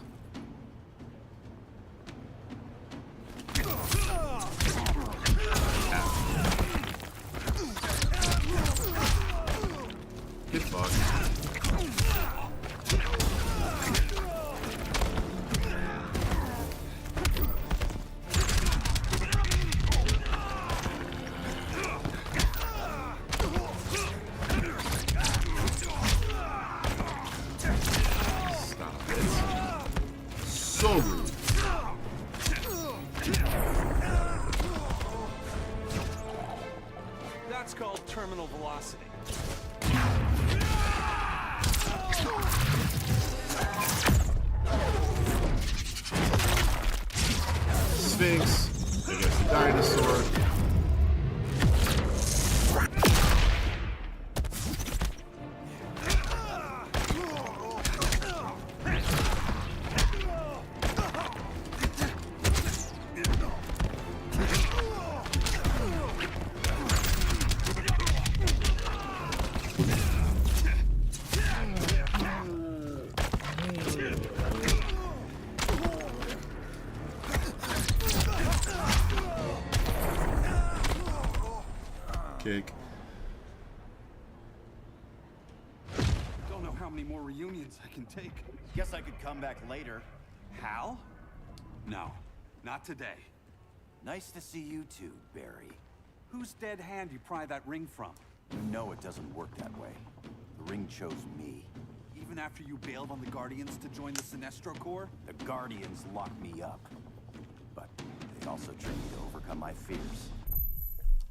Get fucked. So rude. That's called terminal velocity. Sphinx against the dinosaur. Kick. Don't know how many more reunions I can take. Guess I could come back later. Hal? No, not today. Nice to see you too, Barry. Whose dead hand you pry that ring from? You know it doesn't work that way. The ring chose me. Even after you bailed on the Guardians to join the Sinestro Corps? The Guardians locked me up. But they also trained me to overcome my fears.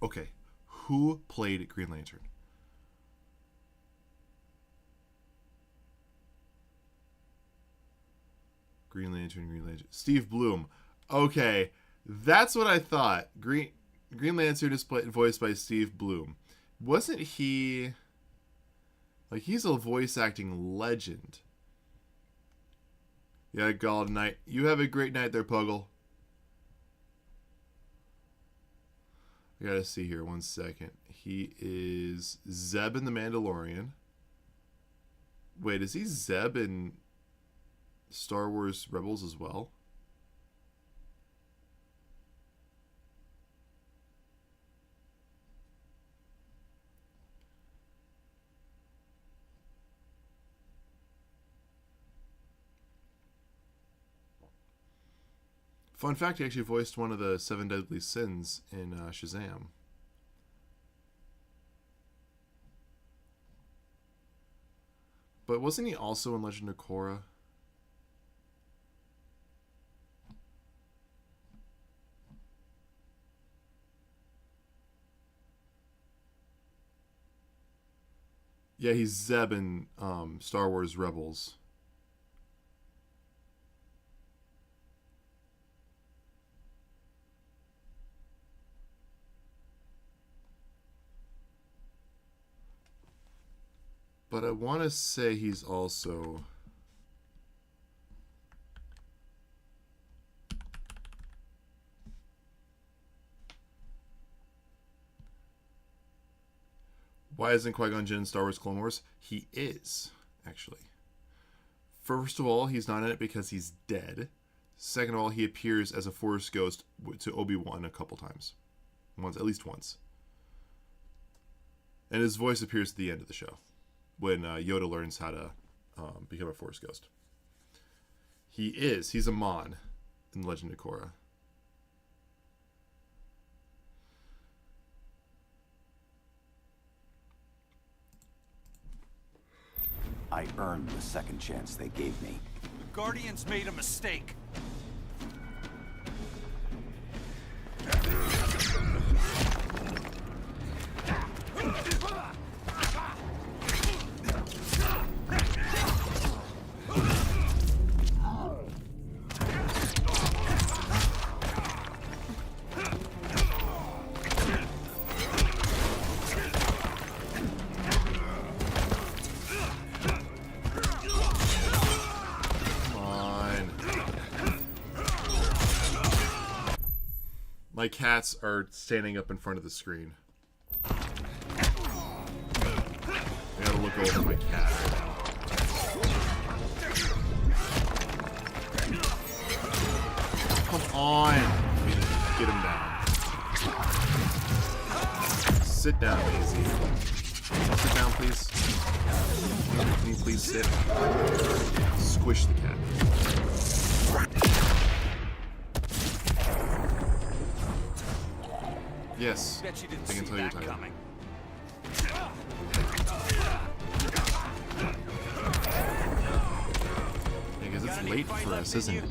Okay. Who played Green Lantern? Green Lantern. Steve Bloom. Okay, that's what I thought. Green Lantern is voiced by Steve Bloom. Wasn't he... Like, he's a voice acting legend. Yeah, Golden Knight. You have a great night there, Puggle. I gotta see here, 1 second. He is Zeb in The Mandalorian. Wait, is he Zeb in Star Wars Rebels as well? Fun fact, he actually voiced one of the 7 Deadly Sins in Shazam. But wasn't he also in Legend of Korra? Yeah, he's Zeb in Star Wars Rebels. But I want to say he's also... Why isn't Qui-Gon Jinn in Star Wars Clone Wars? He is, actually. First of all, he's not in it because he's dead. Second of all, he appears as a Force ghost to Obi-Wan a couple times. At least once. And his voice appears at the end of the show, when Yoda learns how to become a Force ghost. He's a Mon in Legend of Korra. I earned the second chance they gave me. The Guardians made a mistake. My cats are standing up in front of the screen. I gotta look over my cat right now. Come on! Get him down. Sit down, Maisie. Sit down, please. Can you please sit? Squish the cat. Yes, Bet you didn't I can see tell you're that tired. coming. Yeah, because it's late for us, isn't it?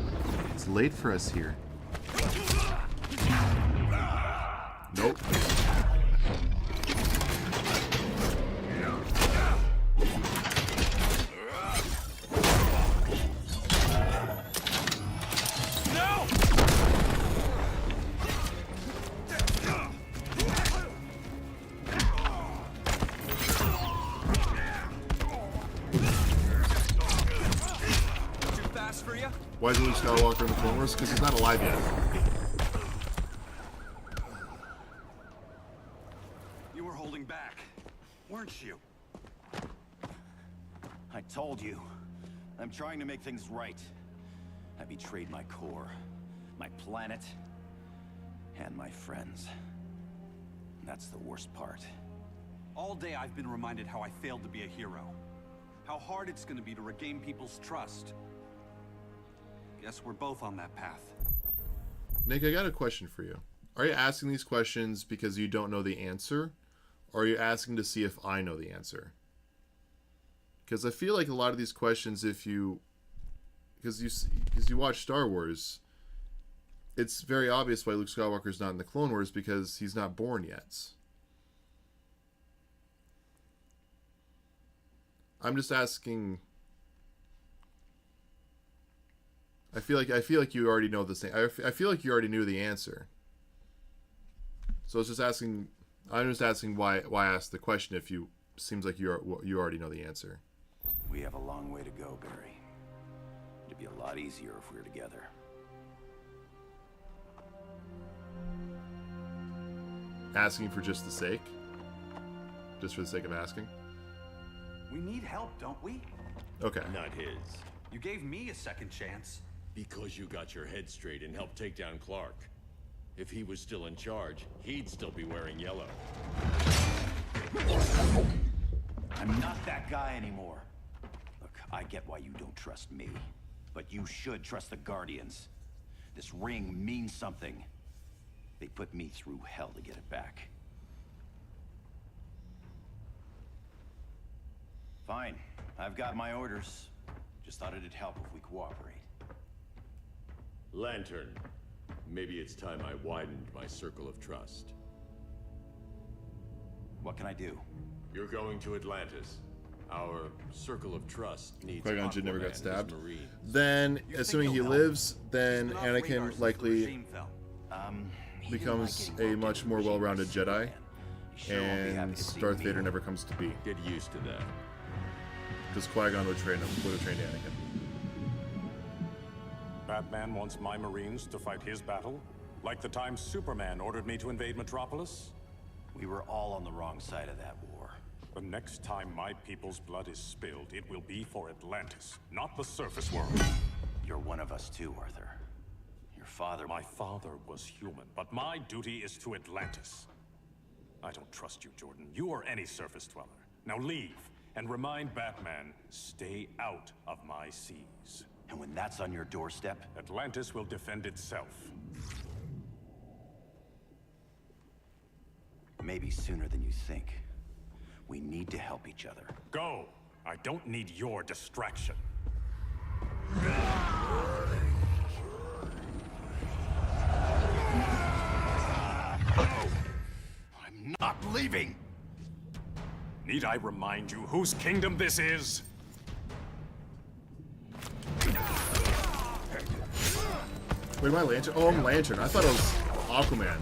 It's late for us here. Nope. Why is Luke Skywalker in the Clone Wars? Because he's not alive yet. You were holding back, weren't you? I told you. I'm trying to make things right. I betrayed my core, my planet, and my friends. That's the worst part. All day I've been reminded how I failed to be a hero. How hard it's gonna be to regain people's trust. Guess we're both on that path. Nick, I got a question for you. Are you asking these questions because you don't know the answer? Or are you asking to see if I know the answer? Because I feel like a lot of these questions, because you watch Star Wars, it's very obvious why Luke Skywalker's not in the Clone Wars, because he's not born yet. I'm just asking. I feel like you already know this thing. I feel like you already knew the answer. So I was just asking. I'm just asking why I asked the question if you seems like you already know the answer. We have a long way to go, Barry. It'd be a lot easier if we were together. Asking for just the sake? Just for the sake of asking? We need help, don't we? Okay. Not his. You gave me a second chance. Because you got your head straight and helped take down Clark. If he was still in charge, he'd still be wearing yellow. I'm not that guy anymore. Look, I get why you don't trust me, but you should trust the Guardians. This ring means something. They put me through hell to get it back. Fine, I've got my orders. Just thought it'd help if we cooperate. Lantern. Maybe it's time I widened my circle of trust. What can I do? You're going to Atlantis. Our circle of trust needs Qui-Gon Jinn never Aquaman got and stabbed. his Marines. Then, assuming he lives, then Anakin likely becomes a much more well-rounded Jedi, and Darth Vader never comes to be. Get used to that. Because Qui-Gon would have trained Anakin. Batman wants my Marines to fight his battle? Like the time Superman ordered me to invade Metropolis? We were all on the wrong side of that war. The next time my people's blood is spilled, it will be for Atlantis, not the surface world. You're one of us too, Arthur. Your father... My father was human, but my duty is to Atlantis. I don't trust you, Jordan. You or any surface dweller. Now leave, and remind Batman, stay out of my seas. And when that's on your doorstep... Atlantis will defend itself. Maybe sooner than you think. We need to help each other. Go! I don't need your distraction. I'm not leaving! Need I remind you whose kingdom this is? Wait, am I Lantern? Oh, I'm Lantern. I thought it was Aquaman.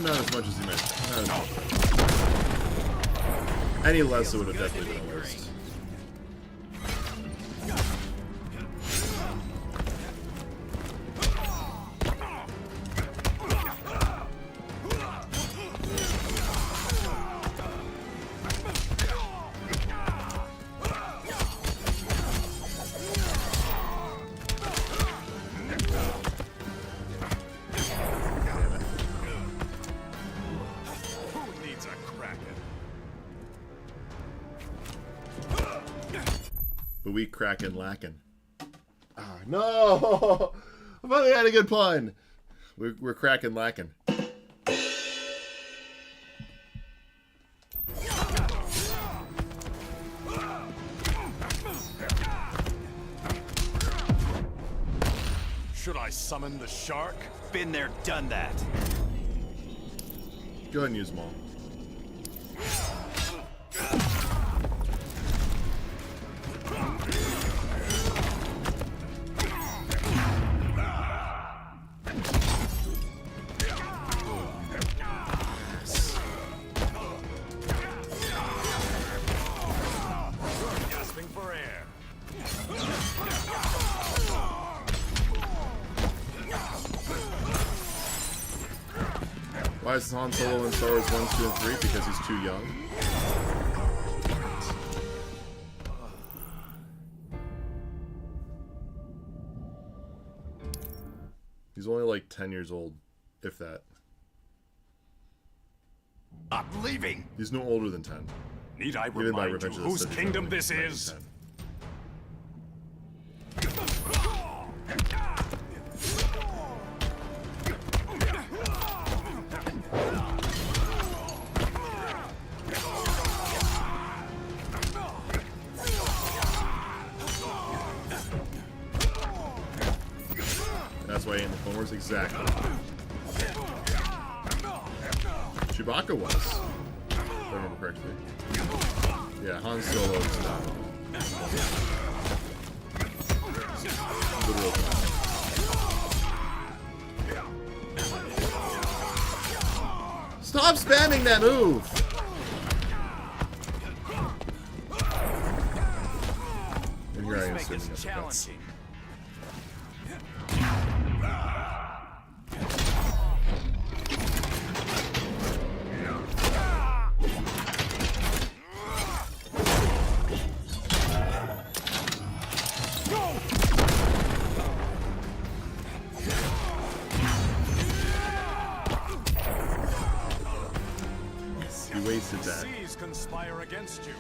Not as much as he meant. Any less, it would have definitely been a waste. But we crackin' lacking. Ah, no! I finally had a good pun. We're cracking lacking. Should I summon the shark? Been there, done that. Go ahead and use them all. Gasping for air. Why is Han Solo in Star Wars 1, 2, and 3? Because he's too young. He's only like 10 years old, if that. I'm leaving. He's no older than 10. Need I Even by remind you Revenge of the whose Sith, he's kingdom only this like is? 10. That's why in the Clone Wars, exactly. Chewbacca was, if I remember correctly. Yeah, Han Solo is not. Literal. Stop spamming that move! And here I am sitting at the fence. You wasted that. Seas conspire against you.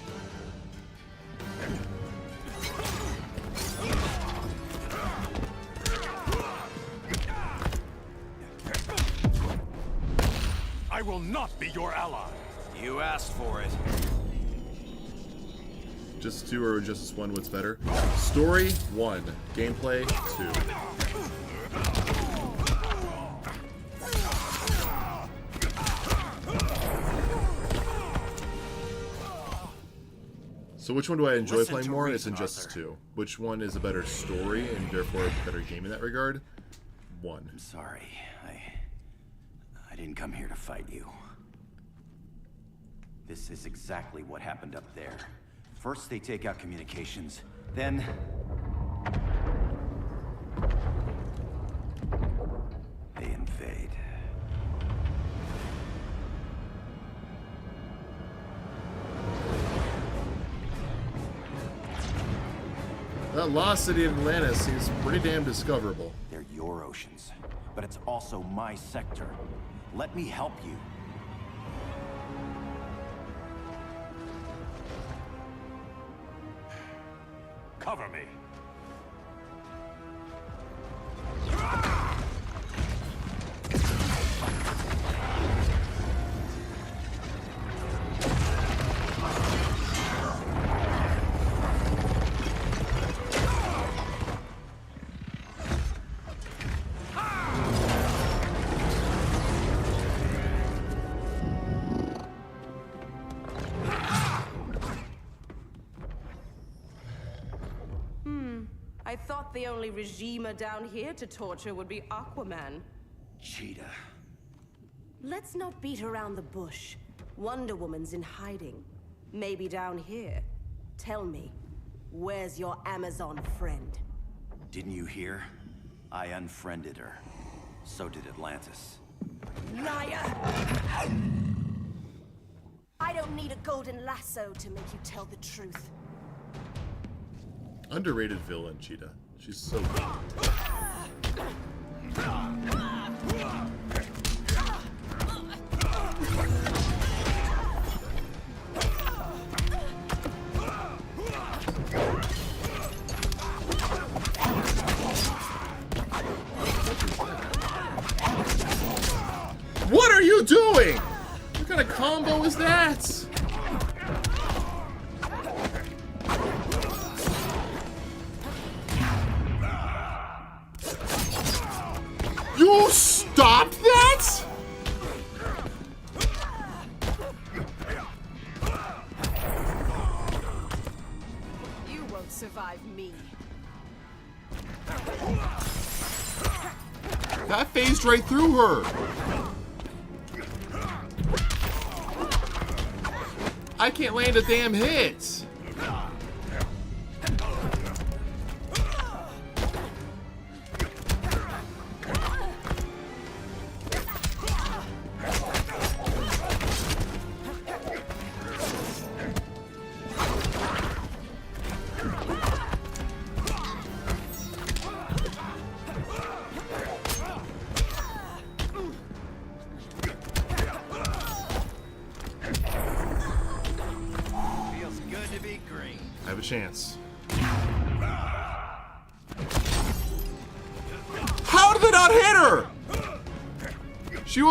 I will not be your ally. You asked for it. Just 2 or Justice 1, what's better? Story 1, gameplay 2. So which one do I enjoy Listen playing to more? reason, It's Injustice Arthur. 2. Which one is a better story and therefore a better game in that regard? 1. I'm sorry. I didn't come here to fight you. This is exactly what happened up there. First they take out communications, then... they invade. That lost city of Atlantis seems pretty damn discoverable. They're your oceans, but it's also my sector. Let me help you. Cover me. I thought the only regimer down here to torture would be Aquaman. Cheetah. Let's not beat around the bush. Wonder Woman's in hiding. Maybe down here. Tell me, where's your Amazon friend? Didn't you hear? I unfriended her. So did Atlantis. Liar! I don't need a golden lasso to make you tell the truth. Underrated villain, Cheetah. She's so good. What are you doing? What kind of combo is that? You stopped that? You won't survive me. That phased right through her. I can't land a damn hit. Feels good to be green. I have a chance. How did it not hit her? She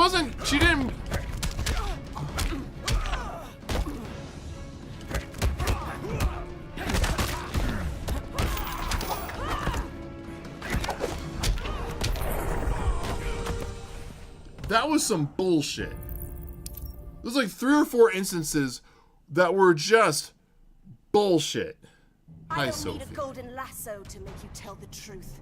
didn't. That was some bullshit. There's like 3 or 4 instances that were just bullshit. Hi, I don't Sophie. need a golden lasso to make you tell the truth.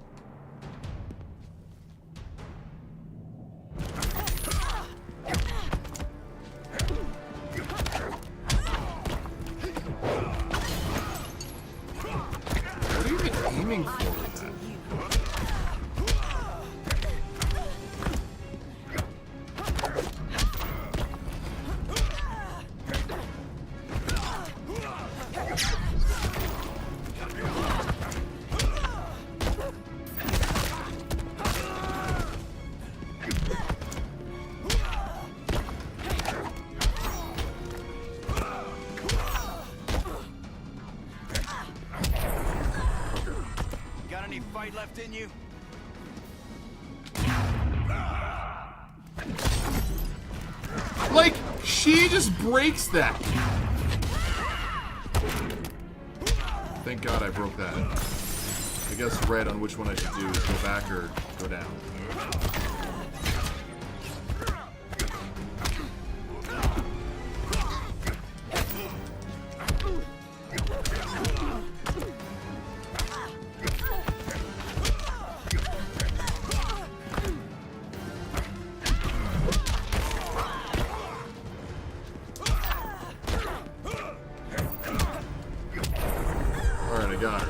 What are you even aiming for with that? Got any fight left in you? Like, she just breaks that. Thank God I broke that. I guess red on which one I should do is go back or go down. Alright, I got her.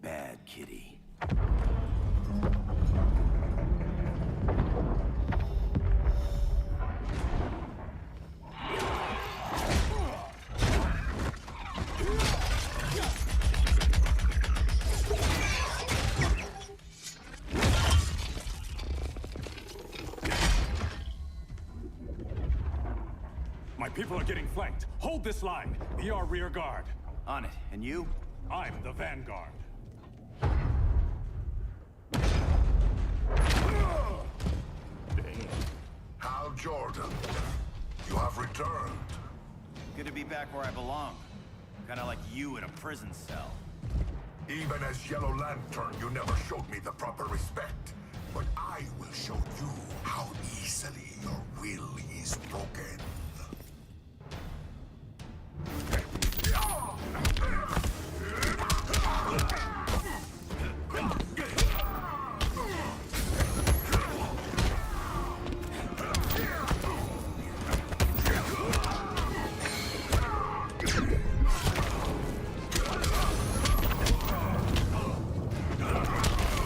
Bad kitty. My people are getting flanked. Hold this line. Be our rear guard. On it. And you? I'm the vanguard. Hal Jordan, you have returned. Good to be back where I belong. Kinda like you in a prison cell. Even as Yellow Lantern, you never showed me the proper respect. But I will show you how easily your will is broken.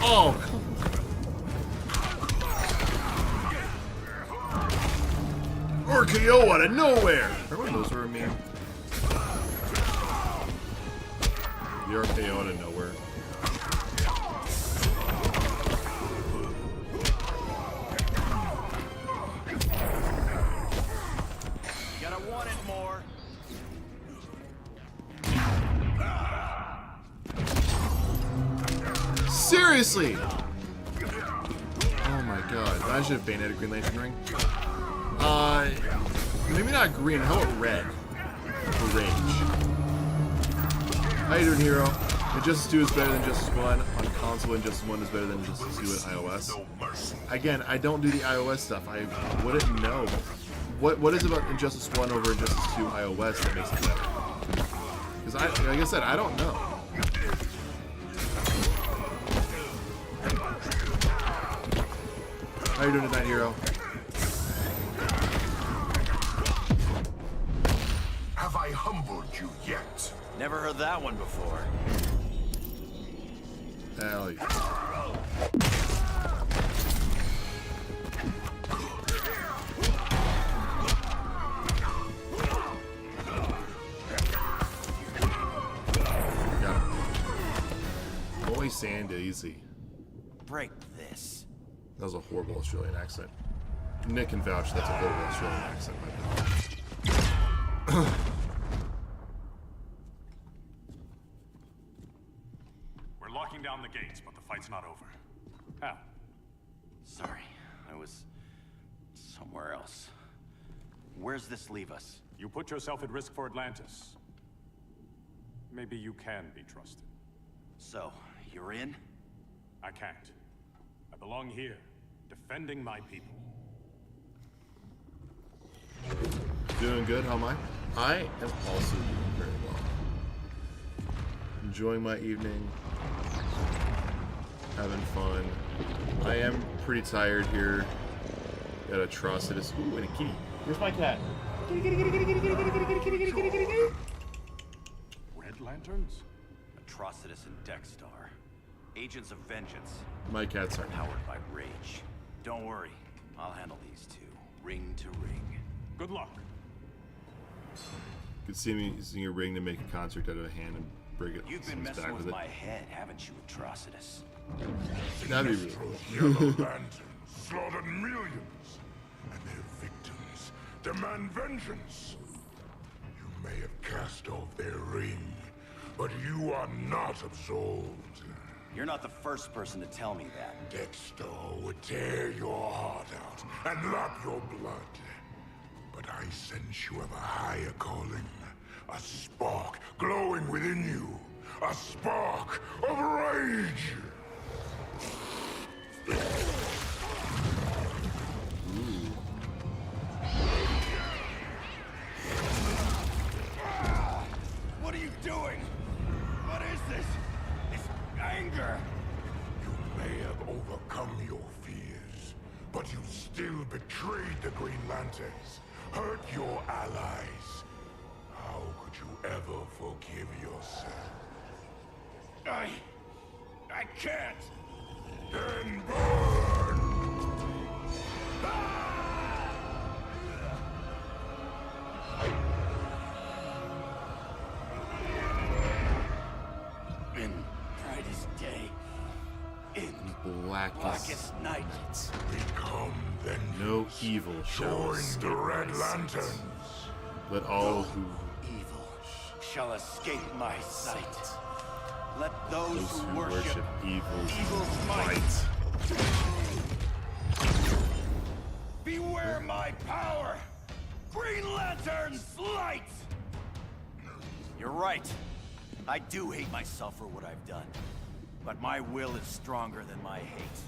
Oh! RKO out of nowhere! Everyone knows where I mean. The RKO out of nowhere. Gotta want it more. Seriously! Oh my god. I should have banned a Green Lantern ring. Maybe not green. How about red? For rage. How you doing, hero? Injustice 2 is better than Injustice 1 on console. Injustice 1 is better than Injustice 2 on iOS. Again, I don't do the iOS stuff. I wouldn't know. What is about Injustice 1 over Injustice 2 iOS that makes it better? Because like I said, I don't know. How you doing tonight, Hero? Have I humbled you yet? Never heard that one before. Hell yeah. Got him. Boy Sandazy. Break this. That was a horrible Australian accent. Nick can vouch that's a horrible Australian accent. We're locking down the gates, but the fight's not over. How? Sorry, I was somewhere else. Where's this leave us? You put yourself at risk for Atlantis. Maybe you can be trusted. So, you're in? I can't. I belong here, defending my people. Doing good, how am I? I am also doing very well. Enjoying my evening. Having fun. I am pretty tired here. Got Atrocitus. Ooh, and a kitty. Where's my cat? Red Lanterns? Atrocitus and Dexstar. Agents of Vengeance. My cats are powered by rage. Don't worry, I'll handle these two, ring to ring. Good luck. Could see me using a ring to make a construct out of a hand and break it. You've been messing with my head, haven't you, Atrocitus? That'd be Yellow really Lanterns slaughtered millions, and their victims demand vengeance. You may have cast off their ring, but you are not absolved. You're not the first person to tell me that. Dexter would tear your heart out and lap your blood. But I sense you have a higher calling. A spark glowing within you. A spark of rage! What are you doing? What is this? It's anger. You may have overcome your fears, but you still betrayed the Green Lanterns, hurt your allies. How could you ever forgive yourself? I can't. Then burn! In brightest day, in blackest night. Become vengeance. No evil shall Join escape the Red my sight. Lanterns. Let all who Evil shall escape my sight. Let those, those who who worship worship evil's evil's might might. beware my power! Green Lantern's light! You're right. I do hate myself for what I've done. But my will is stronger than my hate.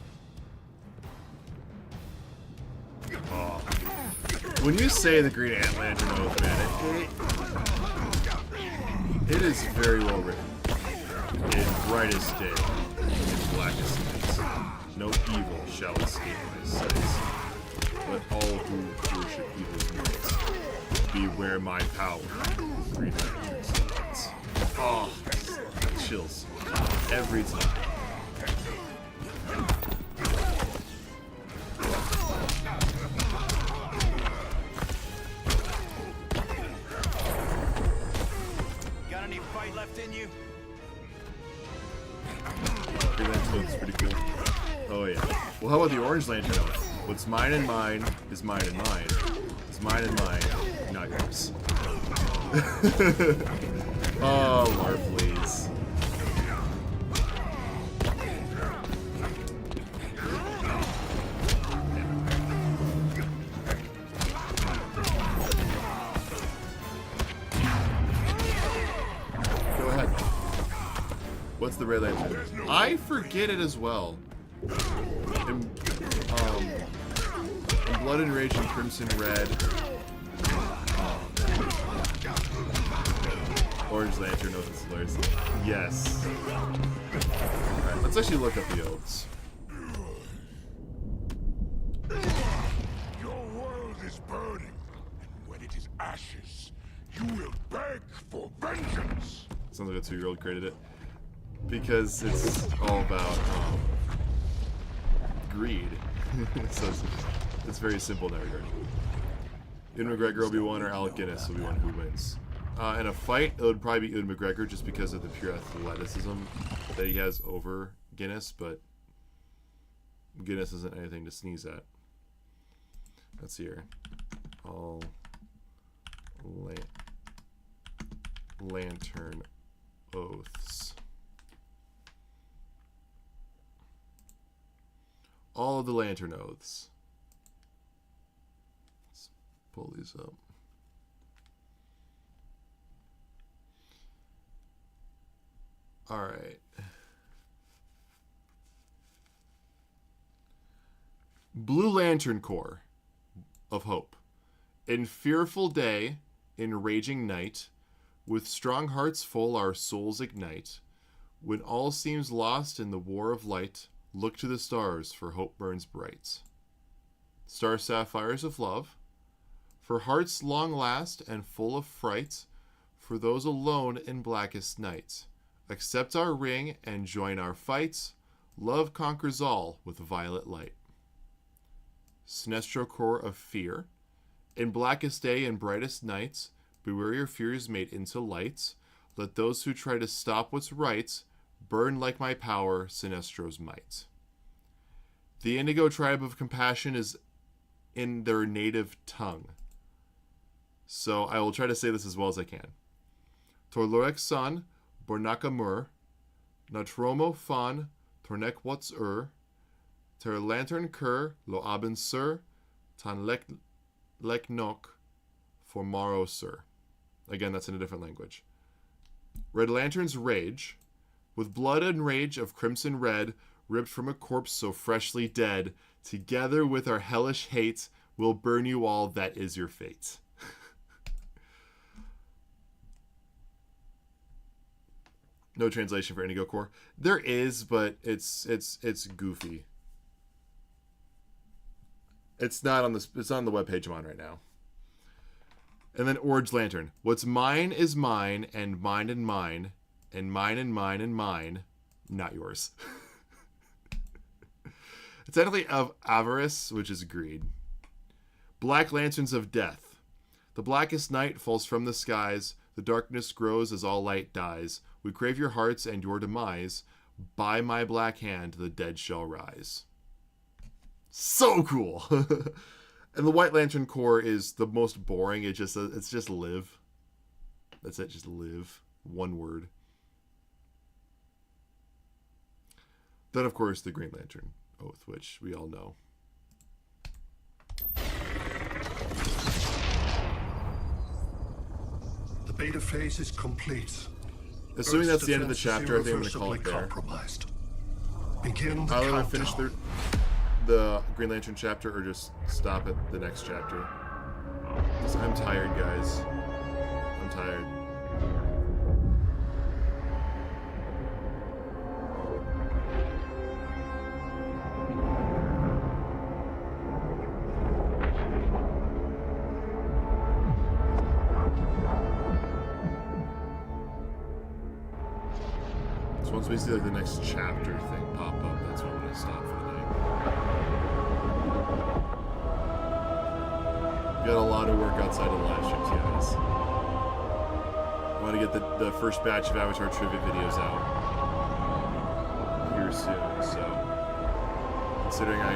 Oh. When you say the Green Lantern oath, man, it is very well written. In brightest day, in blackest night, no evil shall escape my sight. Let all who worship evil's might beware my power. Green Lantern's light. Oh, chills every time. Got any fight left in you? Green Lantern looks pretty cool. Oh yeah. Well, how about the Orange Lantern oath? What's mine and mine is mine and mine. It's mine and mine, not yours. Oh, Larfleeze. Go ahead. What's the red lantern? I forget it as well. In Blood and Rage and Crimson Red. Orange Lantern, no, it's hilarious. Yes. Alright, let's actually look up the oaths. Your world is burning, and when it is ashes, you will beg for vengeance. Sounds like a 2-year-old created it. Because it's all about greed. So it's very simple in that regard. Ewan McGregor will be one, or Alec Guinness will be one who wins. In a fight, it would probably be Ewan McGregor just because of the pure athleticism that he has over Guinness, but Guinness isn't anything to sneeze at. Let's see here. All lantern oaths. All of the lantern oaths. Let's pull these up. All right. Blue Lantern Corps of Hope. In fearful day, in raging night, with strong hearts full our souls ignite. When all seems lost in the war of light, look to the stars, for hope burns bright. Star sapphires of love, for hearts long last and full of fright, for those alone in blackest night. Accept our ring and join our fights. Love conquers all with violet light. Sinestro Corps of Fear. In blackest day and brightest nights, beware your fears made into lights. Let those who try to stop what's right burn like my power, Sinestro's might. The Indigo Tribe of Compassion is in their native tongue. So I will try to say this as well as I can. Torlorek Son, Bornaka Mur, Natromo Fan, Tornek Wats Ter Lantern Kur, Lo Aben Sur, Tan Leknok, Formaro Sur. Again, that's in a different language. Red Lantern's Rage. With blood and rage of crimson red, ripped from a corpse so freshly dead, together with our hellish hate, we'll burn you all, that is your fate. No translation for Indigo Corps. There is, but it's goofy. It's not on the webpage I'm on right now. And then Orange Lantern. What's mine is mine, and mine and mine, and mine and mine and mine, not yours. It's technically of avarice, which is greed. Black Lanterns of Death. The blackest night falls from the skies. The darkness grows as all light dies. We crave your hearts and your demise. By my black hand, the dead shall rise. So cool. And the White Lantern Corps is the most boring. It's just live. That's it, just live. One word. Then, of course, the Green Lantern Oath, which we all know. The beta phase is complete. Assuming that's the end of the chapter, I think I'm going to call it there. Compromised. Begin the I'll either countdown. finish the Green Lantern chapter or just stop at the next chapter. I'm tired, guys. I'm tired. So once we see like the next chapter thing pop up, that's when I'm going to stop for the night. Got a lot of work outside of live streams, guys. I want to get the first batch of Avatar trivia videos out here soon, so considering I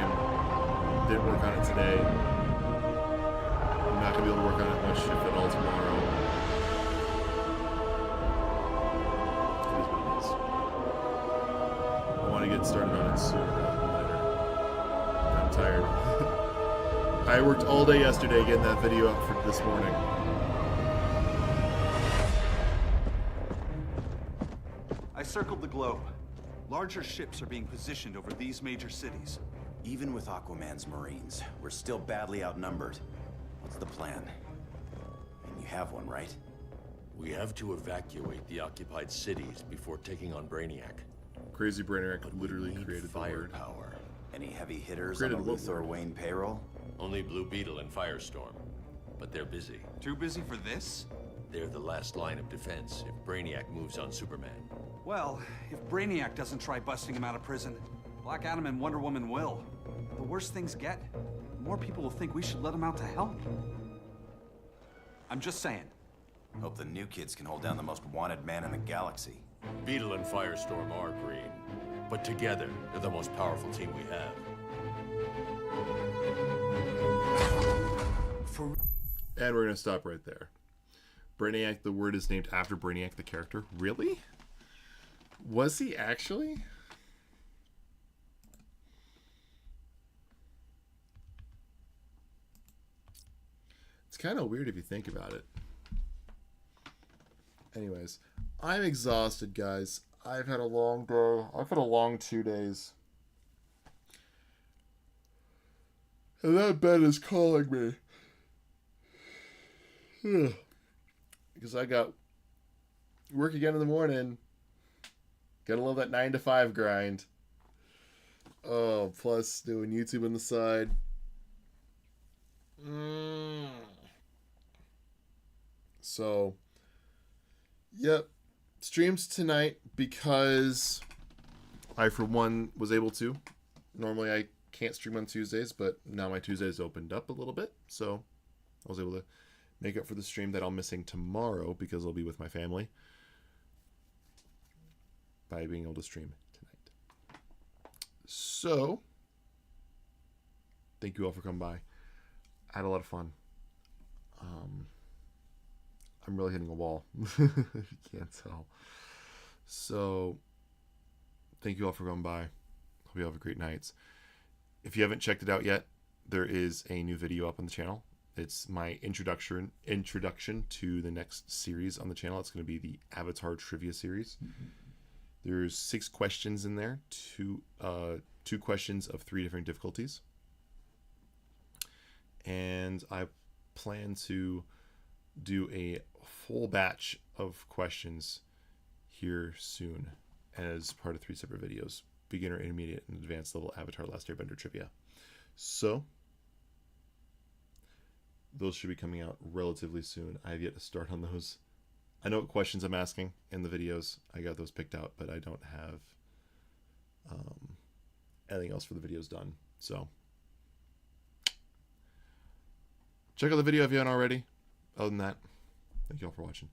didn't work on it today, I'm not going to be able to work on it much, if at all, tomorrow. It is what it is. I want to get started on it sooner rather than later. I'm tired. I worked all day yesterday getting that video up for this morning. I circled the globe. Larger ships are being positioned over these major cities. Even with Aquaman's Marines, we're still badly outnumbered. What's the plan? And you have one, right? We have to evacuate the occupied cities before taking on Brainiac. Crazy Brainiac literally created firepower. Any heavy hitters Created on the what Luthor word? Wayne payroll? Only Blue Beetle and Firestorm. But they're busy. Too busy for this? They're the last line of defense if Brainiac moves on Superman. Well, if Brainiac doesn't try busting him out of prison, Black Adam and Wonder Woman will. The worse things get, the more people will think we should let him out to help. I'm just saying. Hope the new kids can hold down the most wanted man in the galaxy. Beetle and Firestorm are green, but together, they're the most powerful team we have. And we're gonna stop right there. Brainiac, the word is named after Brainiac the character. Really? Was he actually? It's kind of weird if you think about it. Anyways, I'm exhausted, guys. I've had a long day. I've had a long 2 days. And that bed is calling me. Because I got work again in the morning. Gotta love that 9 to 5 grind. Oh, plus doing YouTube on the side. So, yep. Streams tonight because I, for one, was able to. Normally I can't stream on Tuesdays, but now my Tuesdays opened up a little bit. So, I was able to make up for the stream that I'm missing tomorrow because I'll be with my family by being able to stream tonight. So, thank you all for coming by. I had a lot of fun. I'm really hitting a wall, if you can't tell. So, thank you all for coming by. Hope you have a great night. If you haven't checked it out yet, there is a new video up on the channel. It's my introduction to the next series on the channel. It's going to be the Avatar Trivia series. There's 6 questions in there, two questions of 3 different difficulties. And I plan to do a full batch of questions here soon as part of 3 separate videos: beginner, intermediate, and advanced level Avatar Last Airbender trivia. So those should be coming out relatively soon. I have yet to start on those. I know what questions I'm asking in the videos. I got those picked out, but I don't have anything else for the videos done. So check out the video if you haven't already. Other than that, thank you all for watching.